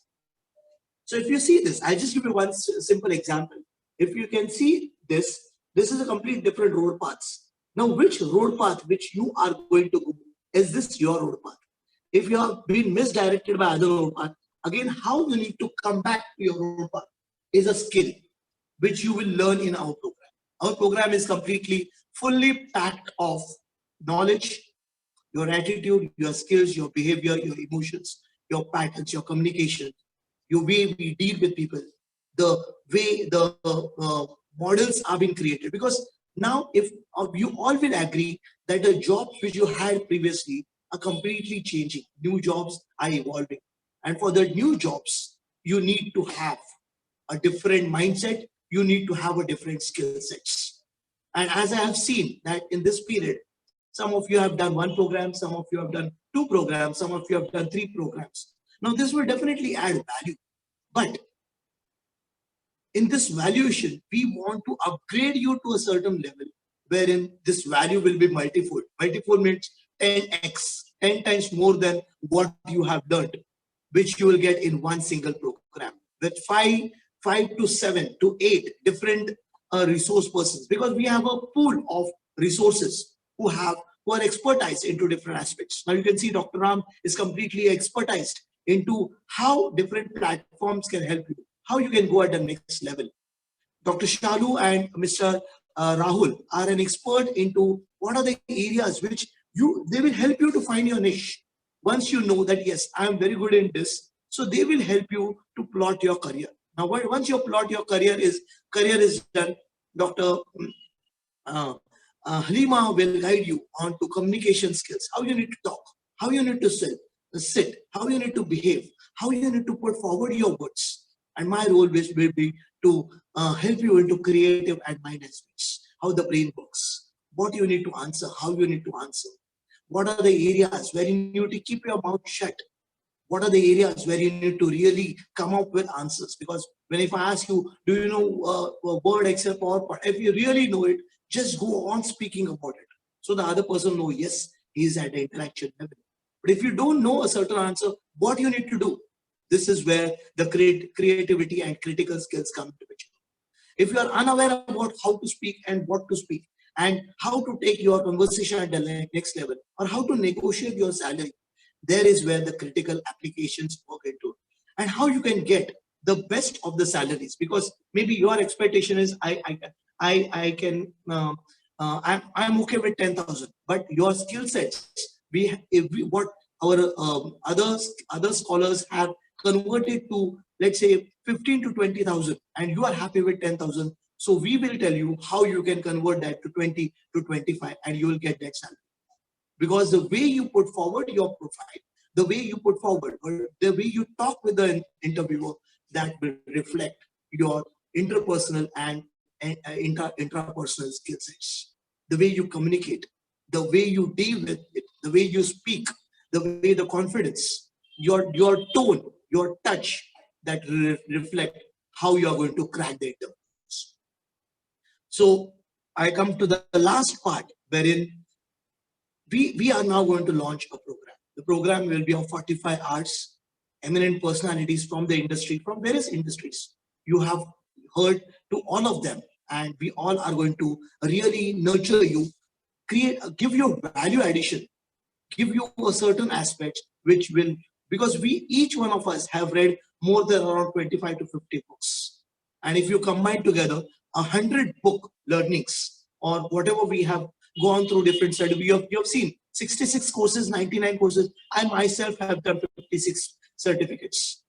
So if you see this, I'll just give you one simple example. If you can see this, this is a complete different road paths. Now, which road path which you are going to go? Is this your road path? If you have been misdirected by other road path, again, how you need to come back to your road path is a skill which you will learn in our program. Our program is completely fully packed of knowledge, your attitude, your skills, your behavior, your emotions, your patterns, your communication, your way we deal with people, the way the models are being created. Because now, if you all will agree that the jobs which you had previously are completely changing, new jobs are evolving, and for the new jobs, you need to have a different mindset, you need to have a different skill sets. And as I have seen that in this period, some of you have done one program, some of you have done two programs, some of you have done three programs. Now, this will definitely add value. But in this valuation, we want to upgrade you to a certain level wherein this value will be multifold. Multifold means 10x, 10 times more than what you have learned, which you will get in one single program with five to 7 to 8 different resource persons, because we have a pool of resources who are expertise into different aspects. Now you can see Dr. Ram is completely expertised into how different platforms can help you, how you can go at the next level. Dr. Shallu and Mr. Rahul are an expert into what are the areas which they will help you to find your niche. Once you know that, yes, I am very good in this, so they will help you to plot your career. Now, once you plot your career is done, Dr. Haleema will guide you on to communication skills, how you need to talk, how you need to sit, how you need to behave, how you need to put forward your words. And my role will be to help you into creative and mind aspects, how the brain works, what you need to answer, how you need to answer. What are the areas where you need to keep your mouth shut? What are the areas where you need to really come up with answers? Because if I ask you, do you know Word, Excel, PowerPoint? If you really know it, just go on speaking about it. So the other person knows, yes, he is at the interaction level. But if you don't know a certain answer, what you need to do? This is where the creativity and critical skills come into picture. If you are unaware about how to speak and what to speak, and how to take your conversation at the next level, or how to negotiate your salary, there is where the critical applications work into it. And how you can get the best of the salaries, because maybe your expectation is I'm okay with 10,000, but your skill sets, what our other scholars have converted to, let's say 15 to 20,000, and you are happy with 10,000. So we will tell you how you can convert that to 20 to 25, and you will get that salary. Because the way you put forward your profile, the way you put forward, or the way you talk with the interviewer, that will reflect your interpersonal and intrapersonal skill sets. The way you communicate, the way you deal with it, the way you speak, the way the confidence, your tone, your touch, that reflect how you are going to crack the interviews. So I come to the last part, wherein we are now going to launch a program. The program will be of 45 hours, eminent personalities from the industry, from various industries. You have heard to all of them, and we all are going to really nurture you, give you value addition, give you a certain aspect, which will, because each one of us have read more than around 25 to 50 books. And if you combine together 100 book learnings, or whatever we have gone through different studies, you have seen 66 courses, 99 courses. I myself have done 56 certificates.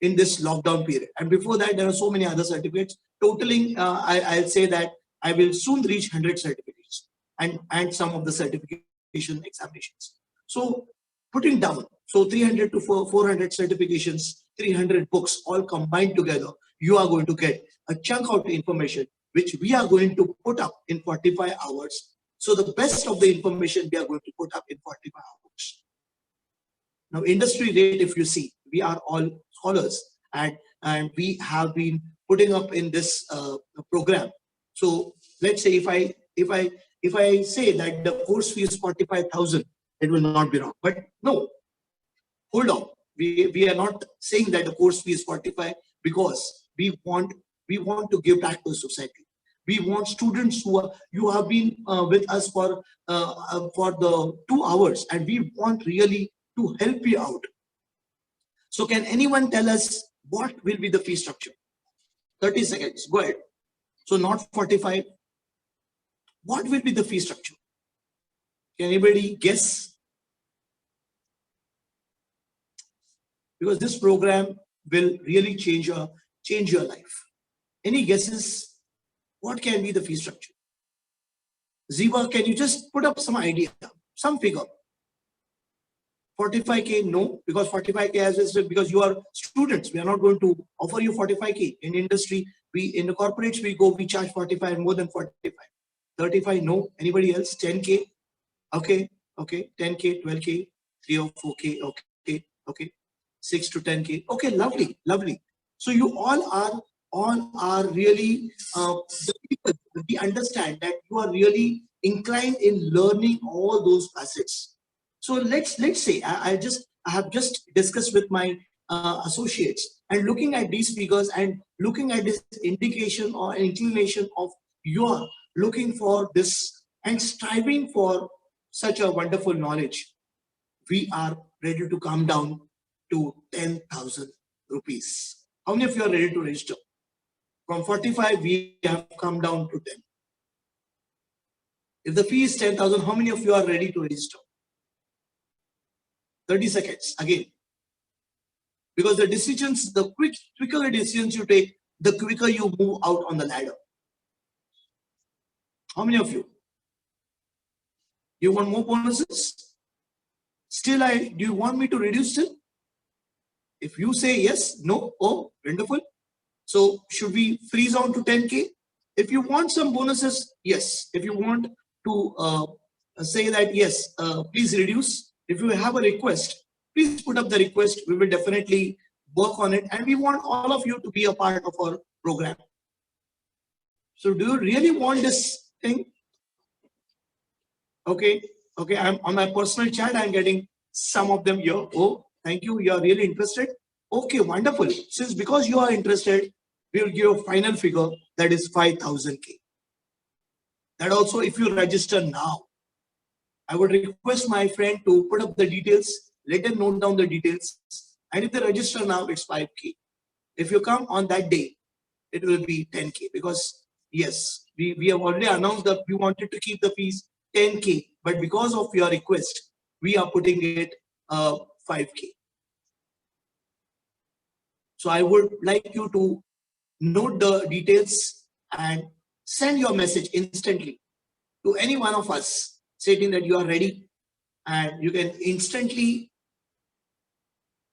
in this lockdown period. And before that, there are so many other certificates. Totaling, I'll say that I will soon reach 100 certificates and some of the certification examinations. So putting down, so 300 to 400 certifications, 300 books all combined together, you are going to get a chunk of information which we are going to put up in 45 hours. So the best of the information we are going to put up in 45 hours. Now, industry rate, if you see, we are all scholars and we have been putting up in this program. So let's say if I say that the course fee is 45,000, it will not be wrong. But no, hold on. We are not saying that the course fee is 45 because we want to give back to society. We want students you have been with us for the 2 hours, and we want really to help you out. So can anyone tell us what will be the fee structure? 30 seconds, go ahead. So not 45. What will be the fee structure? Can anybody guess? Because this program will really change your life. Any guesses? What can be the fee structure? Ziva, can you just put up some idea, some figure? 45K, no, because 45K as is because you are students. We are not going to offer you 45K. In industry, in the corporates, we charge 45 and more than 45. 35, no. Anybody else? 10K? Okay. 10K, 12K, 3 or 4K, okay. 6 to 10K. Okay, lovely. So you all are really, we understand that you are really inclined in learning all those facets. So let's say I have just discussed with my associates and looking at these figures and looking at this indication or inclination of you are looking for this and striving for such a wonderful knowledge. We are ready to come down to 10,000 rupees. How many of you are ready to register? From 45, we have come down to 10. If the fee is 10,000, how many of you are ready to register? 30 seconds again. Because the decisions, the quicker decisions you take, the quicker you move out on the ladder. How many of you? You want more bonuses? Still, do you want me to reduce still? If you say yes, no, oh, wonderful. So should we freeze on to 10K? If you want some bonuses, yes. If you want to say that, yes, please reduce. If you have a request, please put up the request. We will definitely work on it. And we want all of you to be a part of our program. So do you really want this thing? Okay. I'm on my personal chat. I'm getting some of them here. Oh, thank you. You are really interested. Okay, wonderful. Because you are interested, we will give a final figure that is 5,000K. That also, if you register now, I would request my friend to put up the details, let them note down the details. And if they register now, it's 5K. If you come on that day, it will be 10K because yes, we have already announced that we wanted to keep the fees 10K, but because of your request, we are putting it 5K. So I would like you to note the details and send your message instantly to any one of us stating that you are ready, and you can instantly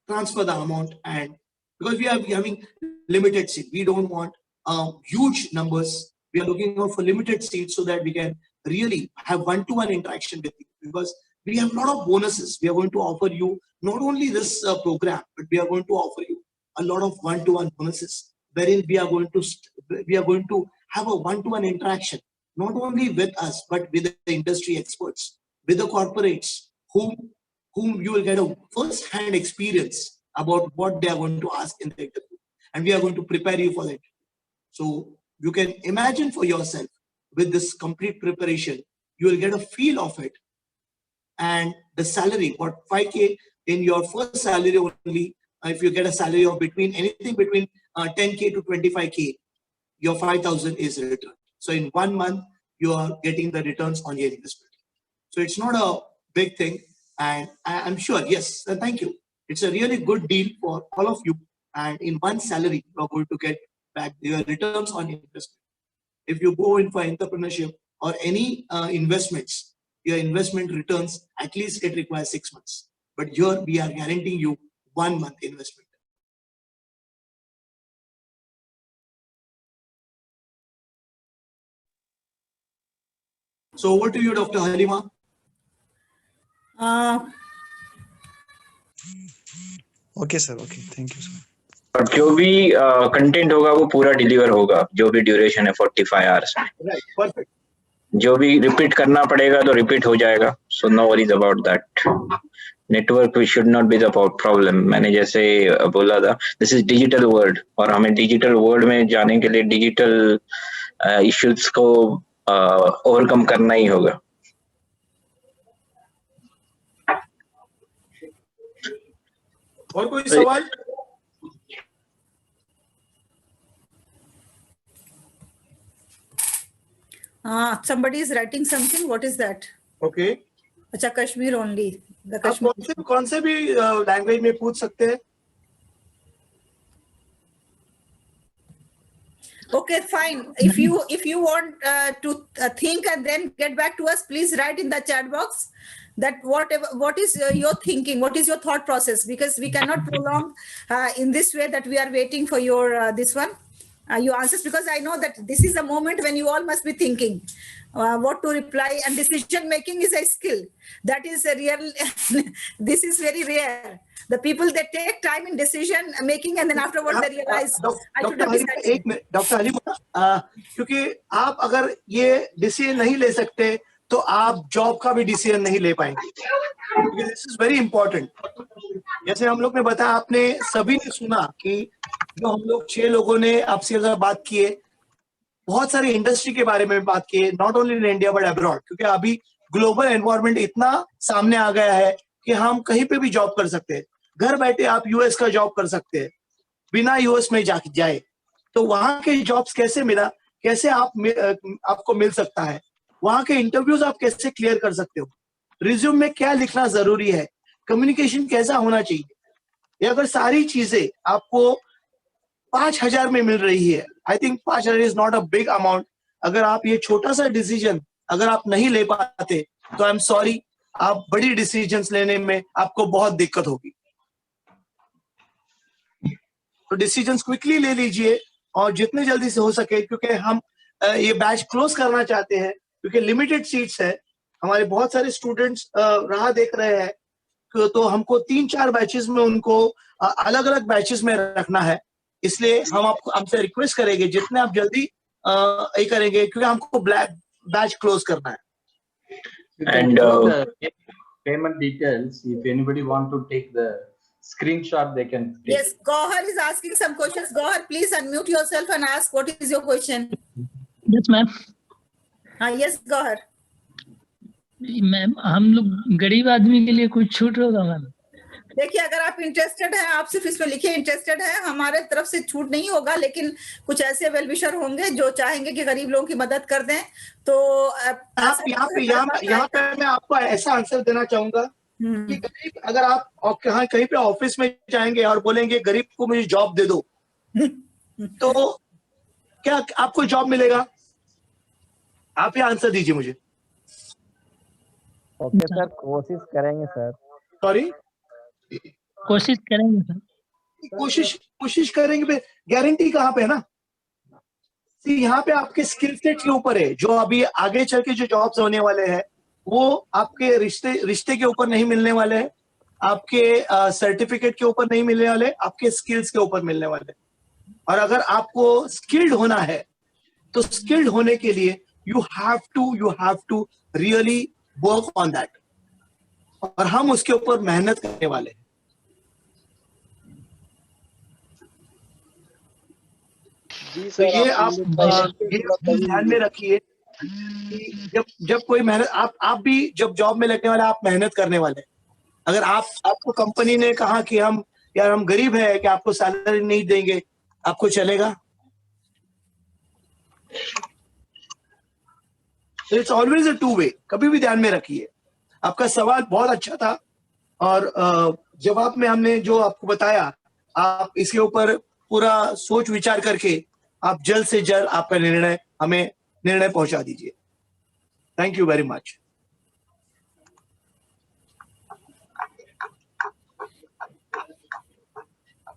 transfer the amount. And because we are having limited seat, we don't want huge numbers. We are looking out for limited seats so that we can really have one-to-one interaction with you, because we have a lot of bonuses. We are going to offer you not only this program, but we are going to offer you a lot of one-to-one bonuses, wherein we are going to have a one-to-one interaction, not only with us, but with the industry experts, with the corporates, whom you will get a first-hand experience about what they are going to ask in the interview. And we are going to prepare you for that. So you can imagine for yourself, with this complete preparation, you will get a feel of it. And the salary, what 5K in your first salary only, if you get a salary of anything between 10K to 25K, your 5,000 is returned. So in 1 month, you are getting the returns on your investment. So it's not a big thing. And I'm sure, yes, thank you. It's a really good deal for all of you. and in one salary, you are going to get back your returns on investment. If you go in for entrepreneurship or any investments, your investment returns at least it requires 6 months. But here we are guaranteeing you 1 month investment. So over to you, Dr. Haleema. Okay sir, okay, thank you sir. और जो भी content होगा वो पूरा deliver होगा, जो भी duration है 45 आवर्स में। Right, perfect. जो भी रिपीट करना पड़ेगा तो रिपीट हो जाएगा, so no worries about that. Network should not be the problem. मैंने जैसे बोला था, दिस इज डिजिटल वर्ल्ड, और हमें डिजिटल वर्ल्ड में जाने के लिए डिजिटल इश्यूज को ओवरकम करना ही होगा। और कोई सवाल? Somebody is writing something. What is that? Okay. अच्छा, कश्मीर only. The आप Kashmir. कौन से भी लैंग्वेज में पूछ सकते हैं? Okay, fine. If you want to think and then get back to us, please write in the chat box that what is your thinking, what is your thought process, because we cannot prolong in this way that we are waiting for your this one your answers, because I know that this is a moment when you all must be thinking what to reply, and decision making is a skill that is a real this is very rare. The people that take time in decision making and then afterwards they realize I should have decided. एक minute doctor Halima, क्योंकि आप अगर ये decision नहीं ले सकते तो आप जॉब का भी डिसीजन नहीं ले पाएंगे, क्योंकि दिस इज वेरी इंपॉर्टेंट। जैसे हम लोग ने बताया, आपने सभी ने सुना कि जो हम लोग 6 लोगों ने आपसे बात किए, बहुत सारी इंडस्ट्री के बारे में बात की, not only in India but abroad, क्योंकि अभी ग्लोबल एनवायरनमेंट इतना सामने आ गया है कि हम कहीं पे भी जॉब कर सकते हैं। घर बैठे आप यूएस का जॉब कर सकते हैं बिना यूएस में जाए। तो वहां के जॉब्स कैसे मिला, कैसे आपको मिल सकता है, वहां के इंटरव्यूज आप कैसे क्लियर कर सकते हो, रिज्यूम में क्या लिखना जरूरी है, कम्युनिकेशन कैसा होना चाहिए, ये अगर सारी चीजें आपको 5,000 में मिल रही है, I think 5,000 is not a big amount. अगर आप ये छोटा सा डिसीजन अगर आप नहीं ले पाते तो आई एम सॉरी, आप बड़ी डिसीजंस लेने में आपको बहुत दिक्कत होगी। तो डिसीजंस क्विकली ले लीजिए और जितने जल्दी से हो सके, क्योंकि हम ये बैच क्लोज करना चाहते हैं, क्योंकि लिमिटेड सीट्स है, हमारे बहुत सारे स्टूडेंट्स राह देख रहे हैं, तो हमको 3-4 बैचेस में उनको अलग अलग बैचेस में रखना है। इसलिए हम आपसे रिक्वेस्ट करेंगे जितने आप जल्दी ये करेंगे, क्योंकि हमको बैच क्लोज करना है। And payment details, if anybody want to take the screenshot, they can take. Yes, Gohar is asking some questions. Gohar, please unmute yourself and ask what is your question. Yes, ma'am. Yes, Gohar. Ma'am, हम लोग गरीब आदमी के लिए कुछ छूट होगा ma'am? देखिए, अगर आप इंटरेस्टेड हैं, आप सिर्फ इसमें लिखिए इंटरेस्टेड है, हमारे तरफ से छूट नहीं होगा, लेकिन कुछ ऐसे वेलविशर होंगे जो चाहेंगे कि गरीब लोगों की मदद कर दें। तो आप यहाँ पे मैं आपको ऐसा आंसर देना चाहूंगा कि गरीब, अगर आप कहीं पे ऑफिस में जाएंगे और बोलेंगे गरीब को मुझे जॉब दे दो, तो क्या आपको जॉब मिलेगा? आप ये आंसर दीजिए मुझे। ओके सर, कोशिश करेंगे सर। सॉरी, कोशिश करेंगे सर। कोशिश करेंगे, गारंटी कहाँ पे है ना? यहाँ पे आपके स्किल सेट के ऊपर है, जो अभी आगे चल के जो जॉब्स होने वाले हैं वो आपके रिश्ते के ऊपर नहीं मिलने वाले हैं, आपके सर्टिफिकेट के ऊपर नहीं मिलने वाले, आपके स्किल्स के ऊपर मिलने वाले। और अगर आपको स्किल्ड होना है तो स्किल्ड होने के लिए you have to really work on that, और हम उसके ऊपर मेहनत करने वाले हैं। तो ये आप ध्यान में रखिए कि जब कोई मेहनत, आप भी जब जॉब में लगने वाले, आप मेहनत करने वाले। अगर आपको कंपनी ने कहा कि हम गरीब है कि आपको सैलरी नहीं देंगे, आपको चलेगा? It's always a two way, कभी भी ध्यान में रखिए। आपका सवाल बहुत अच्छा था और जवाब में हमने जो आपको बताया, आप इसके ऊपर पूरा सोच विचार करके आप जल्द से जल्द आपका हमें निर्णय पहुंचा दीजिए। Thank you very much.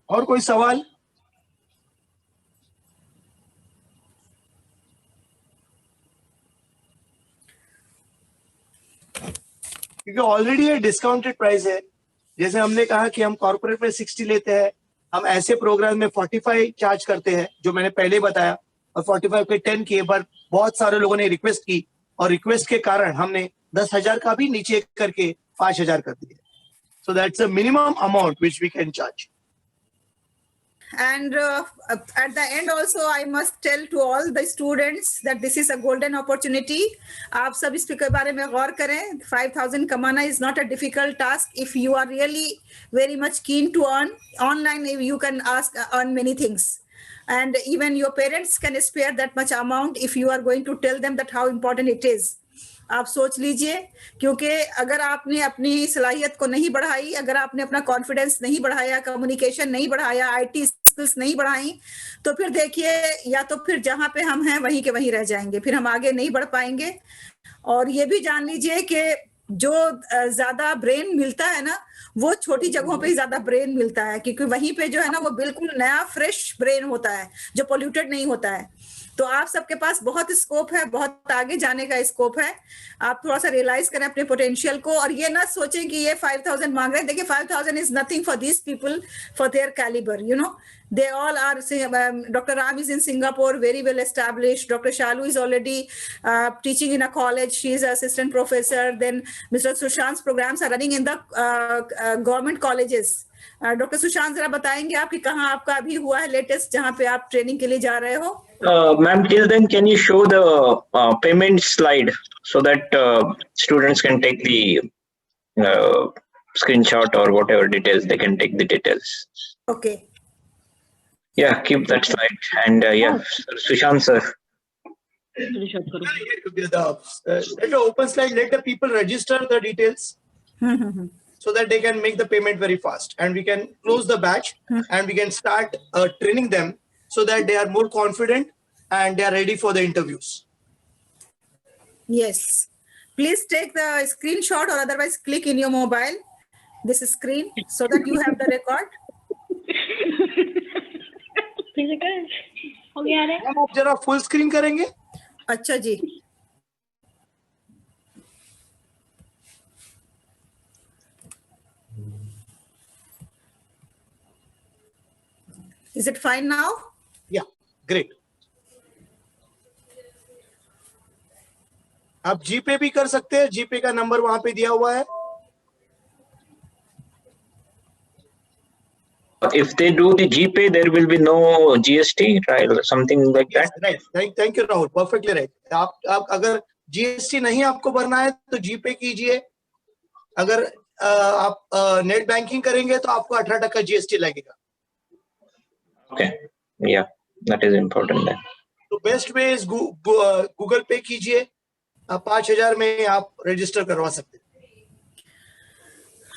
और कोई सवाल? क्योंकि ऑलरेडी ये डिस्काउंटेड प्राइस है। जैसे हमने कहा कि हम कॉर्पोरेट में 60 लेते हैं, हम ऐसे प्रोग्राम में 45 चार्ज करते हैं, जो मैंने पहले बताया, और 45 के 10 किए, पर बहुत सारे लोगों ने रिक्वेस्ट की और रिक्वेस्ट के कारण हमने 10,000 का भी नीचे करके 5,000 कर दिया। So that's a minimum amount which we can charge. And at the end also, I must tell to all the students that this is a golden opportunity. आप सब इस के बारे में गौर करें। 5,000 कमाना is not a difficult task. If you are really very much keen to earn online, you can earn many things. And even your parents can spare that much amount if you are going to tell them that how important it is. आप सोच लीजिए, क्योंकि अगर आपने अपनी सलाहियत को नहीं बढ़ाई, अगर आपने अपना कॉन्फिडेंस नहीं बढ़ाया, कम्युनिकेशन नहीं बढ़ाया, आईटी स्किल्स नहीं बढ़ाई, तो फिर देखिए, या तो फिर जहां पे हम हैं वहीं के वहीं रह जाएंगे, फिर हम आगे नहीं बढ़ पाएंगे। और ये भी जान लीजिए कि जो ज्यादा ब्रेन मिलता है ना, वो छोटी जगहों पे ही ज्यादा ब्रेन मिलता है, क्योंकि वहीं पे जो है ना वो बिल्कुल नया फ्रेश ब्रेन होता है, जो पोल्यूटेड नहीं होता है। तो आप सबके पास बहुत स्कोप है, बहुत आगे जाने का स्कोप है। आप थोड़ा सा रियलाइज करें अपने पोटेंशियल को, और ये ना सोचें कि ये 5,000 मांग रहे हैं। देखिए 5,000 is nothing for these people, for their calibre, you know, they all are. Dr. Ram is in Singapore, very well established. Dr. Shallu is already teaching in a college, she is an assistant professor. Then Mr. Sushant's programs are running in the government colleges. Doctor Sushant, जरा बताएंगे आप कि कहाँ आपका अभी हुआ है latest, जहाँ पे आप ट्रेनिंग के लिए जा रहे हो? Ma'am, till then, can you show the payment slide so that students can take the screenshot or whatever details, they can take the details. Okay. Yeah, keep that slide. And yeah, Sushant sir. Let the open slide, let the people register the details so that they can make the payment very fast, and we can close the batch and we can start training them so that they are more confident and they are ready for the interviews. Yes. Please take the screenshot, or otherwise click in your mobile this screen so that you have the record. हो गया रे? आप जरा full screen करेंगे? अच्छा जी। Is it fine now? Yeah, great. आप जीपे भी कर सकते हैं, जीपे का नंबर वहां पे दिया हुआ है। If they do the GPay, there will be no GST, right, or something like that. Right. Thank you, Rahul. Perfectly right. आप अगर GST नहीं आपको भरना है तो जीपे कीजिए। अगर आप नेट बैंकिंग करेंगे तो आपको 18% GST लगेगा। Okay. Yeah, that is important then. तो बेस्ट वे इज गूगल पे कीजिए। 5,000 में आप रजिस्टर करवा सकते हैं।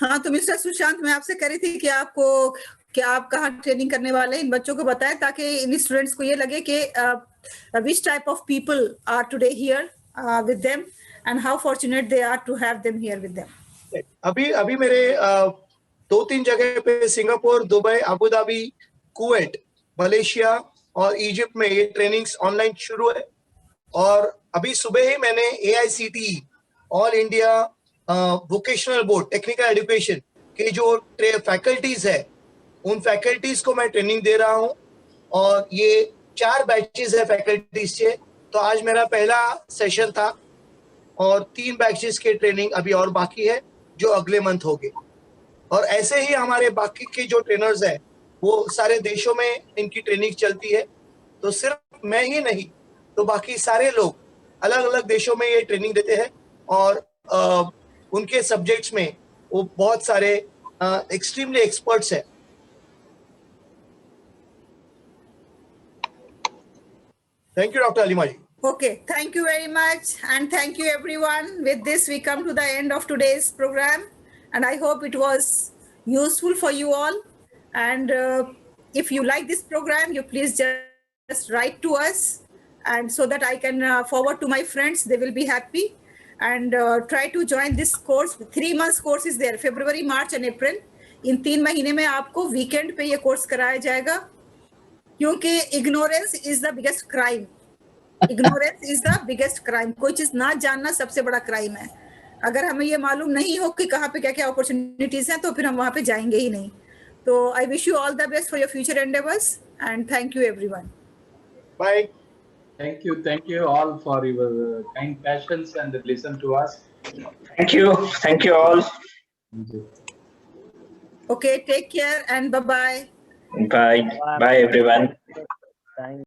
हाँ, तो मिस्टर सुशांत, मैं आपसे कह रही थी कि आपको क्या आप कहाँ ट्रेनिंग करने वाले हैं, इन बच्चों को बताएं ताकि इन स्टूडेंट्स को ये लगे कि which type of people are today here with them and how fortunate they are to have them here with them. अभी मेरे 2-3 जगह पे Singapore, Dubai, Abu Dhabi, Kuwait, Malaysia और इजिप्ट में ये ट्रेनिंग्स ऑनलाइन शुरू है। और अभी सुबह ही मैंने AICTE all India vocational board technical education के जो फैकल्टीज है, उन फैकल्टीज को मैं ट्रेनिंग दे रहा हूं, और ये 4 बैचेस है फैकल्टीज से। तो आज मेरा पहला सेशन था और 3 बैचेस के ट्रेनिंग अभी और बाकी है जो अगले मंथ होंगे। और ऐसे ही हमारे बाकी के जो ट्रेनर्स हैं वो सारे देशों में इनकी ट्रेनिंग चलती है। तो सिर्फ मैं ही नहीं, तो बाकी सारे लोग अलग अलग देशों में ये ट्रेनिंग देते हैं, और उनके सब्जेक्ट्स में वो बहुत सारे एक्सट्रीमली एक्सपर्ट्स हैं। Thank you, Dr. Haleema ji. Okay, thank you very much, and thank you everyone. With this, we come to the end of today's program, and I hope it was useful for you all. And if you like this program, you please just write to us, and so that I can forward to my friends. They will be happy. And try to join this course. 3 months course is there, February, March and April. इन 3 महीने में आपको weekend पे ये course कराया जाएगा, क्योंकि ignorance is the biggest crime. Ignorance is the biggest crime. कोई चीज ना जानना सबसे बड़ा क्राइम है. अगर हमें ये मालूम नहीं हो कि कहाँ पे क्या क्या अपॉर्चुनिटीज हैं, तो फिर हम वहाँ पे जाएंगे ही नहीं. तो I wish you all the best for your future endeavours, and thank you everyone. Bye. Thank you all for your kind passions and listen to us. Thank you all. Thank you. Okay, take care and bye-bye. Bye everyone. Thank